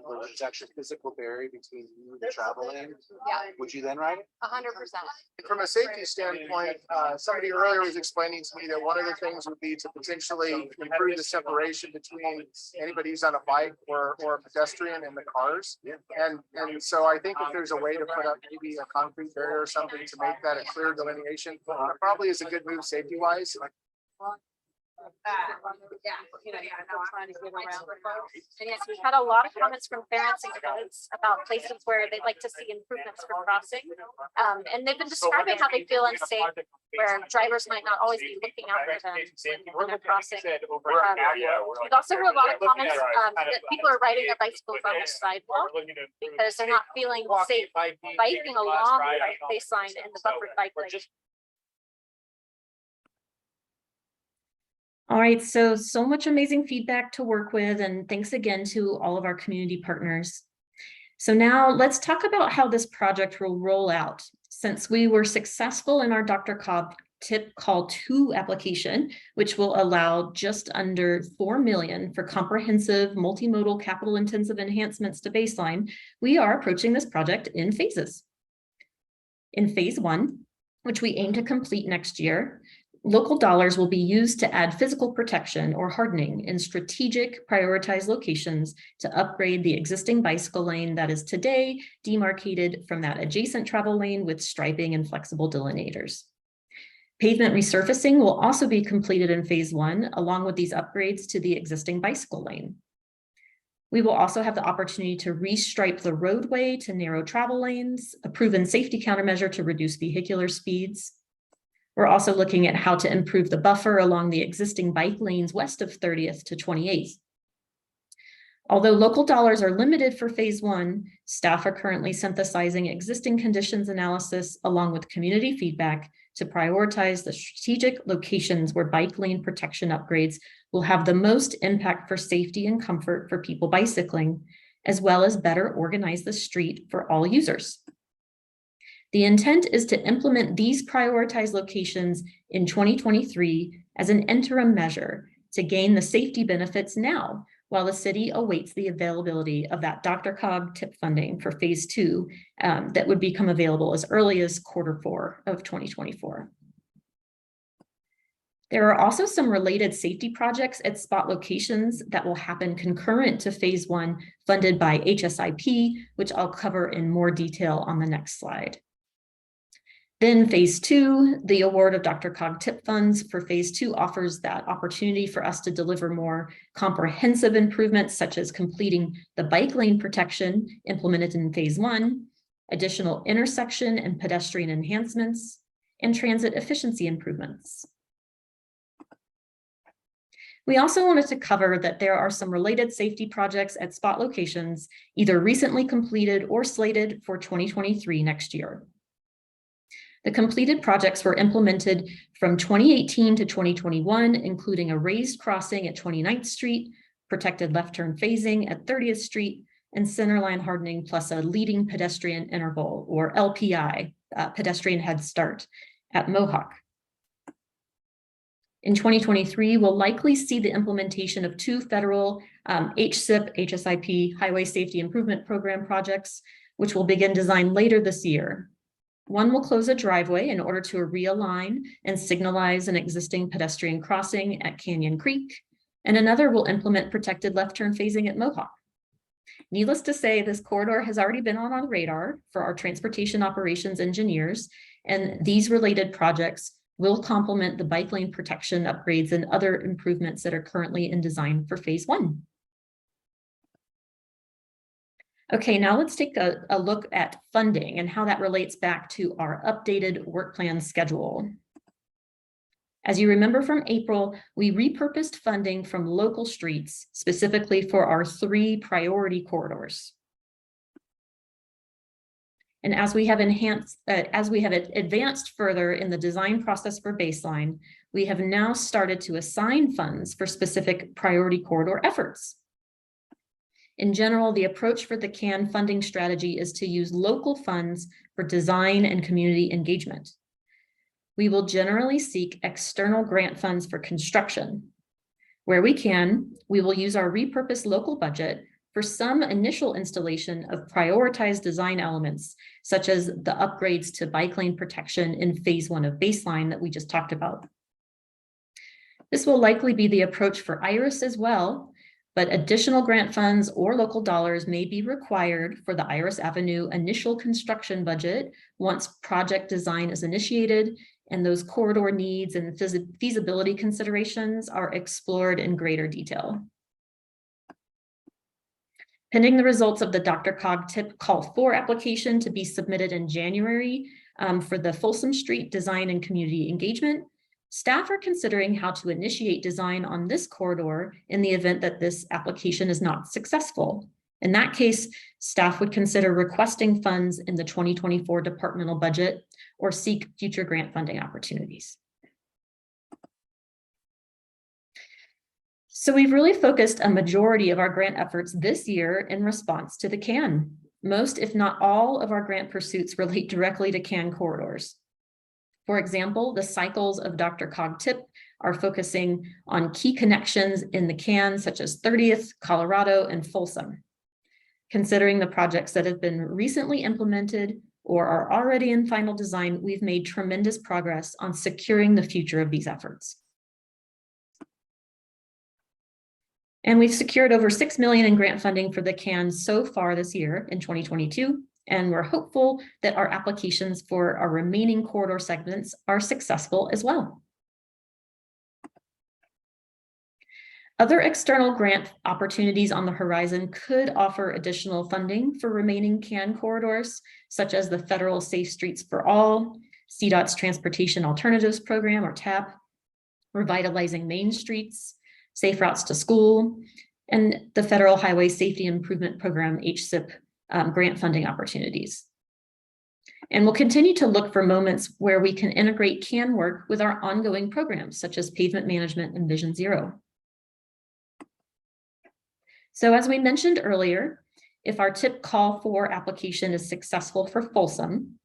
Speaker 16: or there's actually a physical barrier between you and the travel lane,
Speaker 18: Yeah,
Speaker 16: would you then ride it?
Speaker 18: 100%.
Speaker 19: From a safety standpoint, somebody earlier was explaining to me that one of the things would be to potentially improve the separation between anybody who's on a bike or a pedestrian and the cars. And so I think if there's a way to put up maybe a concrete barrier or something to make that a clear delineation, it probably is a good move safety wise.
Speaker 20: Trying to get around. And yes, we've had a lot of comments from parents and kids about places where they'd like to see improvements for crossing. And they've been describing how they feel unsafe, where drivers might not always be looking out for them when they're crossing. We've also heard a lot of comments that people are riding their bicycles on the sidewalk because they're not feeling safe biking along the Baseline and the buffered bike lane.
Speaker 15: All right, so much amazing feedback to work with, and thanks again to all of our community partners. So now let's talk about how this project will roll out. Since we were successful in our DRCOG TIP Call 2 application, which will allow just under $4 million for comprehensive multimodal capital intensive enhancements to Baseline, we are approaching this project in phases. In phase 1, which we aim to complete next year, local dollars will be used to add physical protection or hardening in strategic prioritized locations to upgrade the existing bicycle lane that is today demarcated from that adjacent travel lane with striping and flexible delineators. Pavement resurfacing will also be completed in phase 1, along with these upgrades to the existing bicycle lane. We will also have the opportunity to restripe the roadway to narrow travel lanes, a proven safety countermeasure to reduce vehicular speeds. We're also looking at how to improve the buffer along the existing bike lanes west of 30th to 28th. Although local dollars are limited for phase 1, staff are currently synthesizing existing conditions analysis along with community feedback to prioritize the strategic locations where bike lane protection upgrades will have the most impact for safety and comfort for people bicycling, as well as better organize the street for all users. The intent is to implement these prioritized locations in 2023 as an interim measure to gain the safety benefits now, while the city awaits the availability of that DRCOG TIP funding for phase 2 that would become available as early as Q4 of 2024. There are also some related safety projects at spot locations that will happen concurrent to phase 1 funded by HSIP, which I'll cover in more detail on the next slide. Then phase 2, the award of DRCOG TIP funds for phase 2 offers that opportunity for us to deliver more comprehensive improvements, such as completing the bike lane protection implemented in phase 1, additional intersection and pedestrian enhancements, and transit efficiency improvements. We also wanted to cover that there are some related safety projects at spot locations, either recently completed or slated for 2023 next year. The completed projects were implemented from 2018 to 2021, including a raised crossing at 29th Street, protected left turn phasing at 30th Street, and centerline hardening plus a leading pedestrian interval, or LPI, pedestrian head start, at Mohawk. In 2023, we'll likely see the implementation of 2 federal HSIP, HSIP, Highway Safety Improvement Program projects, which will begin design later this year. One will close a driveway in order to realign and signalize an existing pedestrian crossing at Canyon Creek, and another will implement protected left turn phasing at Mohawk. Needless to say, this corridor has already been on our radar for our transportation operations engineers, and these related projects will complement the bike lane protection upgrades and other improvements that are currently in design for phase 1. Okay, now let's take a look at funding and how that relates back to our updated work plan schedule. As you remember from April, we repurposed funding from local streets specifically for our 3 priority corridors. And as we have advanced further in the design process for baseline, we have now started to assign funds for specific priority corridor efforts. In general, the approach for the CAN funding strategy is to use local funds for design and community engagement. We will generally seek external grant funds for construction. Where we can, we will use our repurposed local budget for some initial installation of prioritized design elements, such as the upgrades to bike lane protection in phase 1 of baseline that we just talked about. This will likely be the approach for IRIS as well, but additional grant funds or local dollars may be required for the Iris Avenue initial construction budget once project design is initiated and those corridor needs and feasibility considerations are explored in greater detail. Pending the results of the DRCOG TIP Call 4 application to be submitted in January for the Folsom Street Design and Community Engagement, staff are considering how to initiate design on this corridor in the event that this application is not successful. In that case, staff would consider requesting funds in the 2024 departmental budget or seek future grant funding opportunities. So we've really focused a majority of our grant efforts this year in response to the CAN. Most, if not all, of our grant pursuits relate directly to CAN corridors. For example, the cycles of DRCOG TIP are focusing on key connections in the CAN, such as 30th, Colorado, and Folsom. Considering the projects that have been recently implemented or are already in final design, we've made tremendous progress on securing the future of these efforts. And we've secured over $6 million in grant funding for the CAN so far this year in 2022. And we're hopeful that our applications for our remaining corridor segments are successful as well. Other external grant opportunities on the horizon could offer additional funding for remaining CAN corridors, such as the Federal Safe Streets for All, CDOT's Transportation Alternatives Program, or TAP, Revitalizing Main Streets, Safe Routes to School, and the Federal Highway Safety Improvement Program, HSIP, grant funding opportunities. And we'll continue to look for moments where we can integrate CAN work with our ongoing programs, such as pavement management and Vision Zero. So as we mentioned earlier, if our TIP Call 4 application is successful for Folsom,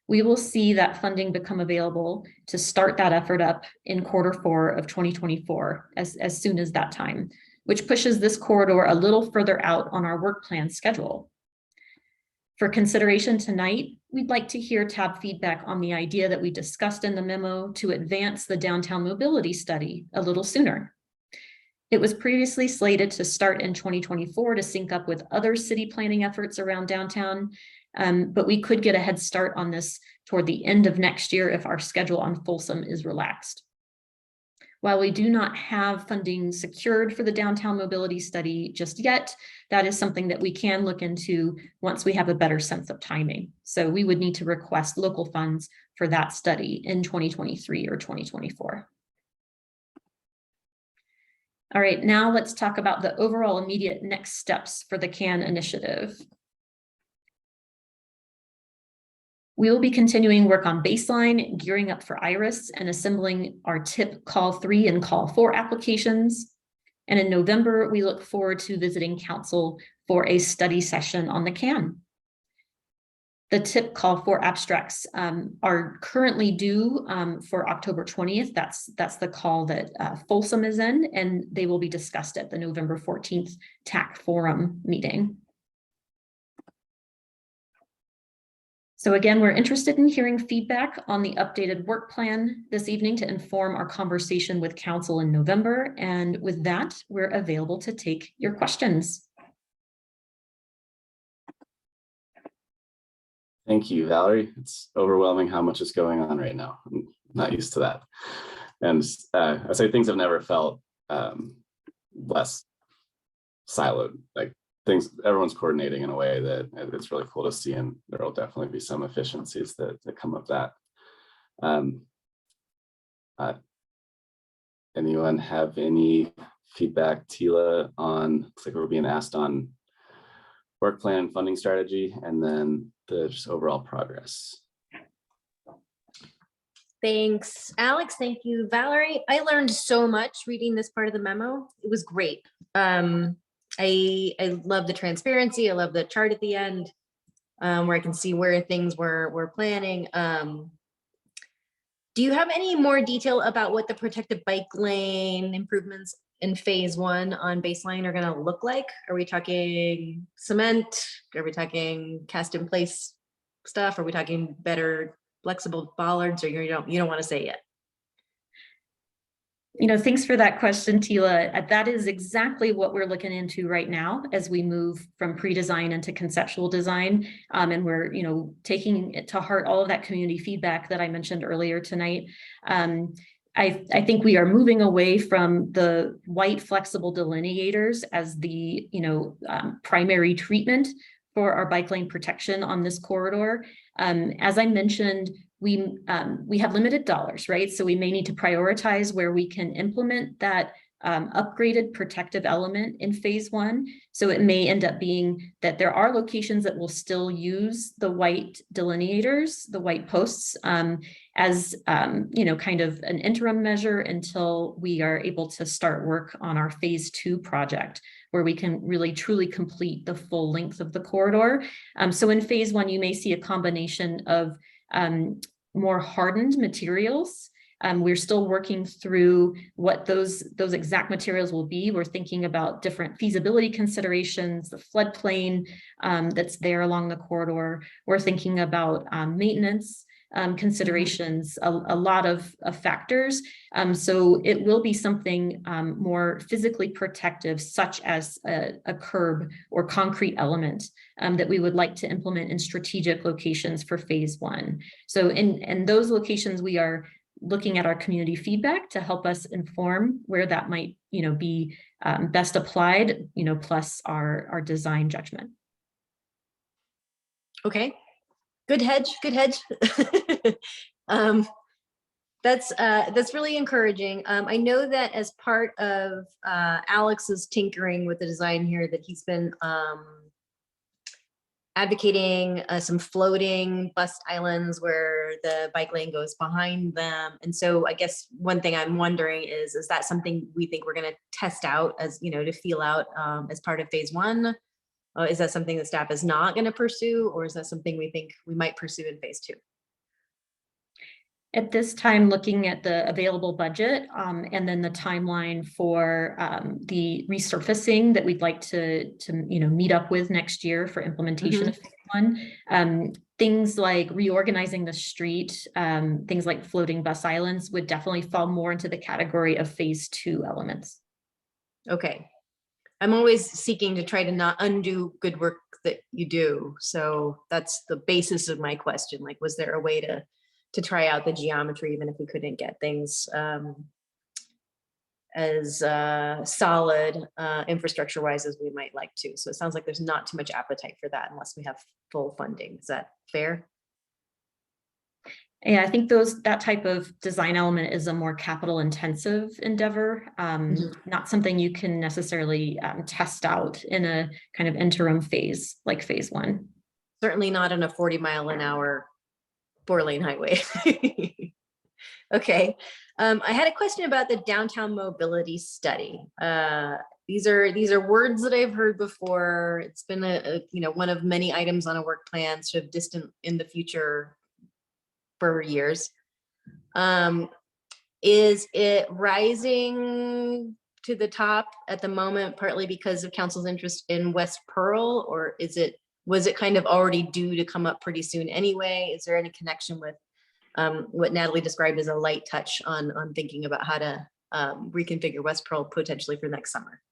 Speaker 15: we will see that funding become available to start that effort up in Q4 of 2024 as soon as that time, which pushes this corridor a little further out on our work plan schedule. For consideration tonight, we'd like to hear TAB feedback on the idea that we discussed in the memo to advance the downtown mobility study a little sooner. It was previously slated to start in 2024 to sync up with other city planning efforts around downtown, but we could get a head start on this toward the end of next year if our schedule on Folsom is relaxed. While we do not have funding secured for the downtown mobility study just yet, that is something that we can look into once we have a better sense of timing. So we would need to request local funds for that study in 2023 or 2024. All right, now let's talk about the overall immediate next steps for the CAN initiative. We will be continuing work on baseline, gearing up for IRIS, and assembling our TIP Call 3 and Call 4 applications. And in November, we look forward to visiting council for a study session on the CAN. The TIP Call 4 abstracts are currently due for October 20th. That's the call that Folsom is in, and they will be discussed at the November 14th TAC Forum meeting. So again, we're interested in hearing feedback on the updated work plan this evening to inform our conversation with council in November. And with that, we're available to take your questions.
Speaker 2: Thank you, Valerie. It's overwhelming how much is going on right now. I'm not used to that. And I say things have never felt less siloed. Like everyone's coordinating in a way that it's really cool to see, and there will definitely be some efficiencies that come of that. Anyone have any feedback, Tila, on, looks like we're being asked on work plan and funding strategy, and then the just overall progress.
Speaker 6: Thanks, Alex. Thank you, Valerie. I learned so much reading this part of the memo. It was great. I love the transparency. I love the chart at the end where I can see where things we're planning. Do you have any more detail about what the protected bike lane improvements in phase 1 on baseline are going to look like? Are we talking cement? Are we talking cast in place stuff? Are we talking better flexible bollards, or you don't want to say yet?
Speaker 15: Thanks for that question, Tila. That is exactly what we're looking into right now as we move from pre-design into conceptual design. And we're, taking it to heart all of that community feedback that I mentioned earlier tonight. I think we are moving away from the white flexible delineators as the, primary treatment for our bike lane protection on this corridor. As I mentioned, we have limited dollars, right? So we may need to prioritize where we can implement that upgraded protective element in phase 1. So it may end up being that there are locations that will still use the white delineators, the white posts, as kind of an interim measure until we are able to start work on our phase 2 project, where we can really truly complete the full length of the corridor. So in phase 1, you may see a combination of more hardened materials. We're still working through what those exact materials will be. We're thinking about different feasibility considerations, the floodplain that's there along the corridor. We're thinking about maintenance considerations, a lot of factors. So it will be something more physically protective, such as a curb or concrete element that we would like to implement in strategic locations for phase 1. So in those locations, we are looking at our community feedback to help us inform where that might, be best applied, plus our design judgment.
Speaker 6: Okay, good hedge. That's really encouraging. I know that as part of Alex's tinkering with the design here, that he's been advocating some floating bus islands where the bike lane goes behind them. And so I guess one thing I'm wondering is that something we think we're going to test out as, to feel out as part of phase 1? Is that something that staff is not going to pursue, or is that something we think we might pursue in phase 2?
Speaker 15: At this time, looking at the available budget and then the timeline for the resurfacing that we'd like to meet up with next year for implementation of phase 1, things like reorganizing the street, things like floating bus islands would definitely fall more into the category of phase 2 elements.
Speaker 6: Okay. I'm always seeking to try to not undo good work that you do. So that's the basis of my question. Like, was there a way to try out the geometry, even if we couldn't get things as solid infrastructure wise as we might like to? So it sounds like there's not too much appetite for that unless we have full funding. Is that fair?
Speaker 15: Yeah, I think that type of design element is a more capital intensive endeavor, not something you can necessarily test out in a kind of interim phase like phase 1.
Speaker 6: Certainly not in a 40-mile-an-hour 4-lane highway. Okay. I had a question about the downtown mobility study. These are words that I've heard before. It's been one of many items on a work plan, sort of distant in the future for years. Is it rising to the top at the moment, partly because of council's interest in West Pearl, or was it kind of already due to come up pretty soon anyway? Is there any connection with what Natalie described as a light touch on thinking about how to reconfigure West Pearl potentially for next summer?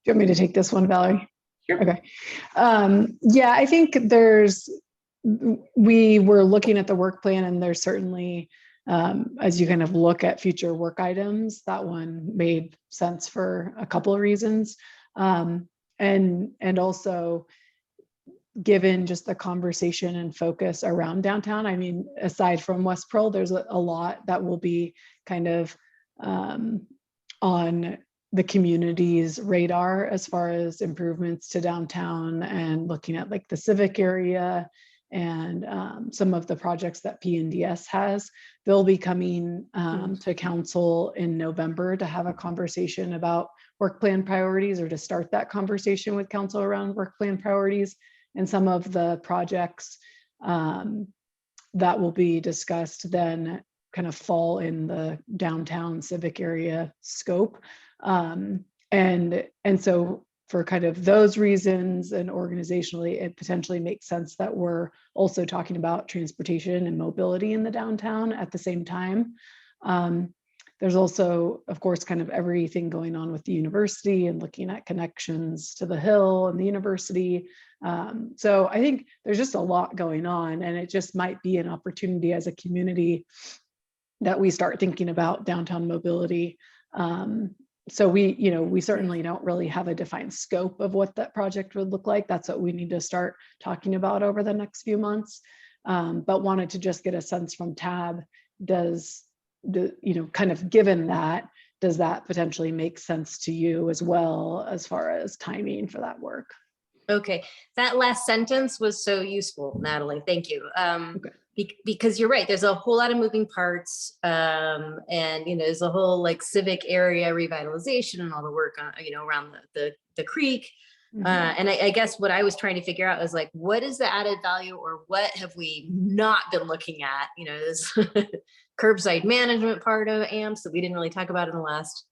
Speaker 3: Do you want me to take this one, Valerie?
Speaker 15: Sure.
Speaker 3: Okay. Yeah, I think we were looking at the work plan, and there's certainly, as you kind of look at future work items, that one made sense for a couple of reasons. And also, given just the conversation and focus around downtown, I mean, aside from West Pearl, there's a lot that will be kind of on the community's radar as far as improvements to downtown, and looking at like the civic area and some of the projects that PNDS has. They'll be coming to council in November to have a conversation about work plan priorities, or to start that conversation with council around work plan priorities. And some of the projects that will be discussed then kind of fall in the downtown civic area scope. And so for kind of those reasons, and organizationally, it potentially makes sense that we're also talking about transportation and mobility in the downtown at the same time. There's also, of course, kind of everything going on with the university and looking at connections to the Hill and the university. So I think there's just a lot going on, and it just might be an opportunity as a community that we start thinking about downtown mobility. So we certainly don't really have a defined scope of what that project would look like. That's what we need to start talking about over the next few months. But wanted to just get a sense from Tab, kind of given that, does that potentially make sense to you as well as far as timing for that work?
Speaker 6: Okay, that last sentence was so useful, Natalie. Thank you. Because you're right, there's a whole lot of moving parts, and there's a whole like civic area revitalization and all the work on, around the creek. And I guess what I was trying to figure out is like, what is the added value, or what have we not been looking at? This curbside management part of AMPS that we didn't really talk about in the last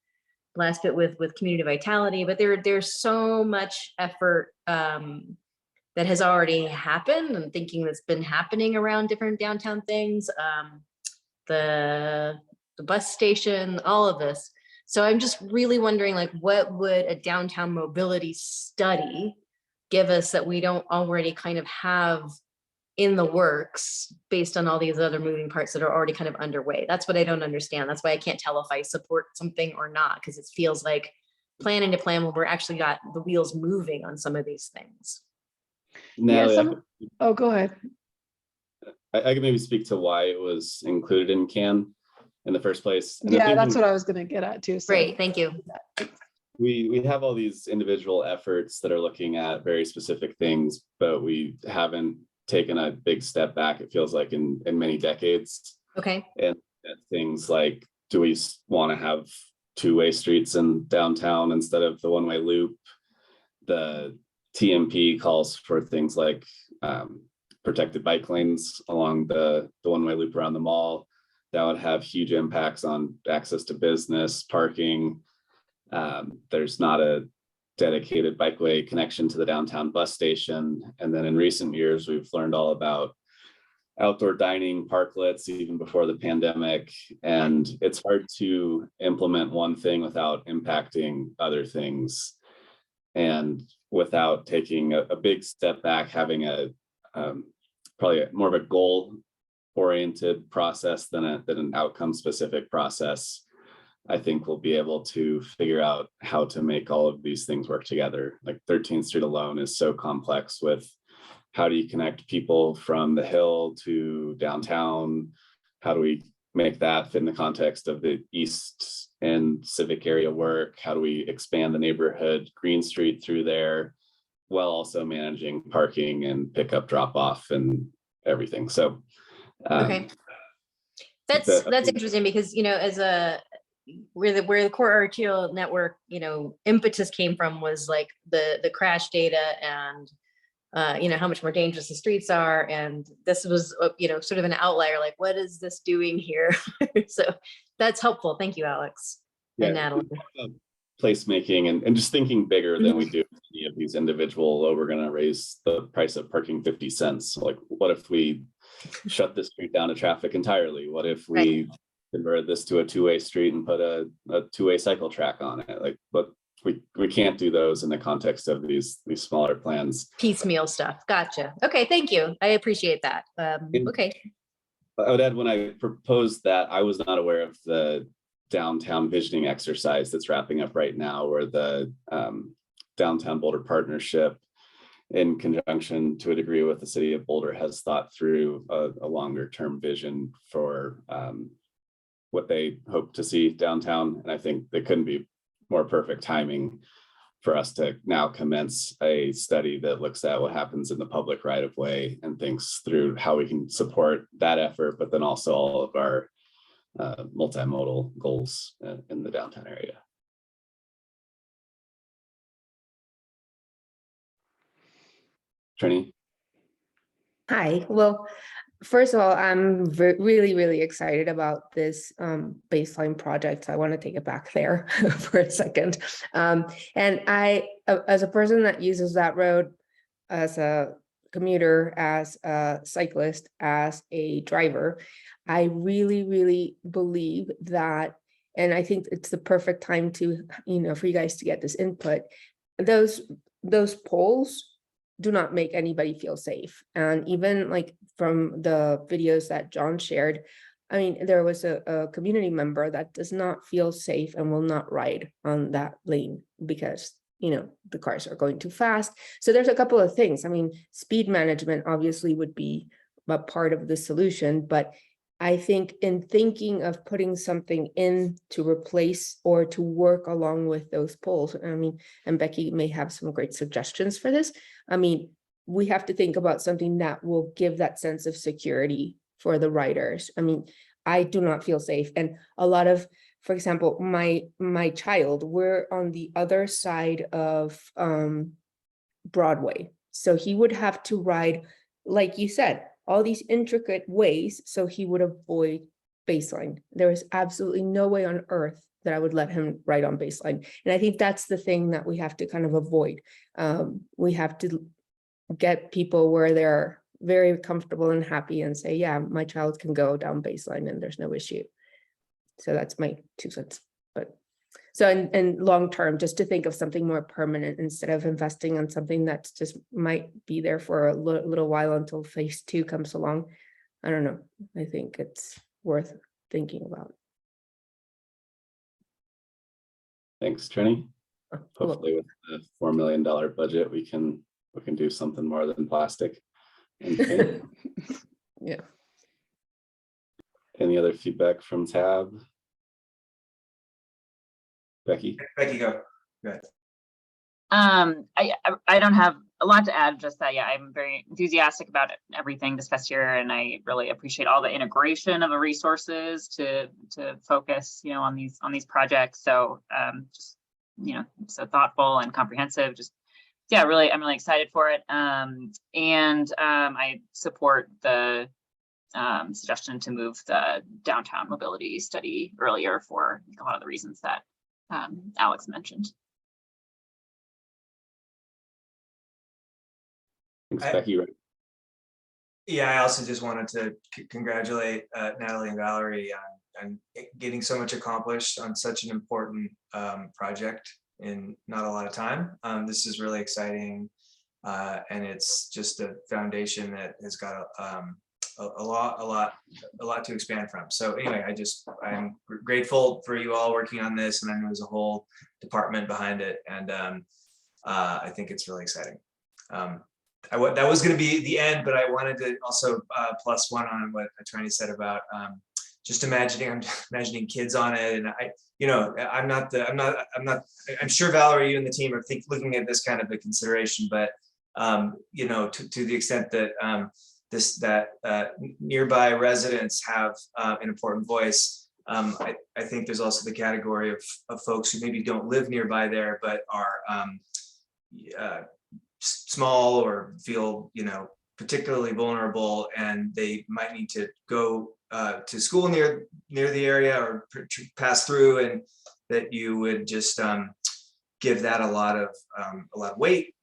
Speaker 6: bit with community vitality, but there's so much effort that has already happened, and thinking that's been happening around different downtown things, the bus station, all of this. So I'm just really wondering, like, what would a downtown mobility study give us that we don't already kind of have in the works based on all these other moving parts that are already kind of underway? That's what I don't understand. That's why I can't tell if I support something or not, because it feels like planning to plan when we're actually got the wheels moving on some of these things.
Speaker 3: Oh, go ahead.
Speaker 2: I can maybe speak to why it was included in CAN in the first place. And
Speaker 3: yeah, that's what I was going to get at too. So.
Speaker 6: Great, thank you.
Speaker 2: We have all these individual efforts that are looking at very specific things, but we haven't taken a big step back, it feels like, in many decades.
Speaker 6: Okay.
Speaker 2: And things like, do we want to have two-way streets in downtown instead of the one-way loop? The TMP calls for things like protected bike lanes along the one-way loop around the mall. That would have huge impacts on access to business, parking. There's not a dedicated bikeway connection to the downtown bus station. And then in recent years, we've learned all about outdoor dining parklets even before the pandemic. And it's hard to implement one thing without impacting other things. And without taking a big step back, having probably more of a goal-oriented process than an outcome-specific process, I think we'll be able to figure out how to make all of these things work together. Like 13th Street alone is so complex with how do you connect people from the Hill to downtown? How do we make that fit in the context of the East End civic area work? How do we expand the neighborhood Green Street through there, while also managing parking and pickup, drop off, and everything? So,
Speaker 6: Okay, that's interesting because, you know, as a where the core arterial network, you know, impetus came from was like the crash data and you know, how much more dangerous the streets are. And this was, you know, sort of an outlier, like, what is this doing here? So that's helpful. Thank you, Alex and Natalie.
Speaker 2: Placemaking and just thinking bigger than we do any of these individual, oh, we're going to raise the price of parking 50 cents. Like, what if we shut this street down to traffic entirely? What if we convert this to a two-way street and put a two-way cycle track on it? Like, but we can't do those in the context of these smaller plans.
Speaker 6: Piecemeal stuff. Gotcha. Okay, thank you. I appreciate that. Okay.
Speaker 2: I would add, when I proposed that, I was not aware of the downtown visioning exercise that's wrapping up right now, where the Downtown Boulder Partnership, in conjunction to a degree with the city of Boulder, has thought through a longer term vision for what they hope to see downtown. And I think there couldn't be more perfect timing for us to now commence a study that looks at what happens in the public right of way and thinks through how we can support that effort, but then also all of our multimodal goals in the downtown area. Trini?
Speaker 5: Hi, well, first of all, I'm really excited about this baseline project. I want to take it back there for a second. And I, as a person that uses that road as a commuter, as a cyclist, as a driver, I really believe that, and I think it's the perfect time to, you know, for you guys to get this input. Those poles do not make anybody feel safe. And even like from the videos that John shared, I mean, there was a community member that does not feel safe and will not ride on that lane because, you know, the cars are going too fast. So there's a couple of things. I mean, speed management obviously would be a part of the solution, but I think in thinking of putting something in to replace or to work along with those poles, I mean, and Becky may have some great suggestions for this. I mean, we have to think about something that will give that sense of security for the riders. I mean, I do not feel safe. And a lot of, for example, my child, we're on the other side of Broadway. So he would have to ride, like you said, all these intricate ways, so he would avoid baseline. There is absolutely no way on earth that I would let him ride on baseline. And I think that's the thing that we have to kind of avoid. We have to get people where they're very comfortable and happy and say, yeah, my child can go down baseline and there's no issue. So that's my 2 cents. But so, and long term, just to think of something more permanent instead of investing on something that's just might be there for a little while until phase 2 comes along. I don't know. I think it's worth thinking about.
Speaker 2: Thanks, Trini. Hopefully with the $4 million budget, we can do something more than plastic.
Speaker 5: Yeah.
Speaker 2: Any other feedback from Tab? Becky?
Speaker 8: Becky, go. Go ahead.
Speaker 4: I don't have a lot to add, just that, yeah, I'm very enthusiastic about everything discussed here, and I really appreciate all the integration of the resources to focus, you know, on these projects. So just, you know, so thoughtful and comprehensive. Just, yeah, really, I'm really excited for it. And I support the suggestion to move the downtown mobility study earlier for a lot of the reasons that Alex mentioned.
Speaker 2: Thanks, Becky.
Speaker 8: Yeah, I also just wanted to congratulate Natalie and Valerie on getting so much accomplished on such an important project in not a lot of time. This is really exciting, and it's just a foundation that has got a lot to expand from. So anyway, I'm grateful for you all working on this, and I know there's a whole department behind it, and I think it's really exciting. that was going to be the end, but I wanted to also plus one on what Trini said about just I'm imagining kids on it, and I'm sure Valerie, you and the team are looking at this kind of a consideration, but to the extent that nearby residents have an important voice. I think there's also the category of folks who maybe don't live nearby there, but are small or feel particularly vulnerable, and they might need to go to school near the area or pass through, and that you would just give that a lot of weight.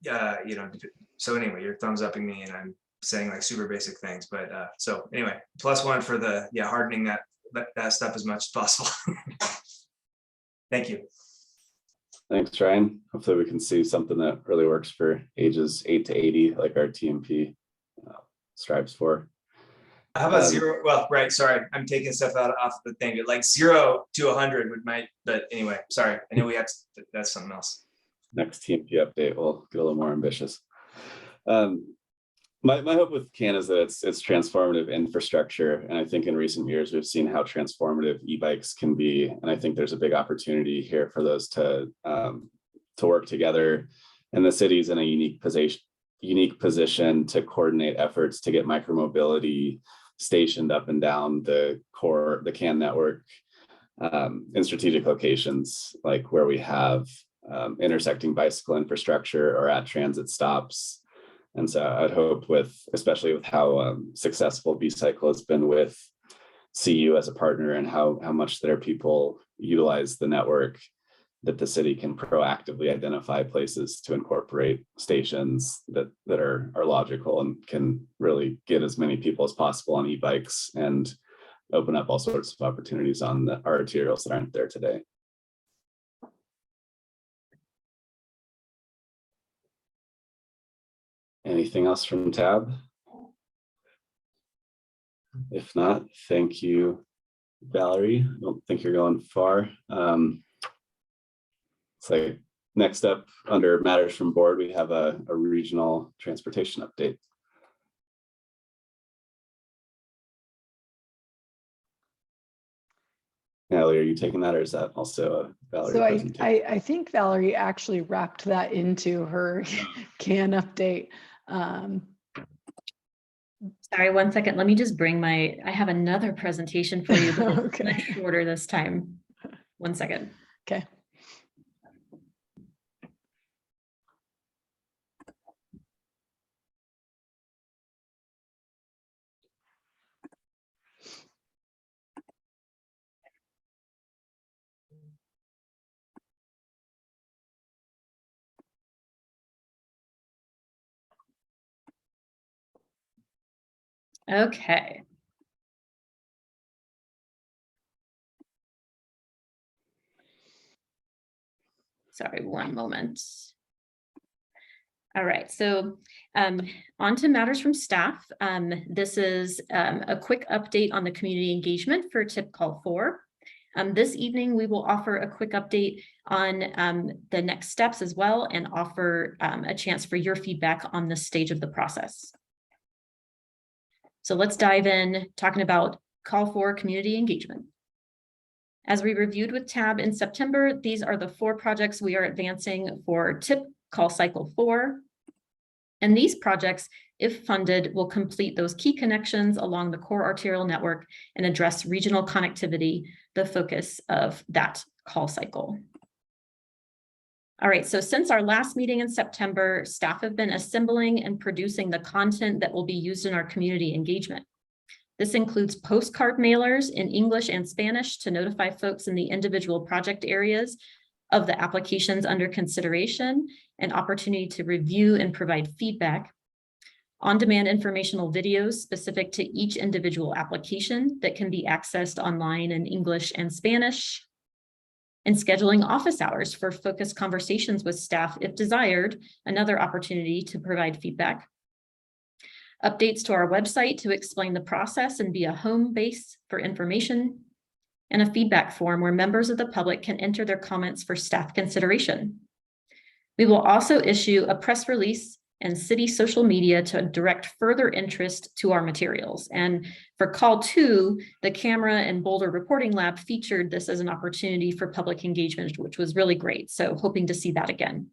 Speaker 8: So anyway, you're thumbs upping me, and I'm saying like super basic things, but so anyway, plus one for the hardening that stuff as much as possible. Thank you.
Speaker 2: Thanks, Ryan. Hopefully we can see something that really works for ages 8 to 80, like our TMP strives for.
Speaker 8: How about 0? Well, right. Sorry, I'm taking stuff off the thing. But like 0 to 100 but anyway, sorry. I know we have to, that's something else.
Speaker 2: Next TMP update, we'll get a little more ambitious. My hope with CAN is that it's transformative infrastructure. And I think in recent years, we've seen how transformative e-bikes can be. And I think there's a big opportunity here for those to work together. And the city's in a unique position to coordinate efforts to get micromobility stationed up and down the CAN network in strategic locations, like where we have intersecting bicycle infrastructure or at transit stops. And so I'd hope especially with how successful B-Cycle has been with CU as a partner and how much their people utilize the network, that the city can proactively identify places to incorporate stations that are logical and can really get as many people as possible on e-bikes and open up all sorts of opportunities on our arterials that aren't there today. Anything else from Tab? If not, thank you, Valerie. I don't think you're going far. So next up, under matters from board, we have a regional transportation update. Natalie, are you taking that, or is that also a Valerie presentation?
Speaker 3: So I think Valerie actually wrapped that into her CAN update.
Speaker 15: Sorry, 1 second. Let me just bring I have another presentation for you, but it's much
Speaker 3: Okay.
Speaker 15: shorter this time. 1 second.
Speaker 3: Okay.
Speaker 15: Okay. Sorry, 1 moment. All right, so on to matters from staff. This is a quick update on the community engagement for TIP Call 4. This evening, we will offer a quick update on the next steps as well, and offer a chance for your feedback on this stage of the process. So let's dive in talking about Call 4 community engagement. As we reviewed with Tab in September, these are the 4 projects we are advancing for TIP Call Cycle 4. And these projects, if funded, will complete those key connections along the core arterial network and address regional connectivity, the focus of that call cycle. All right, so since our last meeting in September, staff have been assembling and producing the content that will be used in our community engagement. This includes postcard mailers in English and Spanish to notify folks in the individual project areas of the applications under consideration and opportunity to review and provide feedback. On-demand informational videos specific to each individual application that can be accessed online in English and Spanish. And scheduling office hours for focused conversations with staff if desired, another opportunity to provide feedback. Updates to our website to explain the process and be a home base for information, and a feedback form where members of the public can enter their comments for staff consideration. We will also issue a press release and city social media to direct further interest to our materials. And for call 2, the camera and Boulder Reporting Lab featured this as an opportunity for public engagement, which was really great. So hoping to see that again.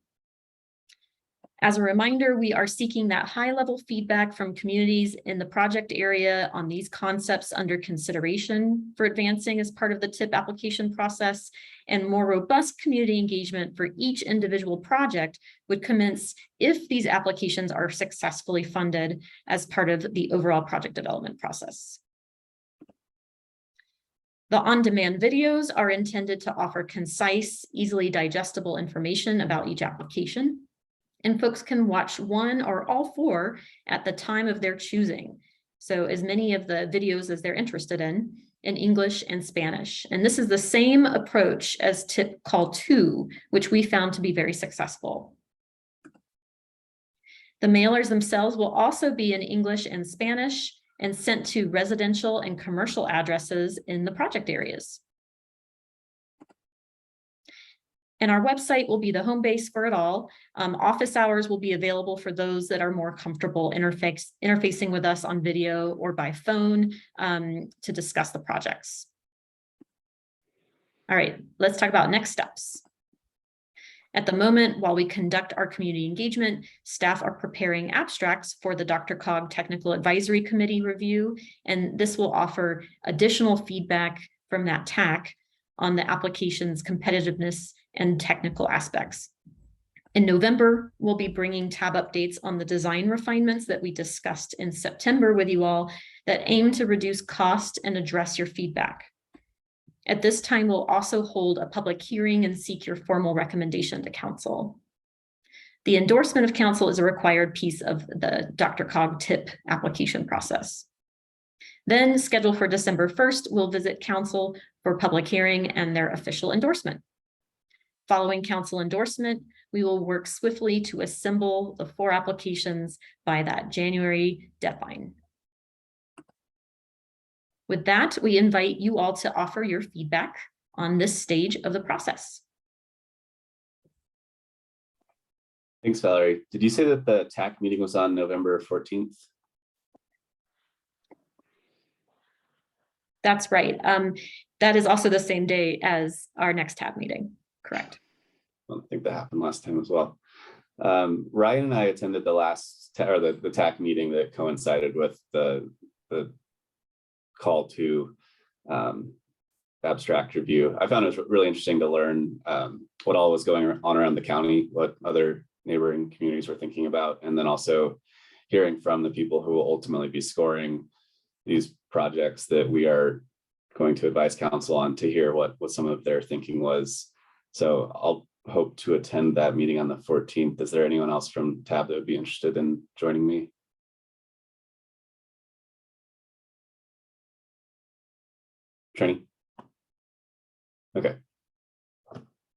Speaker 15: As a reminder, we are seeking that high-level feedback from communities in the project area on these concepts under consideration for advancing as part of the TIP application process, and more robust community engagement for each individual project would commence if these applications are successfully funded as part of the overall project development process. The on-demand videos are intended to offer concise, easily digestible information about each application. And folks can watch one or all 4 at the time of their choosing. So as many of the videos as they're interested in English and Spanish. And this is the same approach as tip call 2, which we found to be very successful. The mailers themselves will also be in English and Spanish and sent to residential and commercial addresses in the project areas. And our website will be the home base for it all. Office hours will be available for those that are more comfortable interfacing with us on video or by phone to discuss the projects. All right, let's talk about next steps. At the moment, while we conduct our community engagement, staff are preparing abstracts for the DRCOG Technical Advisory Committee review, and this will offer additional feedback from that TAC on the application's competitiveness and technical aspects. In November, we'll be bringing tab updates on the design refinements that we discussed in September with you all that aim to reduce cost and address your feedback. At this time, we'll also hold a public hearing and seek your formal recommendation to council. The endorsement of council is a required piece of the DRCOG TIP application process. Then, scheduled for December 1st, we'll visit council for public hearing and their official endorsement. Following council endorsement, we will work swiftly to assemble the 4 applications by that January deadline. With that, we invite you all to offer your feedback on this stage of the process.
Speaker 2: Thanks, Valerie. Did you say that the TAC meeting was on November 14th?
Speaker 15: That's right. That is also the same day as our next TAB meeting, correct?
Speaker 2: I don't think that happened last time as well. Ryan and I attended the last the TAC meeting that coincided with the call to abstract review. I found it was really interesting to learn what all was going on around the county, what other neighboring communities were thinking about, and then also hearing from the people who will ultimately be scoring these projects that we are going to advise council on, to hear what some of their thinking was. So I'll hope to attend that meeting on the 14th. Is there anyone else from TAB that would be interested in joining me? Trini? Okay.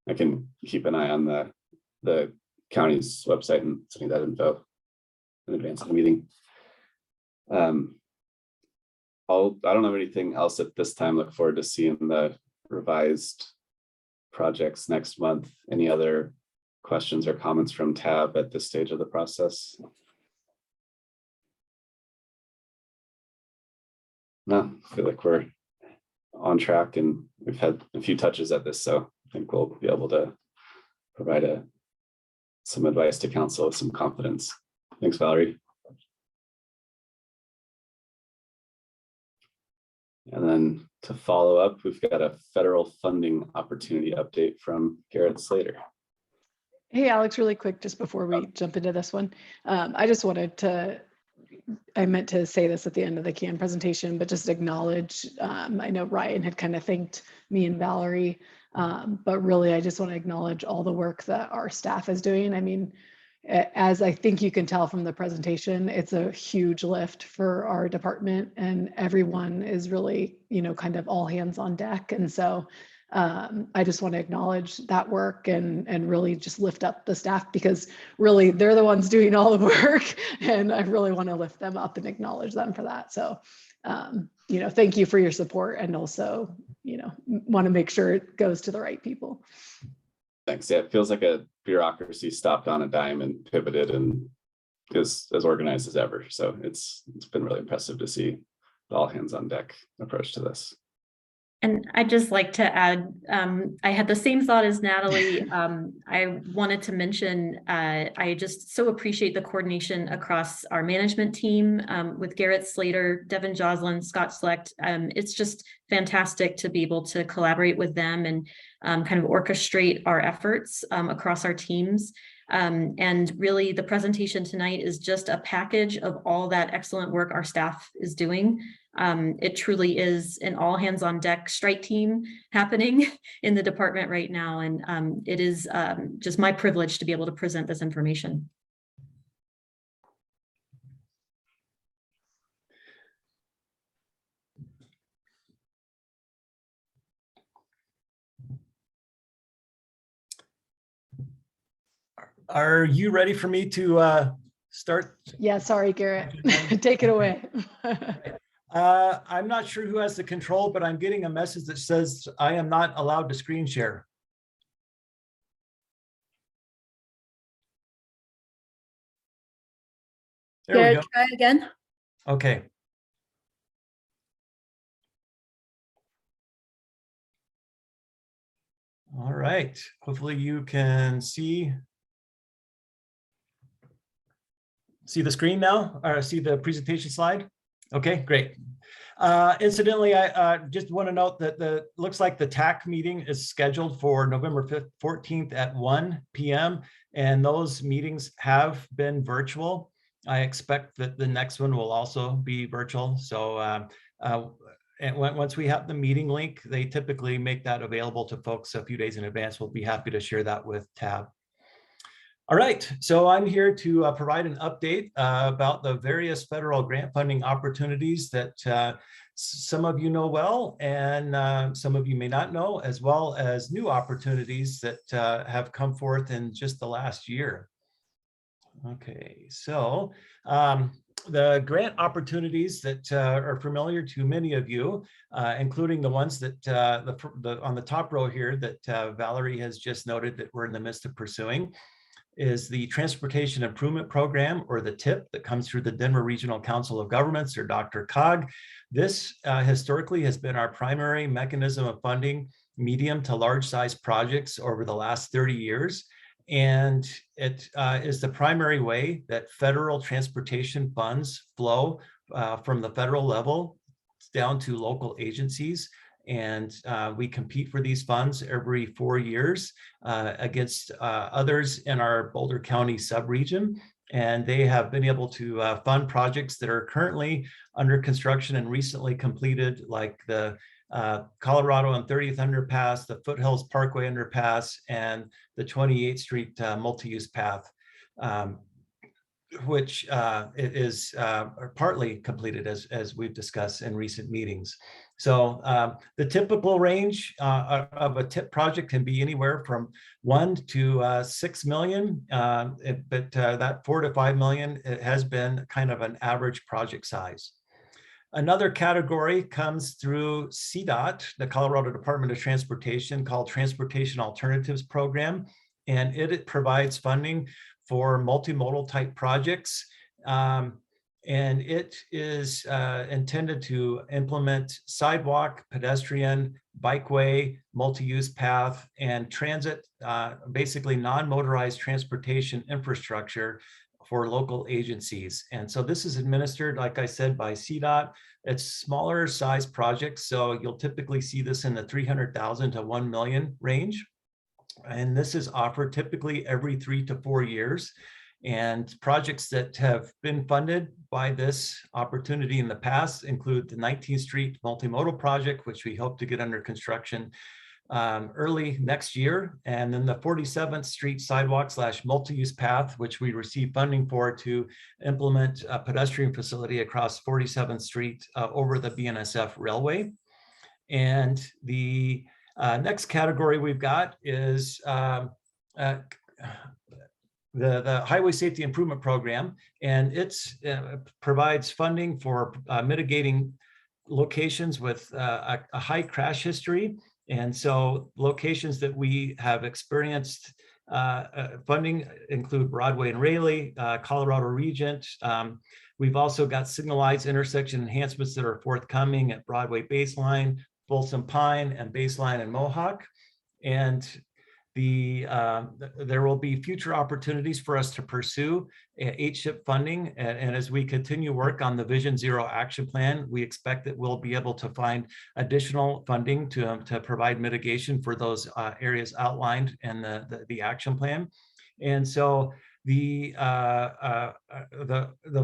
Speaker 2: I can keep an eye on the county's website and sending that info in advance of the meeting. I don't have anything else at this time. Look forward to seeing the revised projects next month. Any other questions or comments from TAB at this stage of the process? No, I feel like we're on track and we've had a few touches at this, so I think we'll be able to provide some advice to council with some confidence. Thanks, Valerie. And then to follow up, we've got a federal funding opportunity update from Garrett Slater.
Speaker 3: Hey, Alex, really quick, just before we jump into this one, I just wanted to, I meant to say this at the end of the CAN presentation, but just acknowledge, I know Ryan had kind of thanked me and Valerie, but really I just want to acknowledge all the work that our staff is doing. I mean, as I think you can tell from the presentation, it's a huge lift for our department and everyone is really, you know, kind of all hands on deck. And so I just want to acknowledge that work and really just lift up the staff, because really they're the ones doing all the work and I really want to lift them up and acknowledge them for that. So, you know, thank you for your support, and also, you know, want to make sure it goes to the right people.
Speaker 2: Thanks. Yeah, it feels like a bureaucracy stopped on a dime and pivoted and is as organized as ever. So it's been really impressive to see the all hands on deck approach to this.
Speaker 15: And I'd just like to add, I had the same thought as Natalie. I wanted to mention, I just so appreciate the coordination across our management team with Garrett Slater, Devin Joslin, Scott Select. It's just fantastic to be able to collaborate with them and kind of orchestrate our efforts across our teams. And really the presentation tonight is just a package of all that excellent work our staff is doing. It truly is an all hands on deck strike team happening in the department right now. And it is just my privilege to be able to present this information.
Speaker 21: Are you ready for me to start?
Speaker 3: Yeah, sorry, Garrett. Take it away.
Speaker 21: I'm not sure who has the control, but I'm getting a message that says I am not allowed to screen share. There we go.
Speaker 22: Try again.
Speaker 21: Okay. All right. Hopefully you can see the screen now, or see the presentation slide. Okay, great. Incidentally, I just want to note that looks like the TAC meeting is scheduled for November 14th at 1 p.m. and those meetings have been virtual. I expect that the next one will also be virtual. So and once we have the meeting link, they typically make that available to folks a few days in advance. We'll be happy to share that with TAB. All right, so I'm here to provide an update about the various federal grant funding opportunities that some of you know well, and some of you may not know, as well as new opportunities that have come forth in just the last year. Okay, so the grant opportunities that are familiar to many of you, including the ones that on the top row here that Valerie has just noted that we're in the midst of pursuing, is the Transportation Improvement Program, or the TIP, that comes through the Denver Regional Council of Governments, or DRCOG. This historically has been our primary mechanism of funding medium to large size projects over the last 30 years. And it is the primary way that federal transportation funds flow from the federal level down to local agencies. And we compete for these funds every 4 years against others in our Boulder County subregion. And they have been able to fund projects that are currently under construction and recently completed, like the Colorado and 30th Underpass, the Foothills Parkway Underpass, and the 28th Street multi-use path, which is partly completed, as we've discussed in recent meetings. So the typical range of a TIP project can be anywhere from 1 to 6 million, but that 4 to 5 million, it has been kind of an average project size. Another category comes through CDOT, the Colorado Department of Transportation, called Transportation Alternatives Program, and it provides funding for multimodal type projects. And it is intended to implement sidewalk, pedestrian, bikeway, multi-use path, and transit, basically non-motorized transportation infrastructure for local agencies. And so this is administered, like I said, by CDOT. It's smaller size projects, so you'll typically see this in the 300,000 to 1 million range. And this is offered typically every 3 to 4 years. And projects that have been funded by this opportunity in the past include the 19th Street Multimodal Project, which we hope to get under construction early next year, and then the 47th Street Sidewalk / multi-use path, which we received funding for to implement a pedestrian facility across 47th Street over the BNSF Railway. And the next category we've got is the Highway Safety Improvement Program, and it provides funding for mitigating locations with a high crash history. And so locations that we have experienced funding include Broadway and Raleigh, Colorado Regent. We've also got signalized intersection enhancements that are forthcoming at Broadway Baseline, Folsom Pine, and Baseline and Mohawk. And there will be future opportunities for us to pursue HSIP funding. And as we continue work on the Vision Zero Action Plan, we expect that we'll be able to find additional funding to provide mitigation for those areas outlined in the action plan. And so the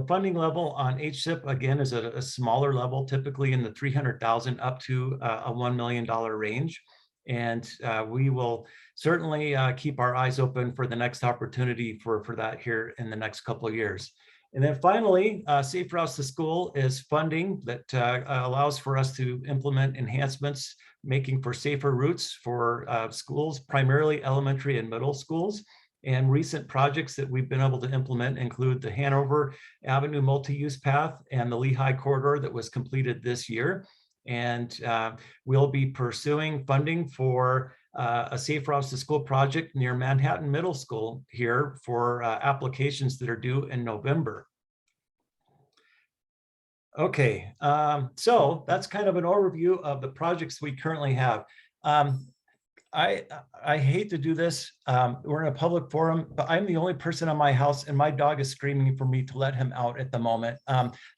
Speaker 21: funding level on HSIP, again, is at a smaller level, typically in the 300,000 up to a $1 million range. And we will certainly keep our eyes open for the next opportunity for that here in the next couple of years. And then finally, Safe Routes to School is funding that allows for us to implement enhancements, making for safer routes for schools, primarily elementary and middle schools. And recent projects that we've been able to implement include the Hanover Avenue multi-use path and the Lehigh corridor that was completed this year. And we'll be pursuing funding for a Safe Routes to School project near Manhattan Middle School here for applications that are due in November. Okay, so that's kind of an overview of the projects we currently have. I hate to do this. We're in a public forum, but I'm the only person in my house and my dog is screaming for me to let him out at the moment.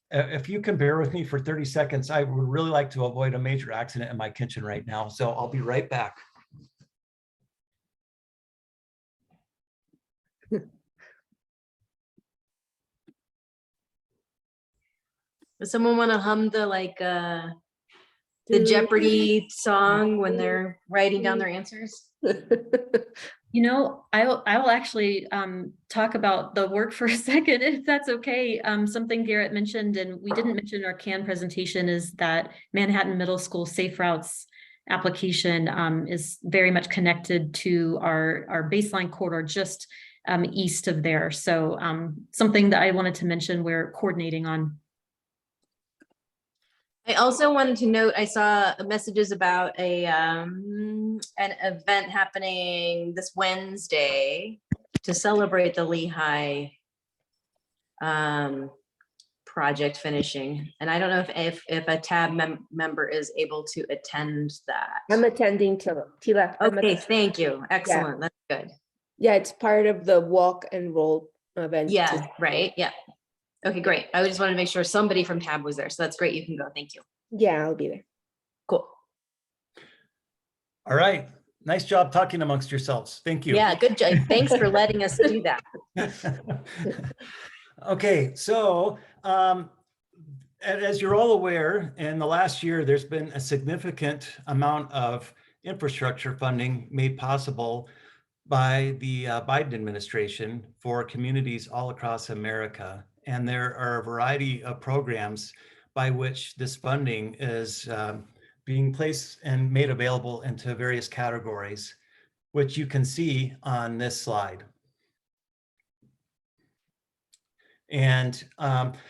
Speaker 21: If you can bear with me for 30 seconds, I would really like to avoid a major accident in my kitchen right now. So I'll be right back.
Speaker 6: Does someone want to hum the the Jeopardy song when they're writing down their answers?
Speaker 15: You know, I will actually talk about the work for a second, if that's okay. Something Garrett mentioned, and we didn't mention in our CAN presentation, is that Manhattan Middle School Safe Routes application is very much connected to our baseline corridor just east of there. So something that I wanted to mention we're coordinating on.
Speaker 6: I also wanted to note, I saw messages about an event happening this Wednesday to celebrate the Lehigh project finishing. And I don't know if a TAB member is able to attend that.
Speaker 5: I'm attending Tila.
Speaker 6: Okay, thank you. Excellent. Yeah. That's good.
Speaker 5: Yeah, it's part of the walk and roll event.
Speaker 6: Yeah, right. Yeah. Okay, great. I just wanted to make sure somebody from TAB was there. So that's great. You can go. Thank you.
Speaker 5: Yeah, I'll be there.
Speaker 6: Cool.
Speaker 21: All right. Nice job talking amongst yourselves. Thank you.
Speaker 6: Yeah, good job. Thanks for letting us do that.
Speaker 21: Okay, so as you're all aware, in the last year, there's been a significant amount of infrastructure funding made possible by the Biden administration for communities all across America. And there are a variety of programs by which this funding is being placed and made available into various categories, which you can see on this slide. And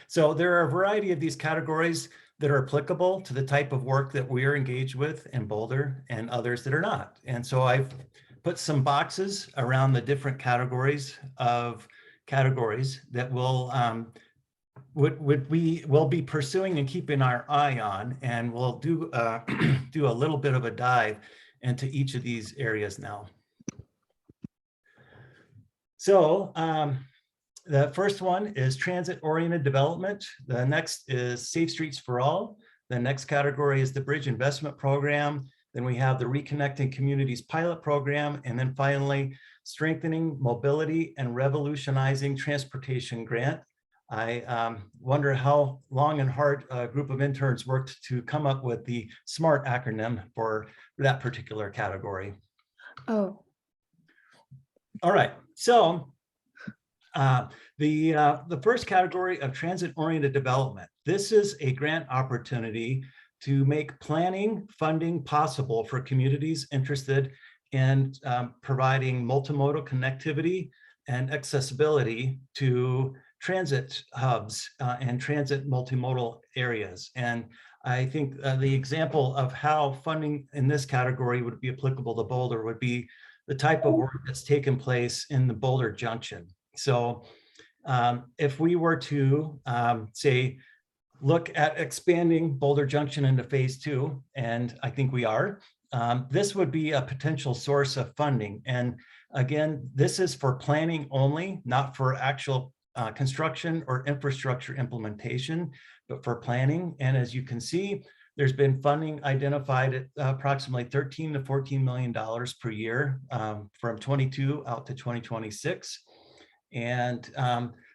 Speaker 21: so there are a variety of these categories that are applicable to the type of work that we are engaged with in Boulder, and others that are not. And so I've put some boxes around the different categories that we'll be pursuing and keeping our eye on, and we'll do do a little bit of a dive into each of these areas now. So the first one is transit-oriented development. The next is Safe Streets for All. The next category is the Bridge Investment Program. Then we have the Reconnecting Communities Pilot Program. And then finally, Strengthening Mobility and Revolutionizing Transportation Grant. I wonder how long and hard a group of interns worked to come up with the SMART acronym for that particular category.
Speaker 5: Oh.
Speaker 21: All right, so the first category of transit-oriented development. This is a grant opportunity to make planning funding possible for communities interested in providing multimodal connectivity and accessibility to transit hubs and transit multimodal areas. And I think the example of how funding in this category would be applicable to Boulder would be the type of work that's taken place in the Boulder Junction. So if we were to say, look at expanding Boulder Junction into phase 2, and I think we are, this would be a potential source of funding. And again, this is for planning only, not for actual construction or infrastructure implementation, but for planning. And as you can see, there's been funding identified at approximately $13 to $14 million per year from 22 out to 2026. And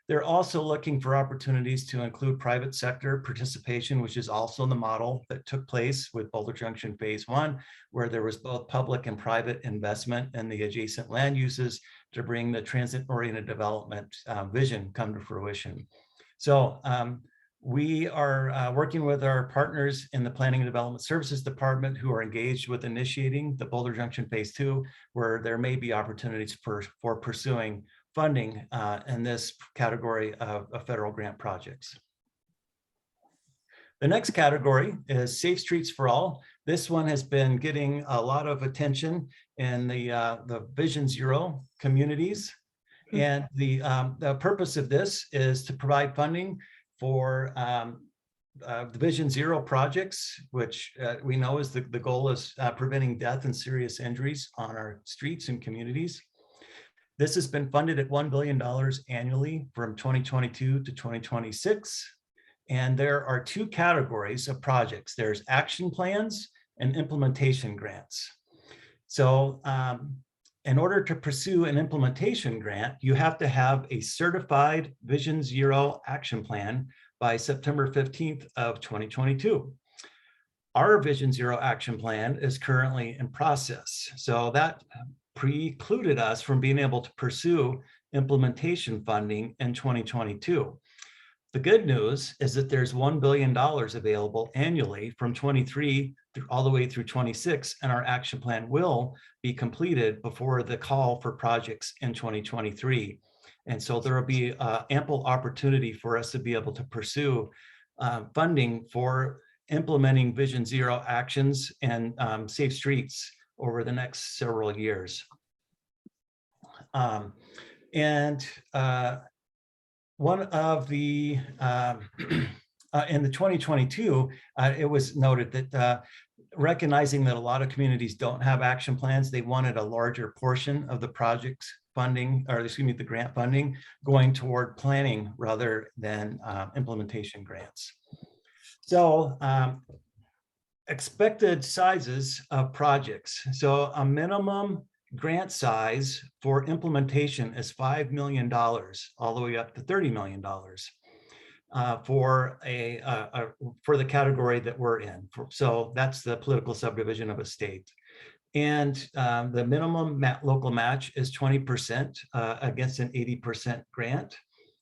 Speaker 21: they're also looking for opportunities to include private sector participation, which is also the model that took place with Boulder Junction Phase 1, where there was both public and private investment in the adjacent land uses to bring the transit-oriented development vision come to fruition. So we are working with our partners in the Planning and Development Services Department who are engaged with initiating the Boulder Junction Phase 2, where there may be opportunities for pursuing funding in this category of federal grant projects. The next category is Safe Streets for All. This one has been getting a lot of attention in the Vision Zero communities. And the purpose of this is to provide funding for the Vision Zero projects, which we know is the goal is preventing death and serious injuries on our streets and communities. This has been funded at $1 billion annually from 2022 to 2026. And there are two categories of projects. There's action plans and implementation grants. So in order to pursue an implementation grant, you have to have a certified Vision Zero action plan by September 15th of 2022. Our Vision Zero action plan is currently in process. So that precluded us from being able to pursue implementation funding in 2022. The good news is that there's $1 billion available annually from 23 all the way through 26, and our action plan will be completed before the call for projects in 2023. And so there will be ample opportunity for us to be able to pursue funding for implementing Vision Zero actions and safe streets over the next several years. One of the, in the 2022, it was noted that recognizing that a lot of communities don't have action plans, they wanted a larger portion of the project's funding, or excuse me, the grant funding going toward planning rather than implementation grants. So expected sizes of projects. So a minimum grant size for implementation is $5 million, all the way up to $30 million for the category that we're in. So that's the political subdivision of a state. And the minimum local match is 20% against an 80% grant.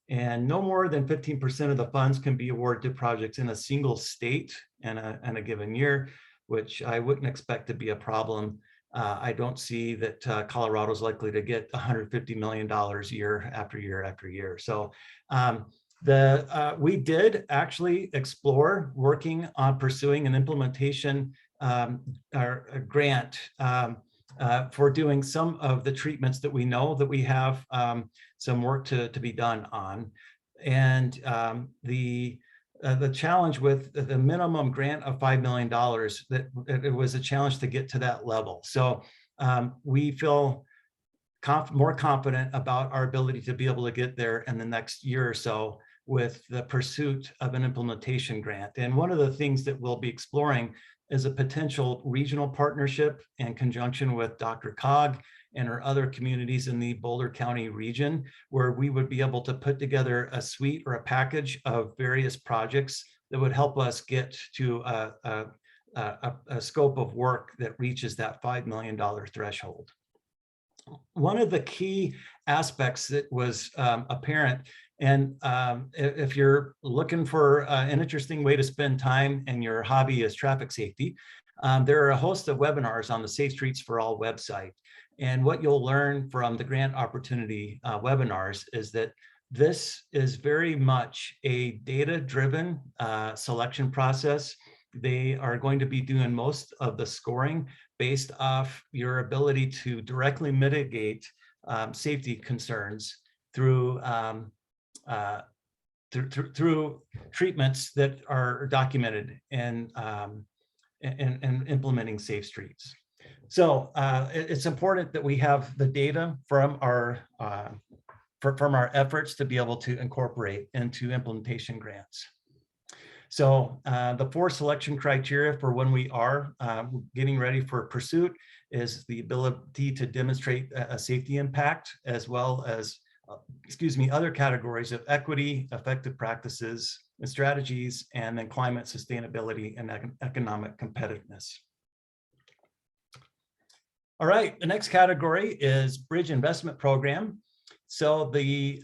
Speaker 21: And no more than 15% of the funds can be awarded to projects in a single state in a given year, which I wouldn't expect to be a problem. I don't see that Colorado is likely to get $150 million year after year after year. So we did actually explore working on pursuing an implementation or a grant for doing some of the treatments that we know that we have some work to be done on. And the challenge with the minimum grant of $5 million, that it was a challenge to get to that level. So we feel more confident about our ability to be able to get there in the next year or so with the pursuit of an implementation grant. And one of the things that we'll be exploring is a potential regional partnership in conjunction with DRCOG and our other communities in the Boulder County region, where we would be able to put together a suite or a package of various projects that would help us get to a scope of work that reaches that $5 million threshold. One of the key aspects that was apparent, and if you're looking for an interesting way to spend time and your hobby is traffic safety, there are a host of webinars on the Safe Streets for All website. And what you'll learn from the grant opportunity webinars is that this is very much a data-driven selection process. They are going to be doing most of the scoring based off your ability to directly mitigate safety concerns through through treatments that are documented in implementing safe streets. So it's important that we have the data from our efforts to be able to incorporate into implementation grants. So the 4 selection criteria for when we are getting ready for pursuit is the ability to demonstrate a safety impact, as well as, other categories of equity, effective practices and strategies, and then climate sustainability and economic competitiveness. All right, the next category is bridge investment program. So the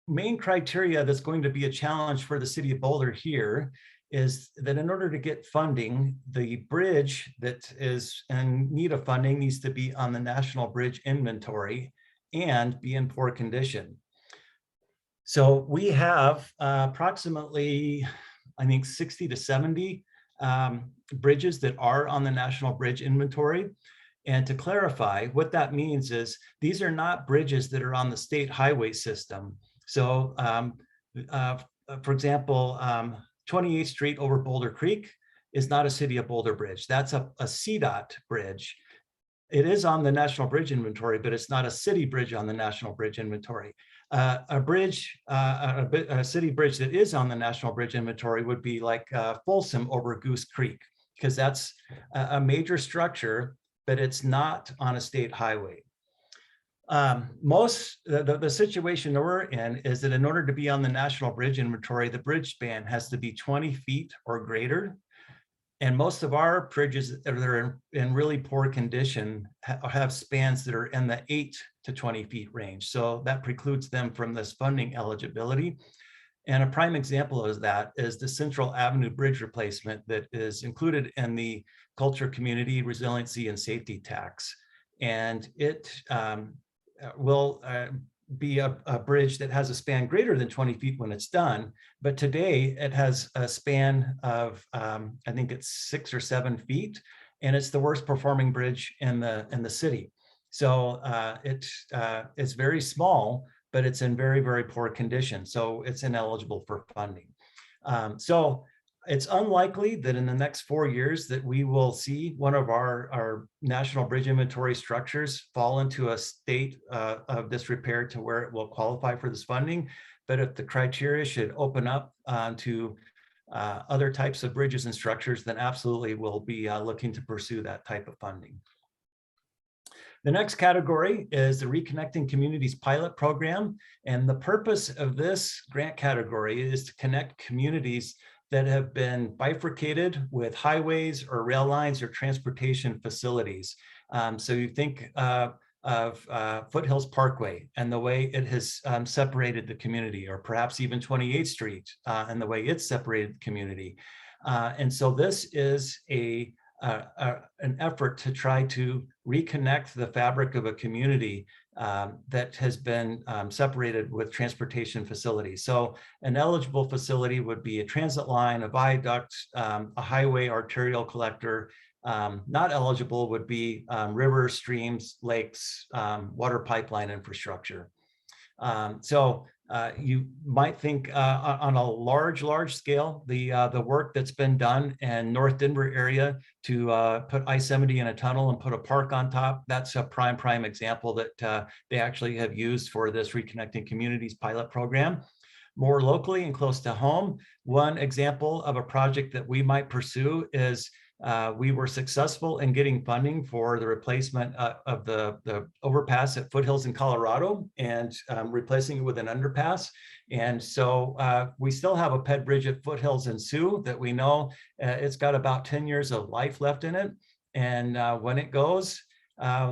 Speaker 21: main criteria that's going to be a challenge for the city of Boulder here is that in order to get funding, the bridge that is in need of funding needs to be on the National Bridge Inventory and be in poor condition. So we have approximately, I think, 60 to 70 bridges that are on the National Bridge Inventory. And to clarify, what that means is these are not bridges that are on the state highway system. So for example, 28th Street over Boulder Creek is not a City of Boulder bridge. That's a CDOT bridge. It is on the National Bridge Inventory, but it's not a city bridge on the National Bridge Inventory. A city bridge that is on the National Bridge Inventory would be like Folsom over Goose Creek, because that's a major structure, but it's not on a state highway. The situation that we're in is that in order to be on the National Bridge Inventory, the bridge span has to be 20 feet or greater. And most of our bridges that are in really poor condition have spans that are in the 8 to 20 feet range. So that precludes them from this funding eligibility. And a prime example of that is the Central Avenue Bridge replacement that is included in the Culture, Community, Resiliency, and Safety Tax. And it will be a bridge that has a span greater than 20 feet when it's done. But today it has a span of, I think it's 6 or 7 feet, and it's the worst performing bridge in the city. So it's very small, but it's in very, very poor condition. So it's ineligible for funding. So it's unlikely that in the next 4 years that we will see one of our National Bridge Inventory structures fall into a state of disrepair to where it will qualify for this funding. But if the criteria should open up to other types of bridges and structures, then absolutely we'll be looking to pursue that type of funding. The next category is the Reconnecting Communities pilot program. And the purpose of this grant category is to connect communities that have been bifurcated with highways or rail lines or transportation facilities. So you think of Foothills Parkway and the way it has separated the community, or perhaps even 28th Street and the way it's separated the community. And so this is an effort to try to reconnect the fabric of a community that has been separated with transportation facilities. So an eligible facility would be a transit line, a viaduct, a highway arterial collector. Not eligible would be rivers, streams, lakes, water pipeline infrastructure. You might think on a large scale, the work that's been done in North Denver area to put I-70 in a tunnel and put a park on top, that's a prime example that they actually have used for this Reconnecting Communities pilot program. More locally and close to home, one example of a project that we might pursue is we were successful in getting funding for the replacement of the overpass at Foothills in Colorado and replacing it with an underpass. And so we still have a ped bridge at Foothills in Sioux that we know it's got about 10 years of life left in it. And when it goes,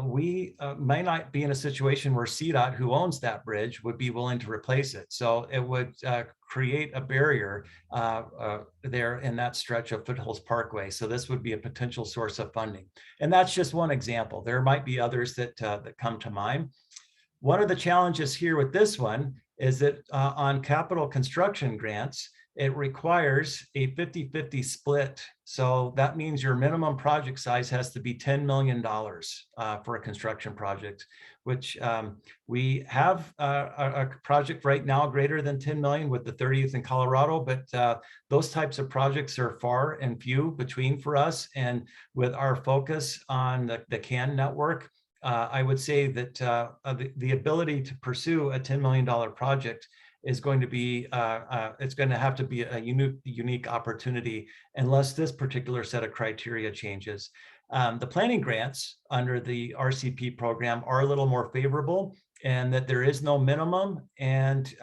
Speaker 21: we may not be in a situation where CDOT, who owns that bridge, would be willing to replace it. So it would create a barrier there in that stretch of Foothills Parkway. So this would be a potential source of funding. And that's just one example. There might be others that come to mind. One of the challenges here with this one is that on capital construction grants, it requires a 50-50 split. So that means your minimum project size has to be $10 million for a construction project, which we have a project right now greater than 10 million with the 30th in Colorado, but those types of projects are far and few between for us. And with our focus on the CAN network, I would say that the ability to pursue a $10 million project is going to be, it's going to have to be a unique opportunity unless this particular set of criteria changes. The planning grants under the RCP program are a little more favorable, and that there is no minimum, and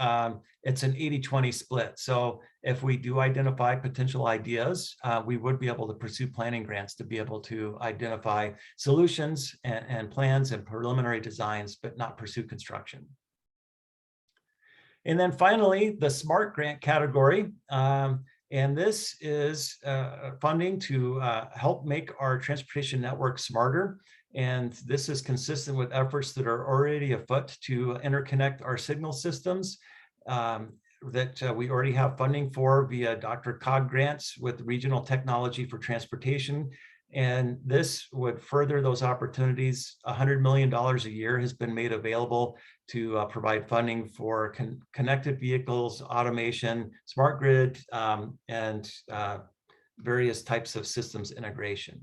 Speaker 21: it's an 80-20 split. So if we do identify potential ideas, we would be able to pursue planning grants to be able to identify solutions and plans and preliminary designs, but not pursue construction. And then finally, the SMART grant category. And this is funding to help make our transportation network smarter. And this is consistent with efforts that are already afoot to interconnect our signal systems that we already have funding for via Dr. Cog grants with Regional Technology for Transportation. And this would further those opportunities. $100 million a year has been made available to provide funding for connected vehicles, automation, smart grid, and various types of systems integration.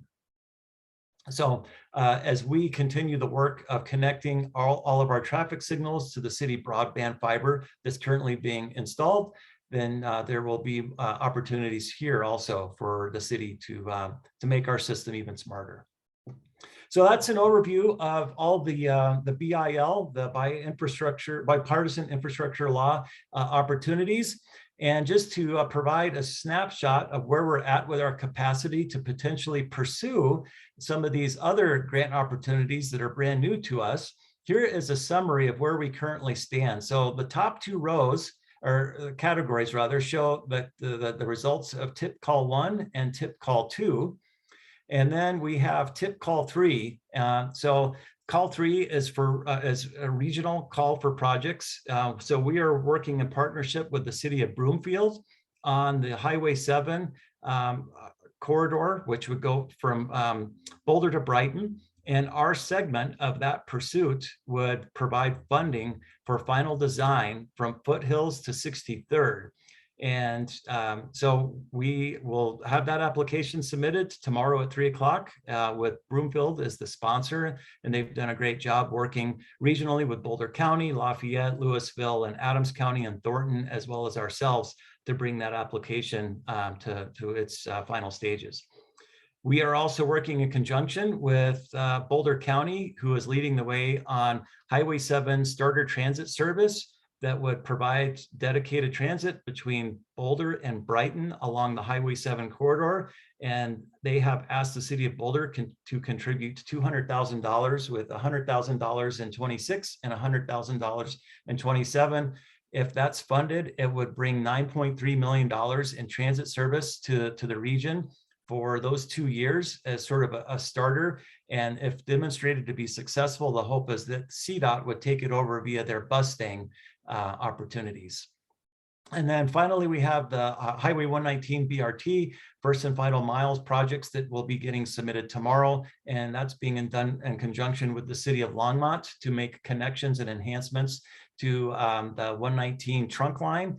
Speaker 21: So as we continue the work of connecting all of our traffic signals to the city broadband fiber that's currently being installed, then there will be opportunities here also for the city to make our system even smarter. So that's an overview of all the BIL, the bipartisan infrastructure law opportunities. And just to provide a snapshot of where we're at with our capacity to potentially pursue some of these other grant opportunities that are brand new to us, here is a summary of where we currently stand. So the top two rows, or categories rather, show that the results of TIP Call 1 and TIP Call 2. And then we have TIP Call 3. So Call 3 is is a regional call for projects. So we are working in partnership with the city of Broomfield on the Highway 7 corridor, which would go from Boulder to Brighton. And our segment of that pursuit would provide funding for final design from Foothills to 63rd. And so we will have that application submitted tomorrow at 3 o'clock with Broomfield as the sponsor. And they've done a great job working regionally with Boulder County, Lafayette, Louisville, and Adams County and Thornton, as well as ourselves, to bring that application to its final stages. We are also working in conjunction with Boulder County, who is leading the way on Highway 7 starter transit service that would provide dedicated transit between Boulder and Brighton along the Highway 7 corridor. And they have asked the city of Boulder to contribute $200,000 with $100,000 in 26 and $100,000 in 27. If that's funded, it would bring $9.3 million in transit service to the region for those 2 years as sort of a starter. And if demonstrated to be successful, the hope is that CDOT would take it over via their bus staying opportunities. And then finally, we have the Highway 119 BRT first and final miles projects that will be getting submitted tomorrow. And that's being done in conjunction with the city of Longmont to make connections and enhancements to the 119 trunk line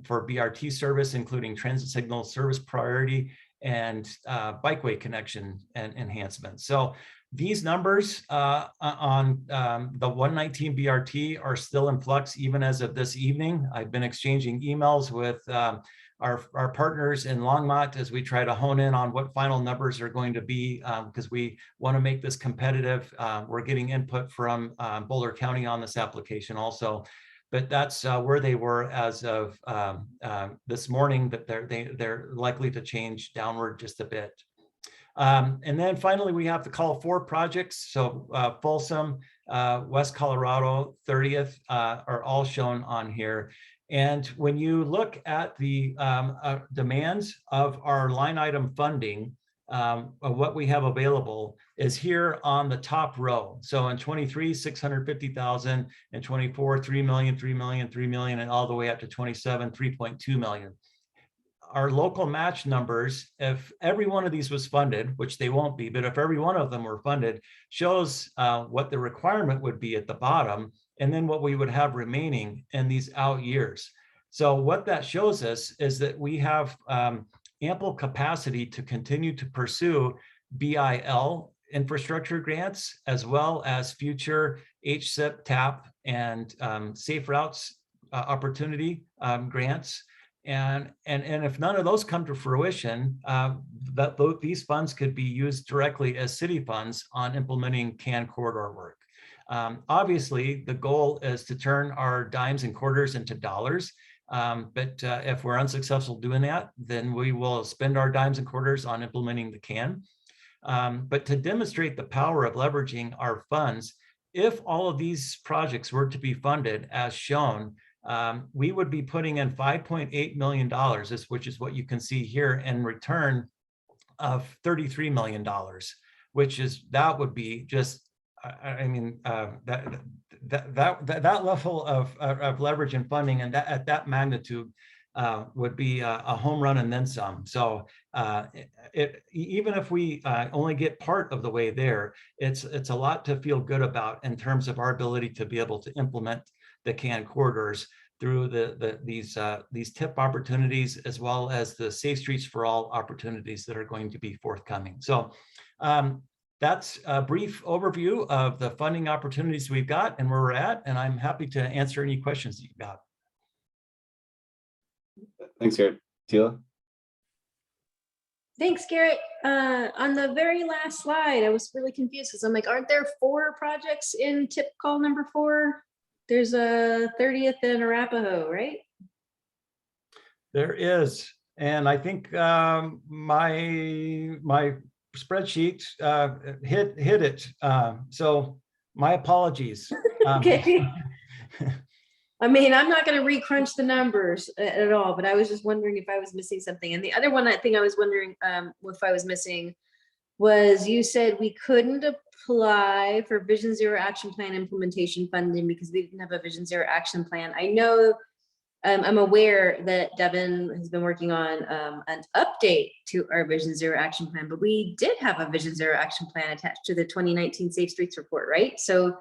Speaker 21: for BRT service, including transit signal service priority and bikeway connection and enhancements. So these numbers on the 119 BRT are still in flux even as of this evening. I've been exchanging emails with our partners in Longmont as we try to hone in on what final numbers are going to be, because we want to make this competitive. We're getting input from Boulder County on this application also. But that's where they were as of this morning, that they're likely to change downward just a bit. And then finally, we have the Call 4 projects. So Folsom, West Colorado, 30th are all shown on here. And when you look at the demands of our line item funding, of what we have available is here on the top row. So in 23, 650,000, and 24, 3 million, 3 million, 3 million, and all the way up to 27, 3.2 million. our local match numbers, if every one of these was funded, which they won't be, but if every one of them were funded, shows what the requirement would be at the bottom, and then what we would have remaining in these out years. So what that shows us is that we have ample capacity to continue to pursue BIL infrastructure grants, as well as future HSIP, TAP, and Safe Routes opportunity grants. And if none of those come to fruition, these funds could be used directly as city funds on implementing CAN corridor work. Obviously, the goal is to turn our dimes and quarters into dollars. But if we're unsuccessful doing that, then we will spend our dimes and quarters on implementing the CAN. But to demonstrate the power of leveraging our funds, if all of these projects were to be funded as shown, we would be putting in $5.8 million, which is what you can see here, in return of $33 million, that would be just, I mean, that level of leverage and funding, and at that magnitude would be a home run and then some. So even if we only get part of the way there, it's a lot to feel good about in terms of our ability to be able to implement the CAN corridors through these TIP opportunities, as well as the Safe Streets for All opportunities that are going to be forthcoming. So that's a brief overview of the funding opportunities we've got and where we're at, and I'm happy to answer any questions that you've got.
Speaker 2: Thanks, Garrett. Tila?
Speaker 7: Thanks, Garrett. On the very last slide, I was really confused because I'm like, aren't there 4 projects in tip call number 4? There's a 30th and Arapahoe, right?
Speaker 21: There is, and I think my spreadsheet hit it. So my apologies.
Speaker 7: Okay. I mean, I'm not going to re-crunch the numbers at all, but I was just wondering if I was missing something. And the other one, I think I was wondering if I was missing was, you said we couldn't apply for Vision Zero Action Plan implementation funding because we didn't have a Vision Zero Action Plan. I know, I'm aware that Devin has been working on an update to our Vision Zero Action Plan, but we did have a Vision Zero Action Plan attached to the 2019 Safe Streets report, right? So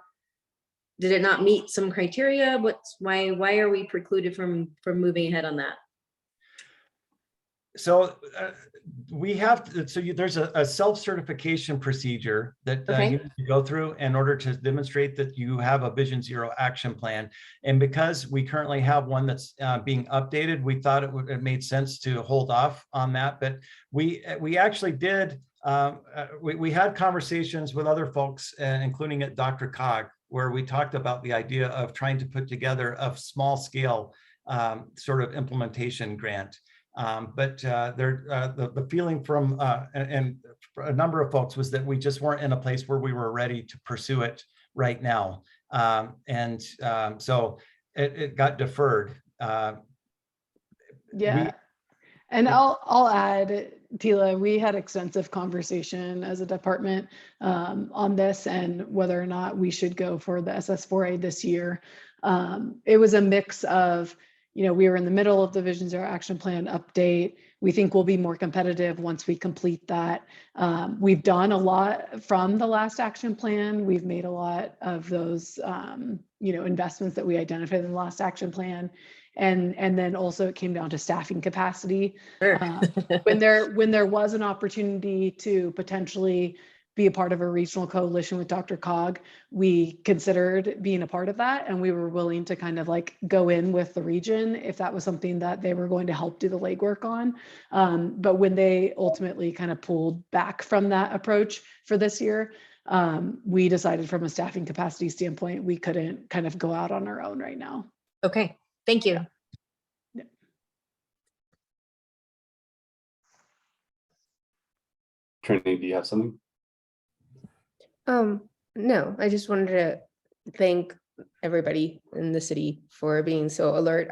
Speaker 7: did it not meet some criteria? Why are we precluded from moving ahead on that?
Speaker 21: So we have to, there's a self-certification procedure that you need to go through in order to demonstrate that you have a Vision Zero Action Plan. And because we currently have one that's being updated, we thought it made sense to hold off on that. But we actually did, we had conversations with other folks, including at Dr.Cog, where we talked about the idea of trying to put together a small scale sort of implementation grant. But the feeling from and a number of folks was that we just weren't in a place where we were ready to pursue it right now. So it got deferred.
Speaker 3: Yeah. And I'll add, Tila, we had extensive conversation as a department on this and whether or not we should go for the SS4A this year. It was a mix of, you know, we were in the middle of the Vision Zero Action Plan update. We think we'll be more competitive once we complete that. We've done a lot from the last action plan. We've made a lot of those, you know, investments that we identified in the last action plan. And then also it came down to staffing capacity.
Speaker 7: Sure.
Speaker 3: when there was an opportunity to potentially be a part of a regional coalition with Dr.Cog, we considered being a part of that, and we were willing to kind of like go in with the region if that was something that they were going to help do the legwork on. But when they ultimately kind of pulled back from that approach for this year, we decided from a staffing capacity standpoint, we couldn't kind of go out on our own right now.
Speaker 7: Okay, thank you.
Speaker 3: Yeah.
Speaker 2: Trinity, do you have something?
Speaker 5: No, I just wanted to thank everybody in the city for being so alert.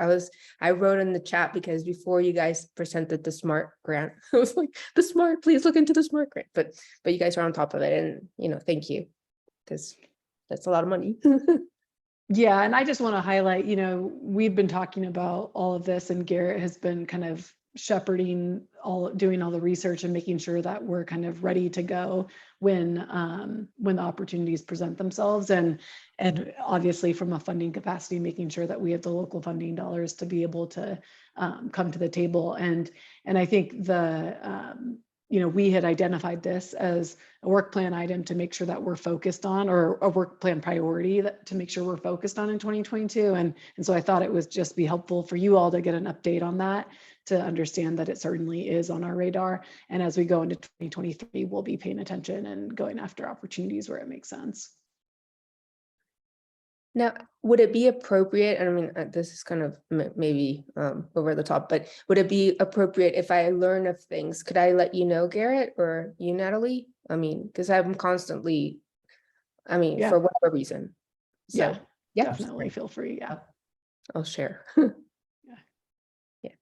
Speaker 5: I wrote in the chat because before you guys presented the SMART grant, I was like, the SMART, please look into the SMART grant. But you guys are on top of it, and you know, thank you, because that's a lot of money.
Speaker 3: Yeah, and I just want to highlight, you know, we've been talking about all of this, and Garrett has been kind of shepherding doing all the research and making sure that we're kind of ready to go when the opportunities present themselves, and obviously from a funding capacity, making sure that we have the local funding dollars to be able to come to the table. And I think we had identified this as a work plan item to make sure that we're focused on, or a work plan priority to make sure we're focused on in 2022. And so I thought it would just be helpful for you all to get an update on that, to understand that it certainly is on our radar. And as we go into 2023, we'll be paying attention and going after opportunities where it makes sense.
Speaker 5: Now, would it be appropriate, and I mean, this is kind of maybe over the top, but would it be appropriate if I learn of things, could I let you know, Garrett, or you, Natalie? I mean, because I'm constantly,
Speaker 3: Yeah.
Speaker 5: for whatever reason. So,
Speaker 3: yeah, definitely feel free. Yeah.
Speaker 5: I'll share. Yeah.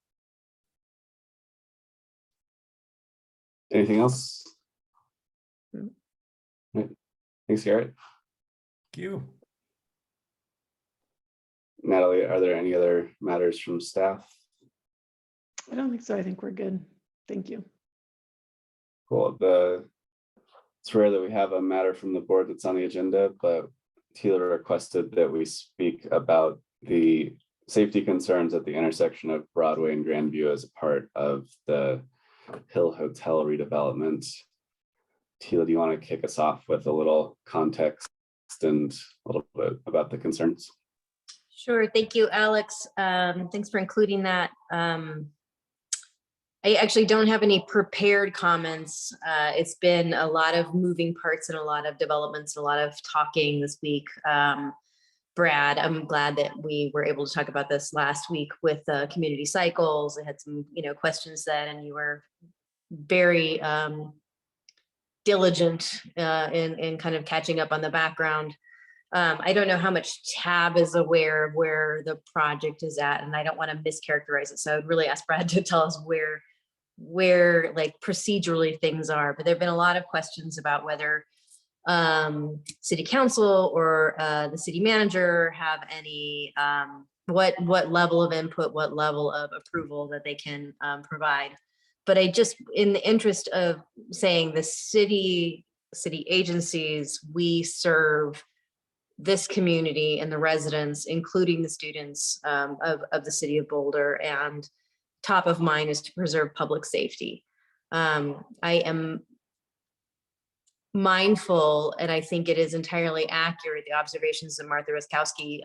Speaker 2: Anything else?
Speaker 5: Mm.
Speaker 2: Thanks, Garrett.
Speaker 21: Thank you.
Speaker 2: Natalie, are there any other matters from staff?
Speaker 3: I don't think so. I think we're good. Thank you.
Speaker 2: Cool. It's rare that we have a matter from the board that's on the agenda, but Taylor requested that we speak about the safety concerns at the intersection of Broadway and Grandview as a part of the Hill Hotel redevelopment. Tila, do you want to kick us off with a little context and a little bit about the concerns?
Speaker 6: Sure. Thank you, Alex. Thanks for including that. I actually don't have any prepared comments. It's been a lot of moving parts and a lot of developments, and a lot of talking this week. Brad, I'm glad that we were able to talk about this last week with community cycles. I had some, questions then, and you were very diligent in kind of catching up on the background. I don't know how much TAB is aware of where the project is at, and I don't want to mischaracterize it. So I would really ask Brad to tell us where like procedurally things are. But there've been a lot of questions about whether city council or the city manager have any, what level of input, what level of approval that they can provide. But I just, in the interest of saying the city agencies, we serve this community and the residents, including the students of the city of Boulder, and top of mind is to preserve public safety. I am mindful, and I think it is entirely accurate, the observations that Martha Ruskowski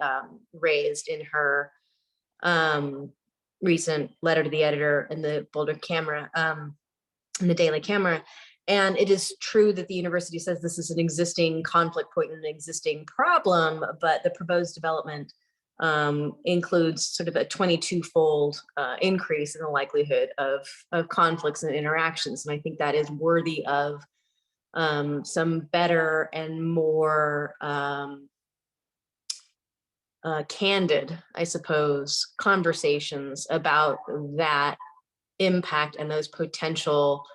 Speaker 6: raised in her recent letter to the editor in the Boulder Camera, in the Daily Camera. And it is true that the university says this is an existing conflict point and an existing problem, but the proposed development includes sort of a 22-fold increase in the likelihood of conflicts and interactions. And I think that is worthy of some better and more candid, I suppose, conversations about that impact and those potential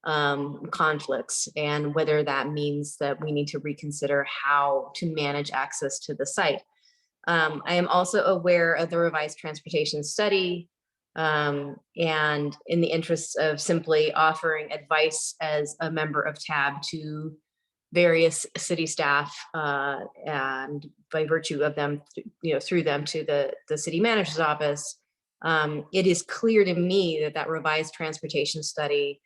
Speaker 6: conflicts, and whether that means that we need to reconsider how to manage access to the site. I am also aware of the revised transportation study, and in the interests of simply offering advice as a member of TAB to various city staff, and by virtue of them, through them to the city manager's office, it is clear to me that revised transportation study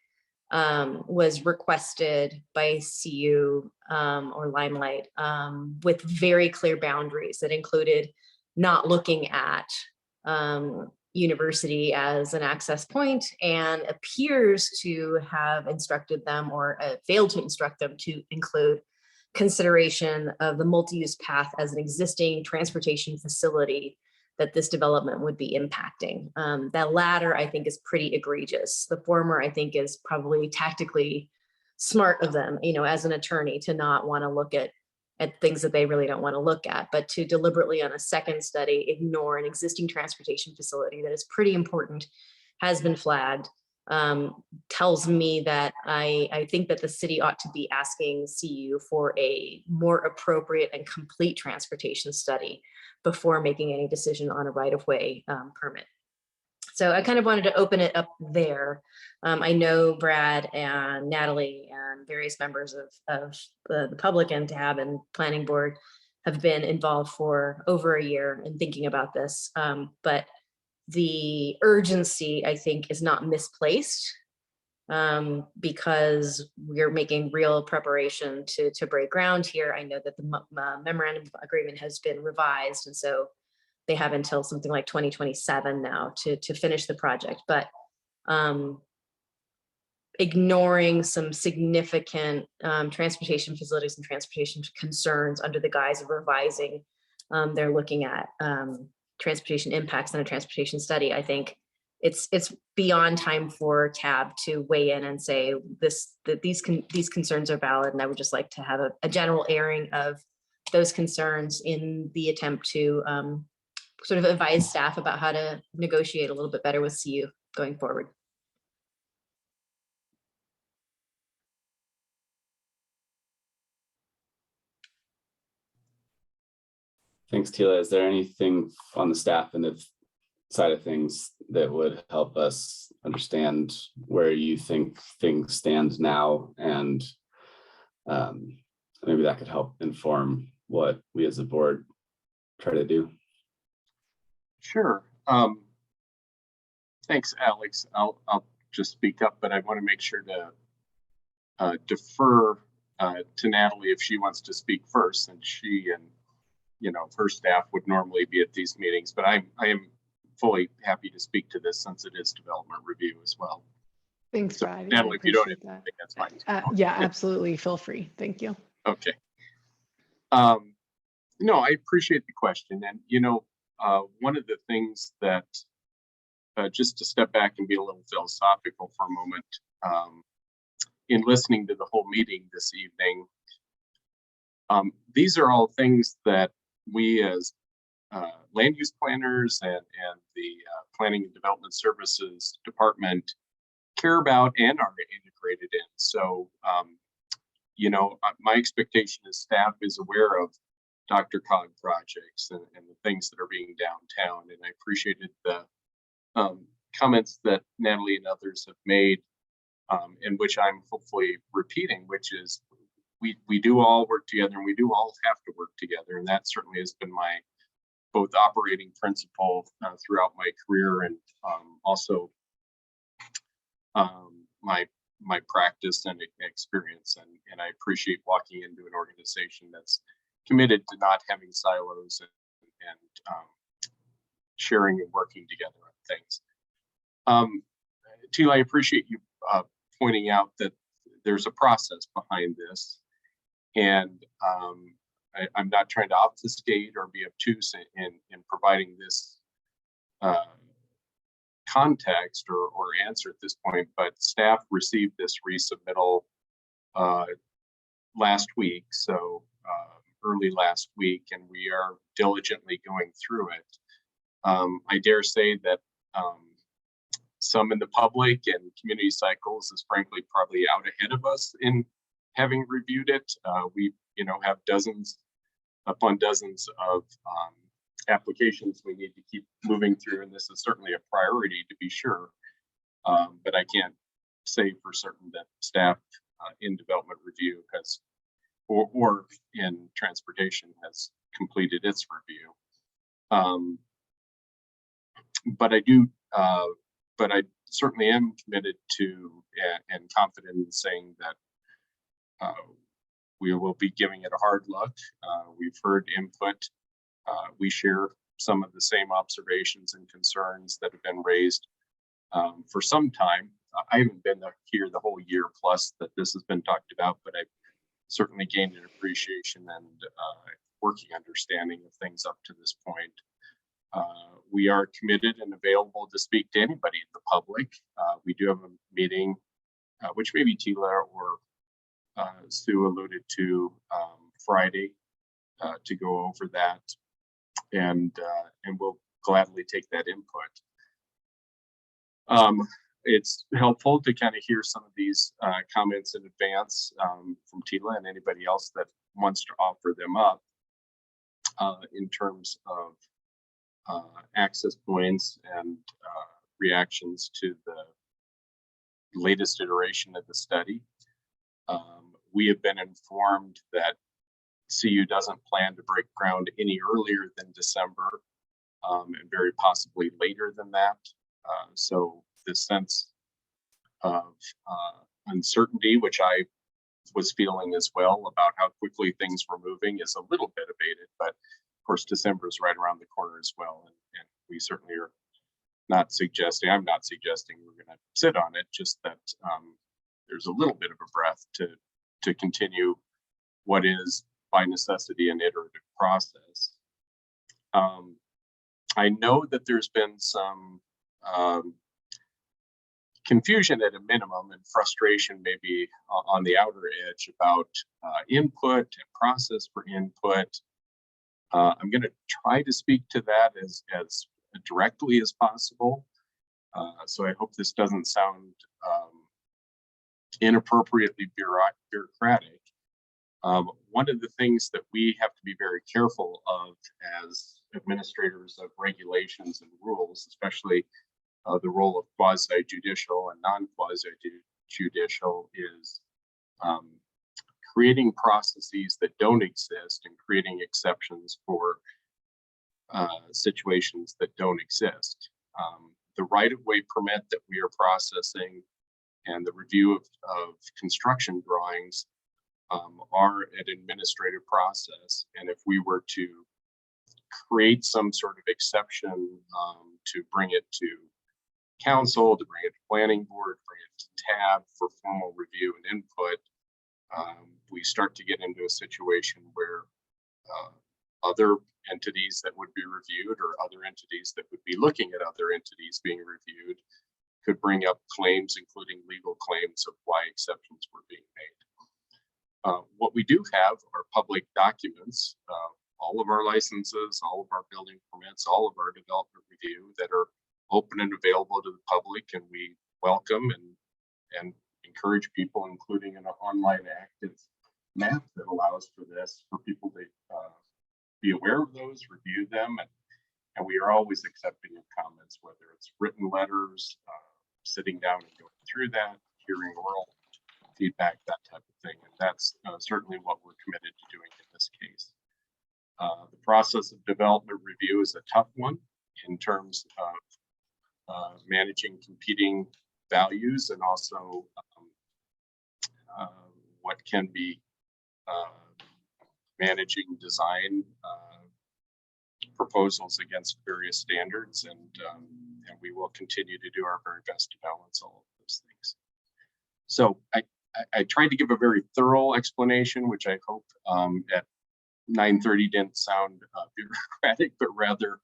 Speaker 6: was requested by CU or Limelight with very clear boundaries that included not looking at university as an access point, and appears to have instructed them, or failed to instruct them, to include consideration of the multi-use path as an existing transportation facility that this development would be impacting. That latter, I think, is pretty egregious. The former, I think, is probably tactically smart of them, as an attorney, to not want to look at things that they really don't want to look at, but to deliberately on a second study ignore an existing transportation facility that is pretty important, has been flagged, tells me that I think that the city ought to be asking CU for a more appropriate and complete transportation study before making any decision on a right-of-way permit. So I kind of wanted to open it up there. I know Brad and Natalie and various members of the public and TAB and planning board have been involved for over a year in thinking about this. But the urgency, I think, is not misplaced because we're making real preparation to break ground here. I know that the memorandum of agreement has been revised, and so they have until something like 2027 now to finish the project. But ignoring some significant transportation facilities and transportation concerns under the guise of revising, they're looking at transportation impacts and a transportation study. I think it's beyond time for TAB to weigh in and say these concerns are valid, and I would just like to have a general airing of those concerns in the attempt to sort of advise staff about how to negotiate a little bit better with CU going forward.
Speaker 2: Thanks, Tila. Is there anything on the staff and the side of things that would help us understand where you think things stand now, and maybe that could help inform what we as a board try to do?
Speaker 9: Sure. Thanks, Alex. I'll just speak up, but I want to make sure to defer to Natalie if she wants to speak first, and she and her staff would normally be at these meetings, but I am fully happy to speak to this since it is development review as well.
Speaker 3: Thanks,
Speaker 9: So,
Speaker 3: Brad.
Speaker 9: Natalie, if you don't,
Speaker 3: that.
Speaker 9: that's fine.
Speaker 3: Yeah, absolutely. Feel free. Thank you.
Speaker 9: Okay. No, I appreciate the question. And, one of the things that, just to step back and be a little philosophical for a moment, in listening to the whole meeting this evening, these are all things that we as land use planners and the Planning and Development Services Department care about and are integrated in. So, my expectation is staff is aware of Dr. Cog projects and the things that are being downtown. And I appreciated the comments that Natalie and others have made, in which I'm hopefully repeating, which is we do all work together, and we do all have to work together. And that certainly has been my both operating principle throughout my career, and also my practice and experience. And I appreciate walking into an organization that's committed to not having silos and sharing and working together on things. Tila, I appreciate you pointing out that there's a process behind this. And I'm not trying to obfuscate or be obtuse in providing this context or answer at this point, but staff received this resubmittal last week, so early last week, and we are diligently going through it. I dare say that some in the public and community cycles is frankly probably out ahead of us in having reviewed it. We have dozens upon dozens of applications we need to keep moving through, and this is certainly a priority to be sure. But I can't say for certain that staff in development review has, or in transportation has completed its review. But I certainly am committed to and confident in saying that we will be giving it a hard look. We've heard input. We share some of the same observations and concerns that have been raised for some time. I haven't been here the whole year plus that this has been talked about, but I've certainly gained an appreciation and working understanding of things up to this point. We are committed and available to speak to anybody in the public. We do have a meeting, which maybe Tila or Sue alluded to Friday, to go over that, and we'll gladly take that input. It's helpful to kind of hear some of these comments in advance from Tila and anybody else that wants to offer them up in terms of access points and reactions to the latest iteration of the study. We have been informed that CU doesn't plan to break ground any earlier than December, and very possibly later than that. So the sense of uncertainty, which I was feeling as well about how quickly things were moving, is a little bit abated, but of course December is right around the corner as well, and we certainly are not suggesting, I'm not suggesting we're going to sit on it, just that there's a little bit of a breath to continue what is by necessity an iterative process. I know that there's been some confusion at a minimum and frustration maybe on the outer edge about input and process for input. I'm going to try to speak to that as directly as possible. So I hope this doesn't sound inappropriately bureaucratic. One of the things that we have to be very careful of as administrators of regulations and rules, especially the role of quasi-judicial and non-quasi-judicial, is creating processes that don't exist and creating exceptions for situations that don't exist. The right-of-way permit that we are processing and the review of construction drawings are an administrative process. And if we were to create some sort of exception to bring it to council, to bring it to planning board, bring it to tab for formal review and input, we start to get into a situation where other entities that would be reviewed or other entities that would be looking at other entities being reviewed could bring up claims, including legal claims of why exceptions were being made. What we do have are public documents, all of our licenses, all of our building permits, all of our development review that are open and available to the public, and we welcome and encourage people, including an online active map that allows for this, for people to be aware of those, review them, and we are always accepting of comments, whether it's written letters, sitting down and going through that, hearing oral feedback, that type of thing. And that's certainly what we're committed to doing in this case. The process of development review is a tough one in terms of managing competing values and also what can be managing design proposals against various standards, and we will continue to do our very best to balance all of those things. So I tried to give a very thorough explanation, which I hope at 9:30 didn't sound bureaucratic, but rather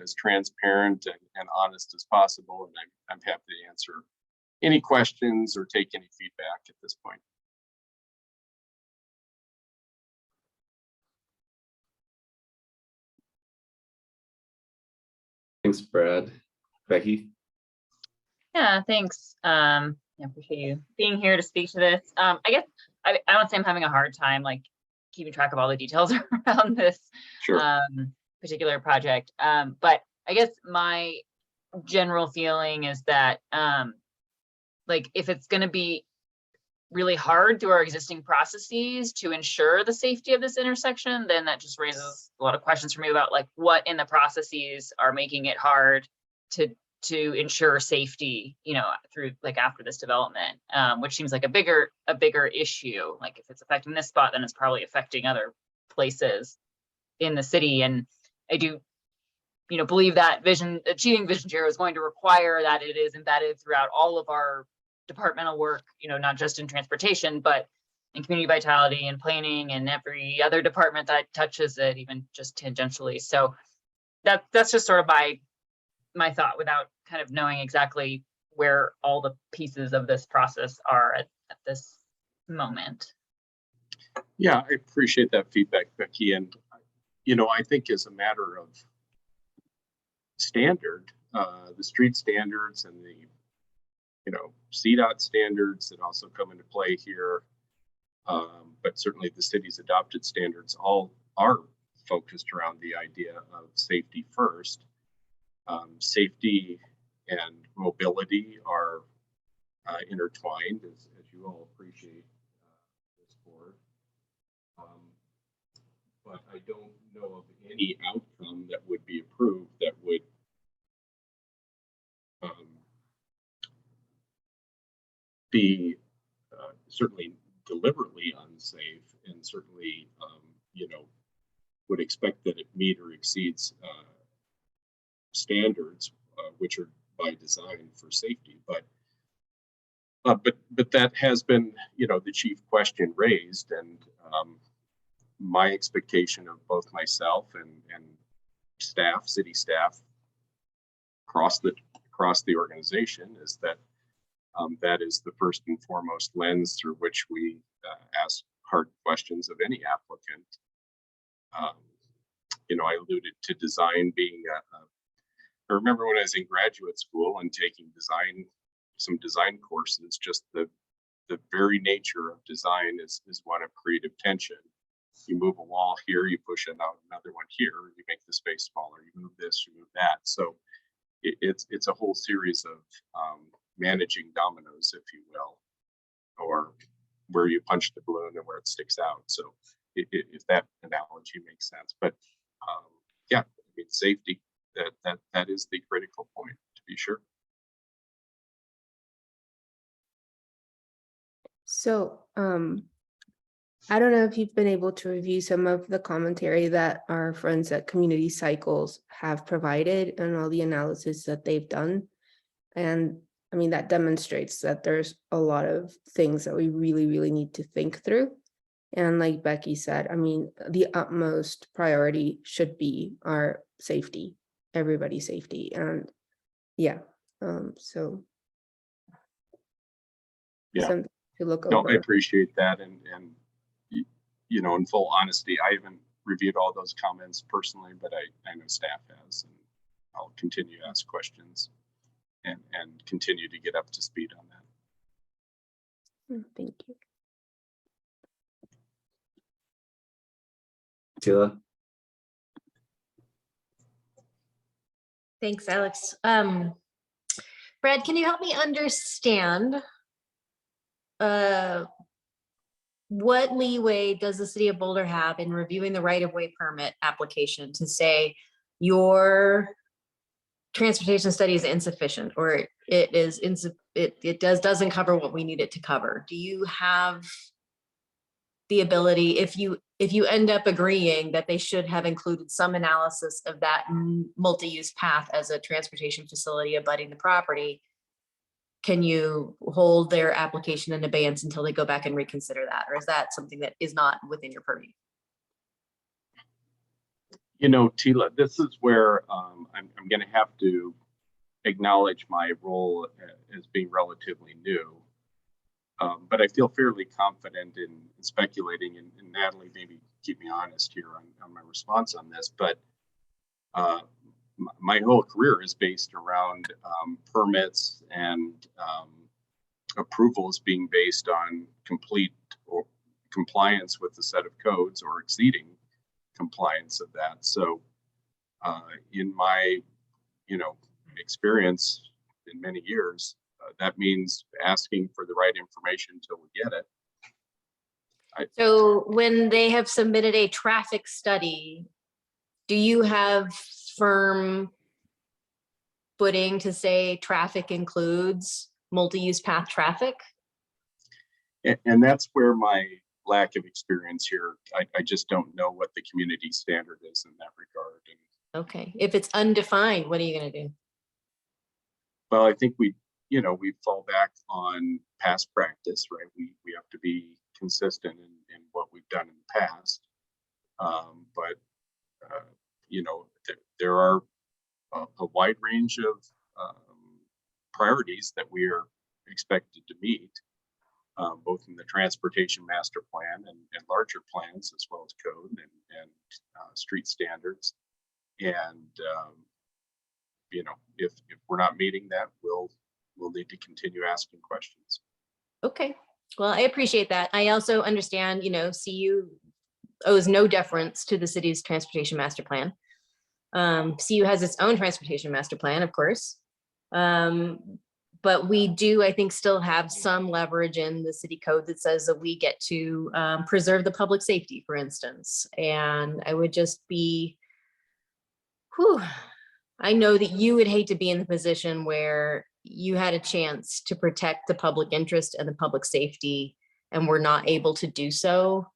Speaker 9: as transparent and honest as possible. And I'm happy to answer any questions or take any feedback at this point.
Speaker 2: Thanks, Brad. Becky?
Speaker 4: Yeah, thanks. I appreciate you being here to speak to this. I guess I would say I'm having a hard time like keeping track of all the details around this particular project. But I guess my general feeling is that like if it's going to be really hard through our existing processes to ensure the safety of this intersection, then that just raises a lot of questions for me about like what in the processes are making it hard to ensure safety, you know, through like after this development, which seems like a bigger issue. Like if it's affecting this spot, then it's probably affecting other places in the city. And I do, you know, believe that achieving Vision Zero is going to require that it is embedded throughout all of our departmental work, you know, not just in transportation, but in community vitality and planning and every other department that touches it, even just tangentially. So that's just sort of my thought without kind of knowing exactly where all the pieces of this process are at this moment.
Speaker 9: Yeah, I appreciate that feedback, Becky. And, you know, I think as a matter of standard, the street standards and the, you know, CDOT standards that also come into play here, but certainly the city's adopted standards all are focused around the idea of safety first. Safety and mobility are intertwined, as you all appreciate this board. But I don't know of any outcome that would be approved that would be certainly deliberately unsafe, and certainly, would expect that it meet or exceeds standards, which are by design for safety. But that has been, the chief question raised, and my expectation of both myself and staff, city staff, across the organization is that that is the first and foremost lens through which we ask hard questions of any applicant. I alluded to design being I remember when I was in graduate school and taking some design courses, just the very nature of design is one of creative tension. You move a wall here, you push another one here, you make the space smaller, you move this, you move that. So it's a whole series of managing dominoes, if you will, or where you punch the balloon and where it sticks out. So if that analogy makes sense, but yeah, safety, that is the critical point, to be sure.
Speaker 5: So I don't know if you've been able to review some of the commentary that our friends at Community Cycles have provided and all the analysis that they've done. And I mean, that demonstrates that there's a lot of things that we really, really need to think through. And like Becky said, I mean, the utmost priority should be our safety, everybody's safety. And yeah, so
Speaker 9: yeah,
Speaker 5: something to look
Speaker 9: no,
Speaker 5: over.
Speaker 9: I appreciate that. And in full honesty, I haven't reviewed all those comments personally, but I know staff has, and I'll continue to ask questions and continue to get up to speed on that.
Speaker 5: Thank you.
Speaker 2: Tila?
Speaker 6: Thanks, Alex. Brad, can you help me understand what leeway does the city of Boulder have in reviewing the right-of-way permit application to say your transportation study is insufficient, or it doesn't cover what we need it to cover? Do you have the ability, if you end up agreeing that they should have included some analysis of that multi-use path as a transportation facility abutting the property, can you hold their application in abeyance until they go back and reconsider that? Or is that something that is not within your purview?
Speaker 9: Tila, this is where I'm going to have to acknowledge my role as being relatively new. But I feel fairly confident in speculating, and Natalie, maybe keep me honest here on my response on this, but my whole career is based around permits and approvals being based on complete or compliance with the set of codes or exceeding compliance of that. So in my experience in many years, that means asking for the right information until we get it.
Speaker 6: So when they have submitted a traffic study, do you have firm footing to say traffic includes multi-use path traffic?
Speaker 9: And that's where my lack of experience here, I just don't know what the community standard is in that regard. And,
Speaker 6: okay, if it's undefined, what are you going to do?
Speaker 9: Well, I think we fall back on past practice, right? We have to be consistent in what we've done in the past. There are a wide range of priorities that we are expected to meet, both in the transportation master plan and larger plans, as well as code and street standards. And if we're not meeting that, we'll need to continue asking questions.
Speaker 6: Okay, well, I appreciate that. I also understand, CU owes no deference to the city's transportation master plan. CU has its own transportation master plan, of course. But we do, I think, still have some leverage in the city code that says that we get to preserve the public safety, for instance. And I would just be, I know that you would hate to be in the position where you had a chance to protect the public interest and the public safety and were not able to do so,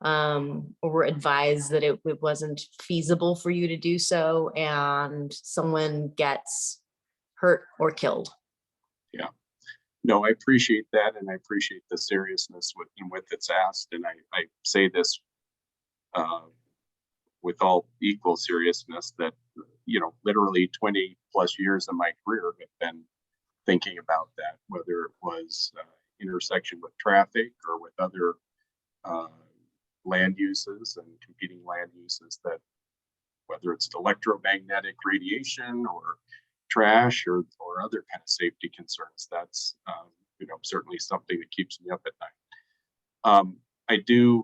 Speaker 6: or were advised that it wasn't feasible for you to do so, and someone gets hurt or killed.
Speaker 9: Yeah, no, I appreciate that, and I appreciate the seriousness with it's asked, and I say this with all equal seriousness that, you know, literally 20 plus years of my career have been thinking about that, whether it was intersection with traffic or with other land uses and competing land uses, that whether it's electromagnetic radiation or trash or other kind of safety concerns, that's you know, certainly something that keeps me up at night. I do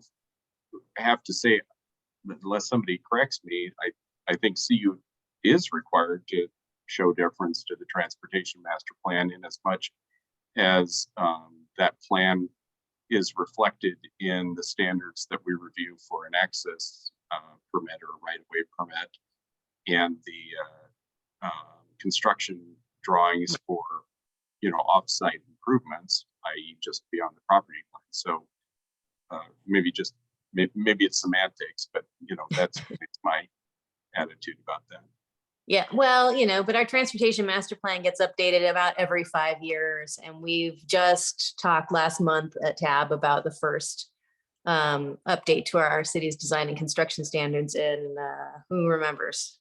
Speaker 9: have to say, unless somebody corrects me, I think CU is required to show deference to the transportation master plan in as much as that plan is reflected in the standards that we review for an access permit or right-of-way permit, and the construction drawings for, you know, off-site improvements, i.e. just beyond the property line. So maybe it's semantics, but, you know, that's my attitude about that.
Speaker 6: Yeah, well, you know, but our transportation master plan gets updated about every 5 years. And we've just talked last month at TAB about the first update to our city's design and construction standards in, who remembers,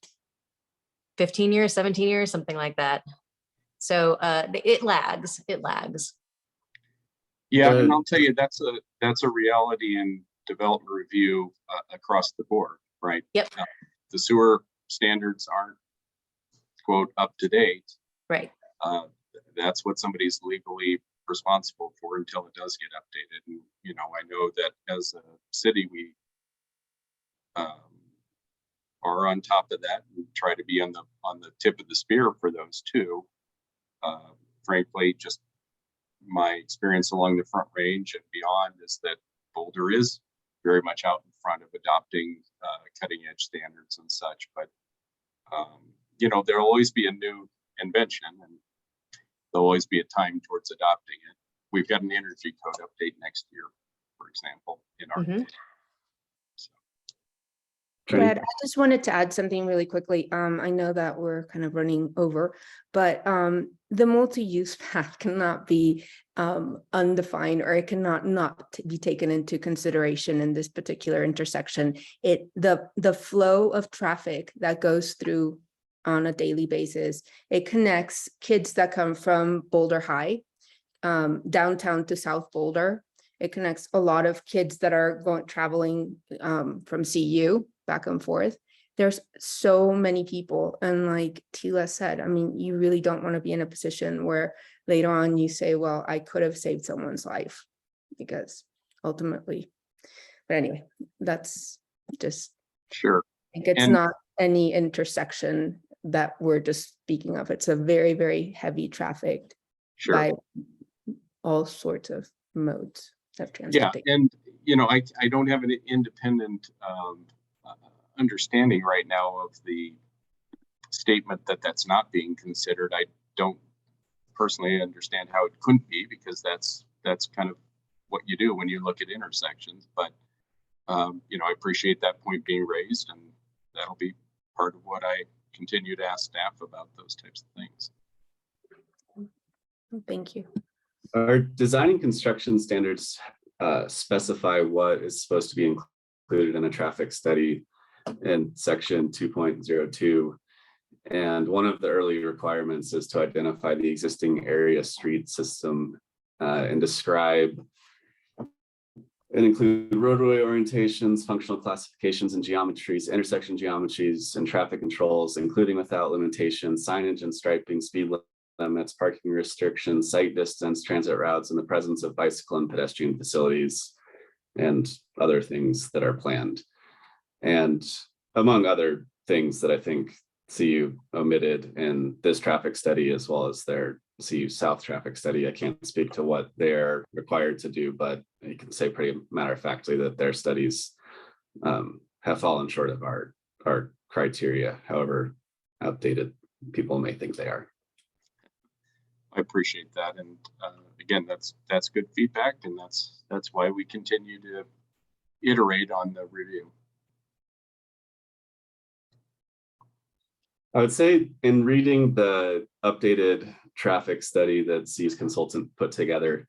Speaker 6: 15 years, 17 years, something like that. So it lags.
Speaker 9: Yeah, and I'll tell you, that's a reality in development review across the board, right?
Speaker 6: Yep.
Speaker 9: The sewer standards aren't, quote, up to date.
Speaker 6: Right.
Speaker 9: That's what somebody's legally responsible for until it does get updated. And, you know, I know that as a city, we are on top of that and try to be on the tip of the spear for those too. Frankly, just my experience along the Front Range and beyond is that Boulder is very much out in front of adopting cutting edge standards and such. But you know, there'll always be a new invention, and there'll always be a time towards adopting it. We've got an energy code update next year, for example, in our.
Speaker 5: Brad, I just wanted to add something really quickly. I know that we're kind of running over, but the multi-use path cannot be undefined, or it cannot not be taken into consideration in this particular intersection. The flow of traffic that goes through on a daily basis, it connects kids that come from Boulder High, downtown to South Boulder. It connects a lot of kids that are traveling from CU back and forth. There's so many people. And like Tila said, I mean, you really don't want to be in a position where later on you say, well, I could have saved someone's life, because ultimately, but anyway, that's just,
Speaker 9: sure.
Speaker 5: I think it's not any intersection that we're just speaking of. It's a very, very heavy trafficked by all sorts of modes of transportation.
Speaker 9: Yeah, and you know, I don't have an independent understanding right now of the statement that that's not being considered. I don't personally understand how it couldn't be, because that's kind of what you do when you look at intersections. But you know, I appreciate that point being raised, and that'll be part of what I continue to ask staff about those types of things.
Speaker 5: Thank you.
Speaker 2: Our design and construction standards specify what is supposed to be included in a traffic study in section 2.02. And one of the early requirements is to identify the existing area street system and describe and include roadway orientations, functional classifications and geometries, intersection geometries, and traffic controls, including without limitation, signage and striping, speed limits, parking restrictions, site distance, transit routes, and the presence of bicycle and pedestrian facilities, and other things that are planned. And among other things that I think CU omitted in this traffic study, as well as their CU South traffic study. I can't speak to what they're required to do, but you can say pretty matter of factly that their studies have fallen short of our criteria, however outdated people may think they are.
Speaker 9: I appreciate that, and again, that's good feedback, and that's why we continue to iterate on the review.
Speaker 2: I would say in reading the updated traffic study that CU's consultant put together,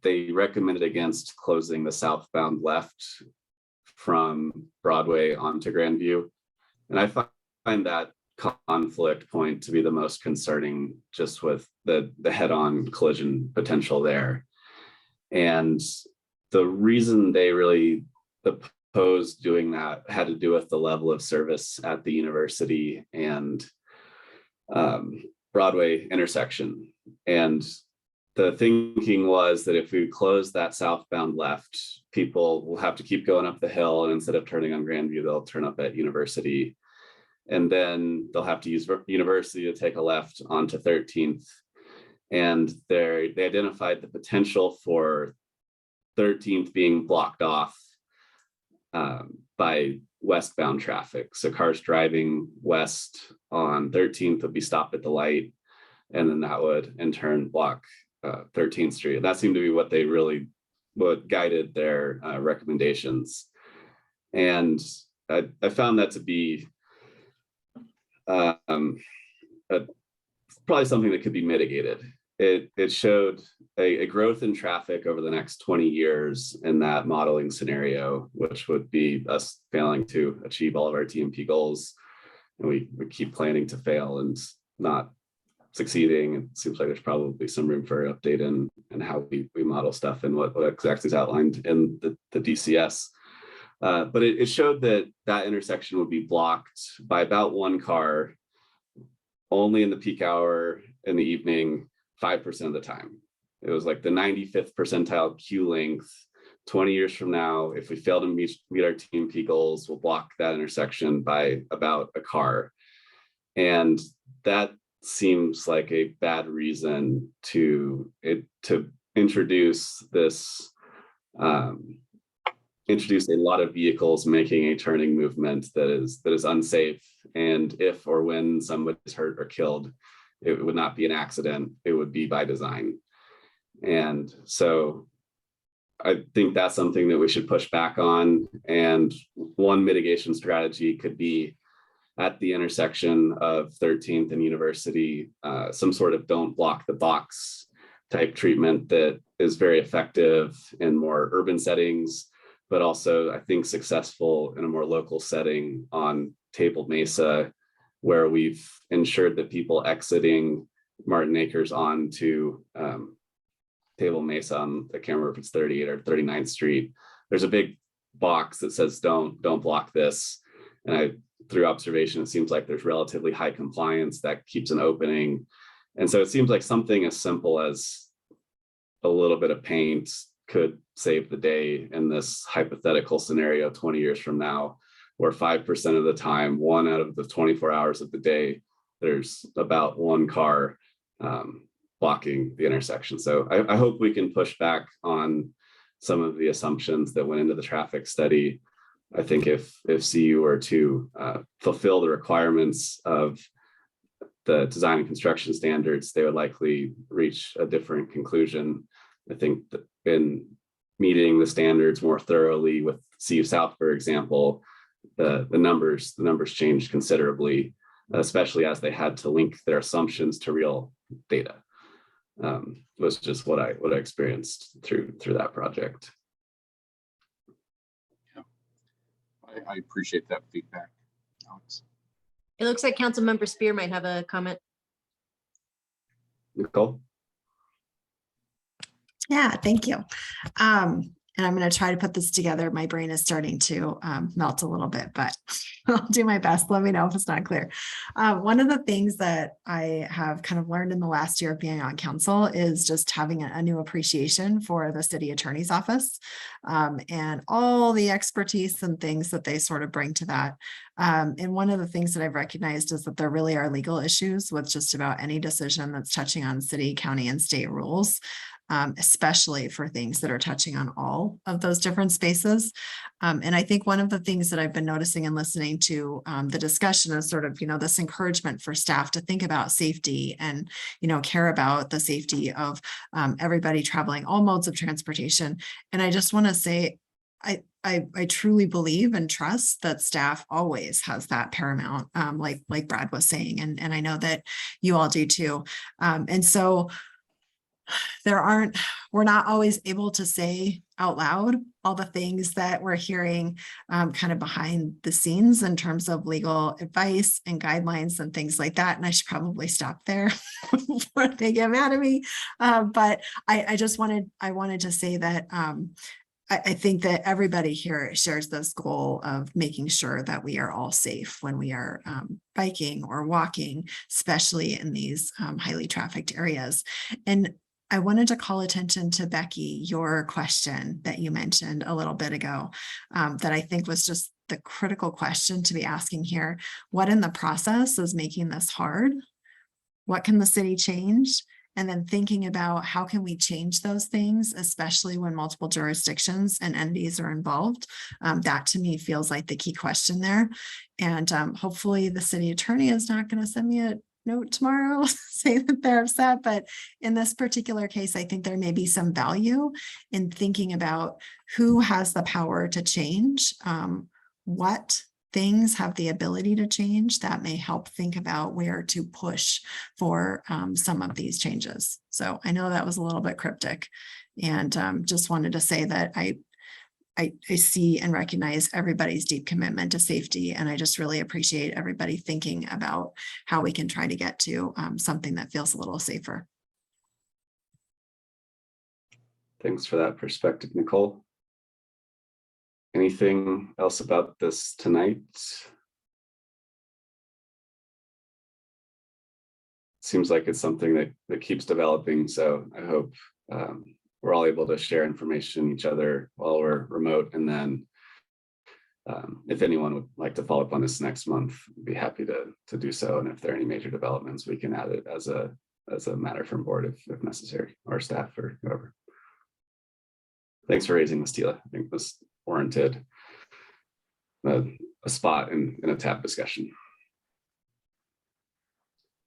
Speaker 2: they recommended against closing the southbound left from Broadway onto Grandview. And I find that conflict point to be the most concerning, just with the head-on collision potential there. And the reason they really opposed doing that had to do with the level of service at the university and Broadway intersection. And the thinking was that if we close that southbound left, people will have to keep going up the hill, and instead of turning on Grandview, they'll turn up at University. And then they'll have to use University to take a left onto 13th. And they identified the potential for 13th being blocked off by westbound traffic. So cars driving west on 13th would be stopped at the light, and then that would in turn block 13th Street. And that seemed to be what guided their recommendations. And I found that to be probably something that could be mitigated. It showed a growth in traffic over the next 20 years in that modeling scenario, which would be us failing to achieve all of our TMP goals. And we keep planning to fail and not succeeding. It seems like there's probably some room for update in how we model stuff and what exactly is outlined in the DCS. But it showed that intersection would be blocked by about one car only in the peak hour in the evening, 5% of the time. It was like the 95th percentile queue length. 20 years from now, if we fail to meet our TMP goals, we'll block that intersection by about a car. And that seems like a bad reason to introduce this, introduce a lot of vehicles making a turning movement that is unsafe. And if or when somebody's hurt or killed, it would not be an accident, it would be by design. And so I think that's something that we should push back on. And one mitigation strategy could be at the intersection of 13th and University, some sort of don't block the box type treatment that is very effective in more urban settings, but also I think successful in a more local setting on Table Mesa, where we've ensured that people exiting Martin Acres onto Table Mesa, on the camera if it's 38 or 39th Street, there's a big box that says don't block this. And through observation, it seems like there's relatively high compliance that keeps an opening. And so it seems like something as simple as a little bit of paint could save the day in this hypothetical scenario 20 years from now, where 5% of the time, 1 out of the 24 hours of the day, there's about one car blocking the intersection. So I hope we can push back on some of the assumptions that went into the traffic study. I think if CU were to fulfill the requirements of the design and construction standards, they would likely reach a different conclusion. I think that in meeting the standards more thoroughly with CU South, for example, the numbers changed considerably, especially as they had to link their assumptions to real data. Was just what I experienced through that project.
Speaker 9: Yeah, I appreciate that feedback, Alex.
Speaker 6: It looks like Councilmember Spear might have a comment.
Speaker 2: Nicole?
Speaker 14: Yeah, thank you. and I'm going to try to put this together. My brain is starting to melt a little bit, but I'll do my best. Let me know if it's not clear. One of the things that I have kind of learned in the last year of being on council is just having a new appreciation for the city attorney's office and all the expertise and things that they sort of bring to that. And one of the things that I've recognized is that there really are legal issues with just about any decision that's touching on city, county, and state rules. Especially for things that are touching on all of those different spaces. And I think one of the things that I've been noticing and listening to the discussion is sort of, this encouragement for staff to think about safety and, care about the safety of everybody traveling all modes of transportation. And I just want to say, I truly believe and trust that staff always has that paramount, like Brad was saying, and I know that you all do too. And so we're not always able to say out loud all the things that we're hearing kind of behind the scenes in terms of legal advice and guidelines and things like that. And I should probably stop there before they get mad at me. But I wanted to say that I think that everybody here shares this goal of making sure that we are all safe when we are biking or walking, especially in these highly trafficked areas. And I wanted to call attention to Becky, your question that you mentioned a little bit ago, that I think was just the critical question to be asking here. What in the process is making this hard? What can the city change? And then thinking about how can we change those things, especially when multiple jurisdictions and entities are involved. That to me feels like the key question there. And hopefully the city attorney is not going to send me a note tomorrow saying that they're upset, but in this particular case, I think there may be some value in thinking about who has the power to change, what things have the ability to change that may help think about where to push for some of these changes. So I know that was a little bit cryptic, and just wanted to say that I see and recognize everybody's deep commitment to safety. And I just really appreciate everybody thinking about how we can try to get to something that feels a little safer.
Speaker 2: Thanks for that perspective, Nicole. Anything else about this tonight? Seems like it's something that keeps developing. So I hope we're all able to share information each other while we're remote. And then if anyone would like to follow up on this next month, I'd be happy to do so. And if there are any major developments, we can add it as a matter from board if necessary, or staff or whoever. Thanks for raising this, Tila. I think this warranted a spot in a tab discussion.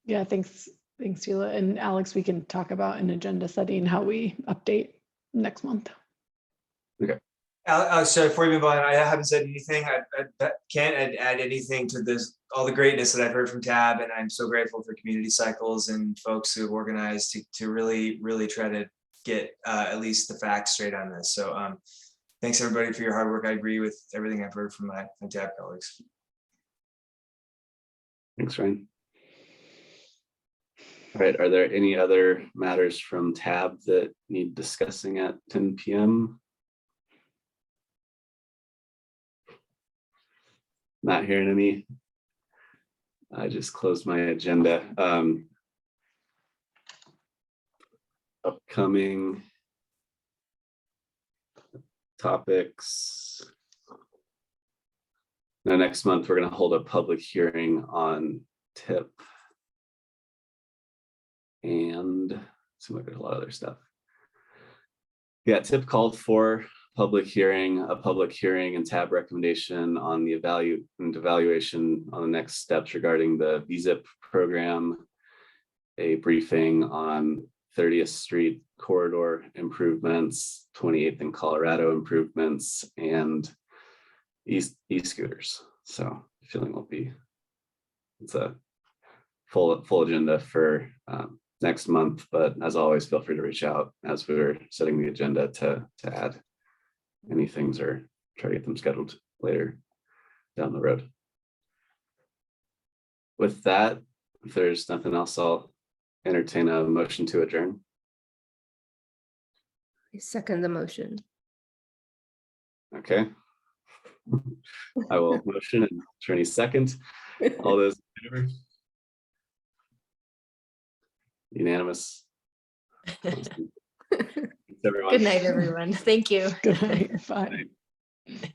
Speaker 3: Yeah, thanks, Tila. And Alex, we can talk about an agenda setting, how we update next month.
Speaker 8: Okay. So before we move on, I haven't said anything. I can't add anything to this, all the greatness that I've heard from TAB, and I'm so grateful for Community Cycles and folks who have organized to really, really try to get at least the facts straight on this. So thanks everybody for your hard work. I agree with everything I've heard from my TAB colleagues.
Speaker 2: Thanks, Ryan. All right, are there any other matters from TAB that need discussing at 10 p.m.? Not hearing any. I just closed my agenda. Upcoming topics. Now, next month, we're going to hold a public hearing on TIP. And seems like there's a lot of other stuff. Yeah, TIP called for a public hearing and TAB recommendation on the evaluation on the next steps regarding the VZIP program, a briefing on 30th Street corridor improvements, 28th and Colorado improvements, and e-scooters. So feeling it's a full agenda for next month, but as always, feel free to reach out as we're setting the agenda to add any things or try to get them scheduled later down the road. With that, if there's nothing else, I'll entertain a motion to adjourn.
Speaker 5: I second the motion.
Speaker 2: Okay. I will motion and Attorney second. All those in favor? Unanimous. Thanks, everyone.
Speaker 6: Good night, everyone. Thank you.
Speaker 3: Good night. Bye.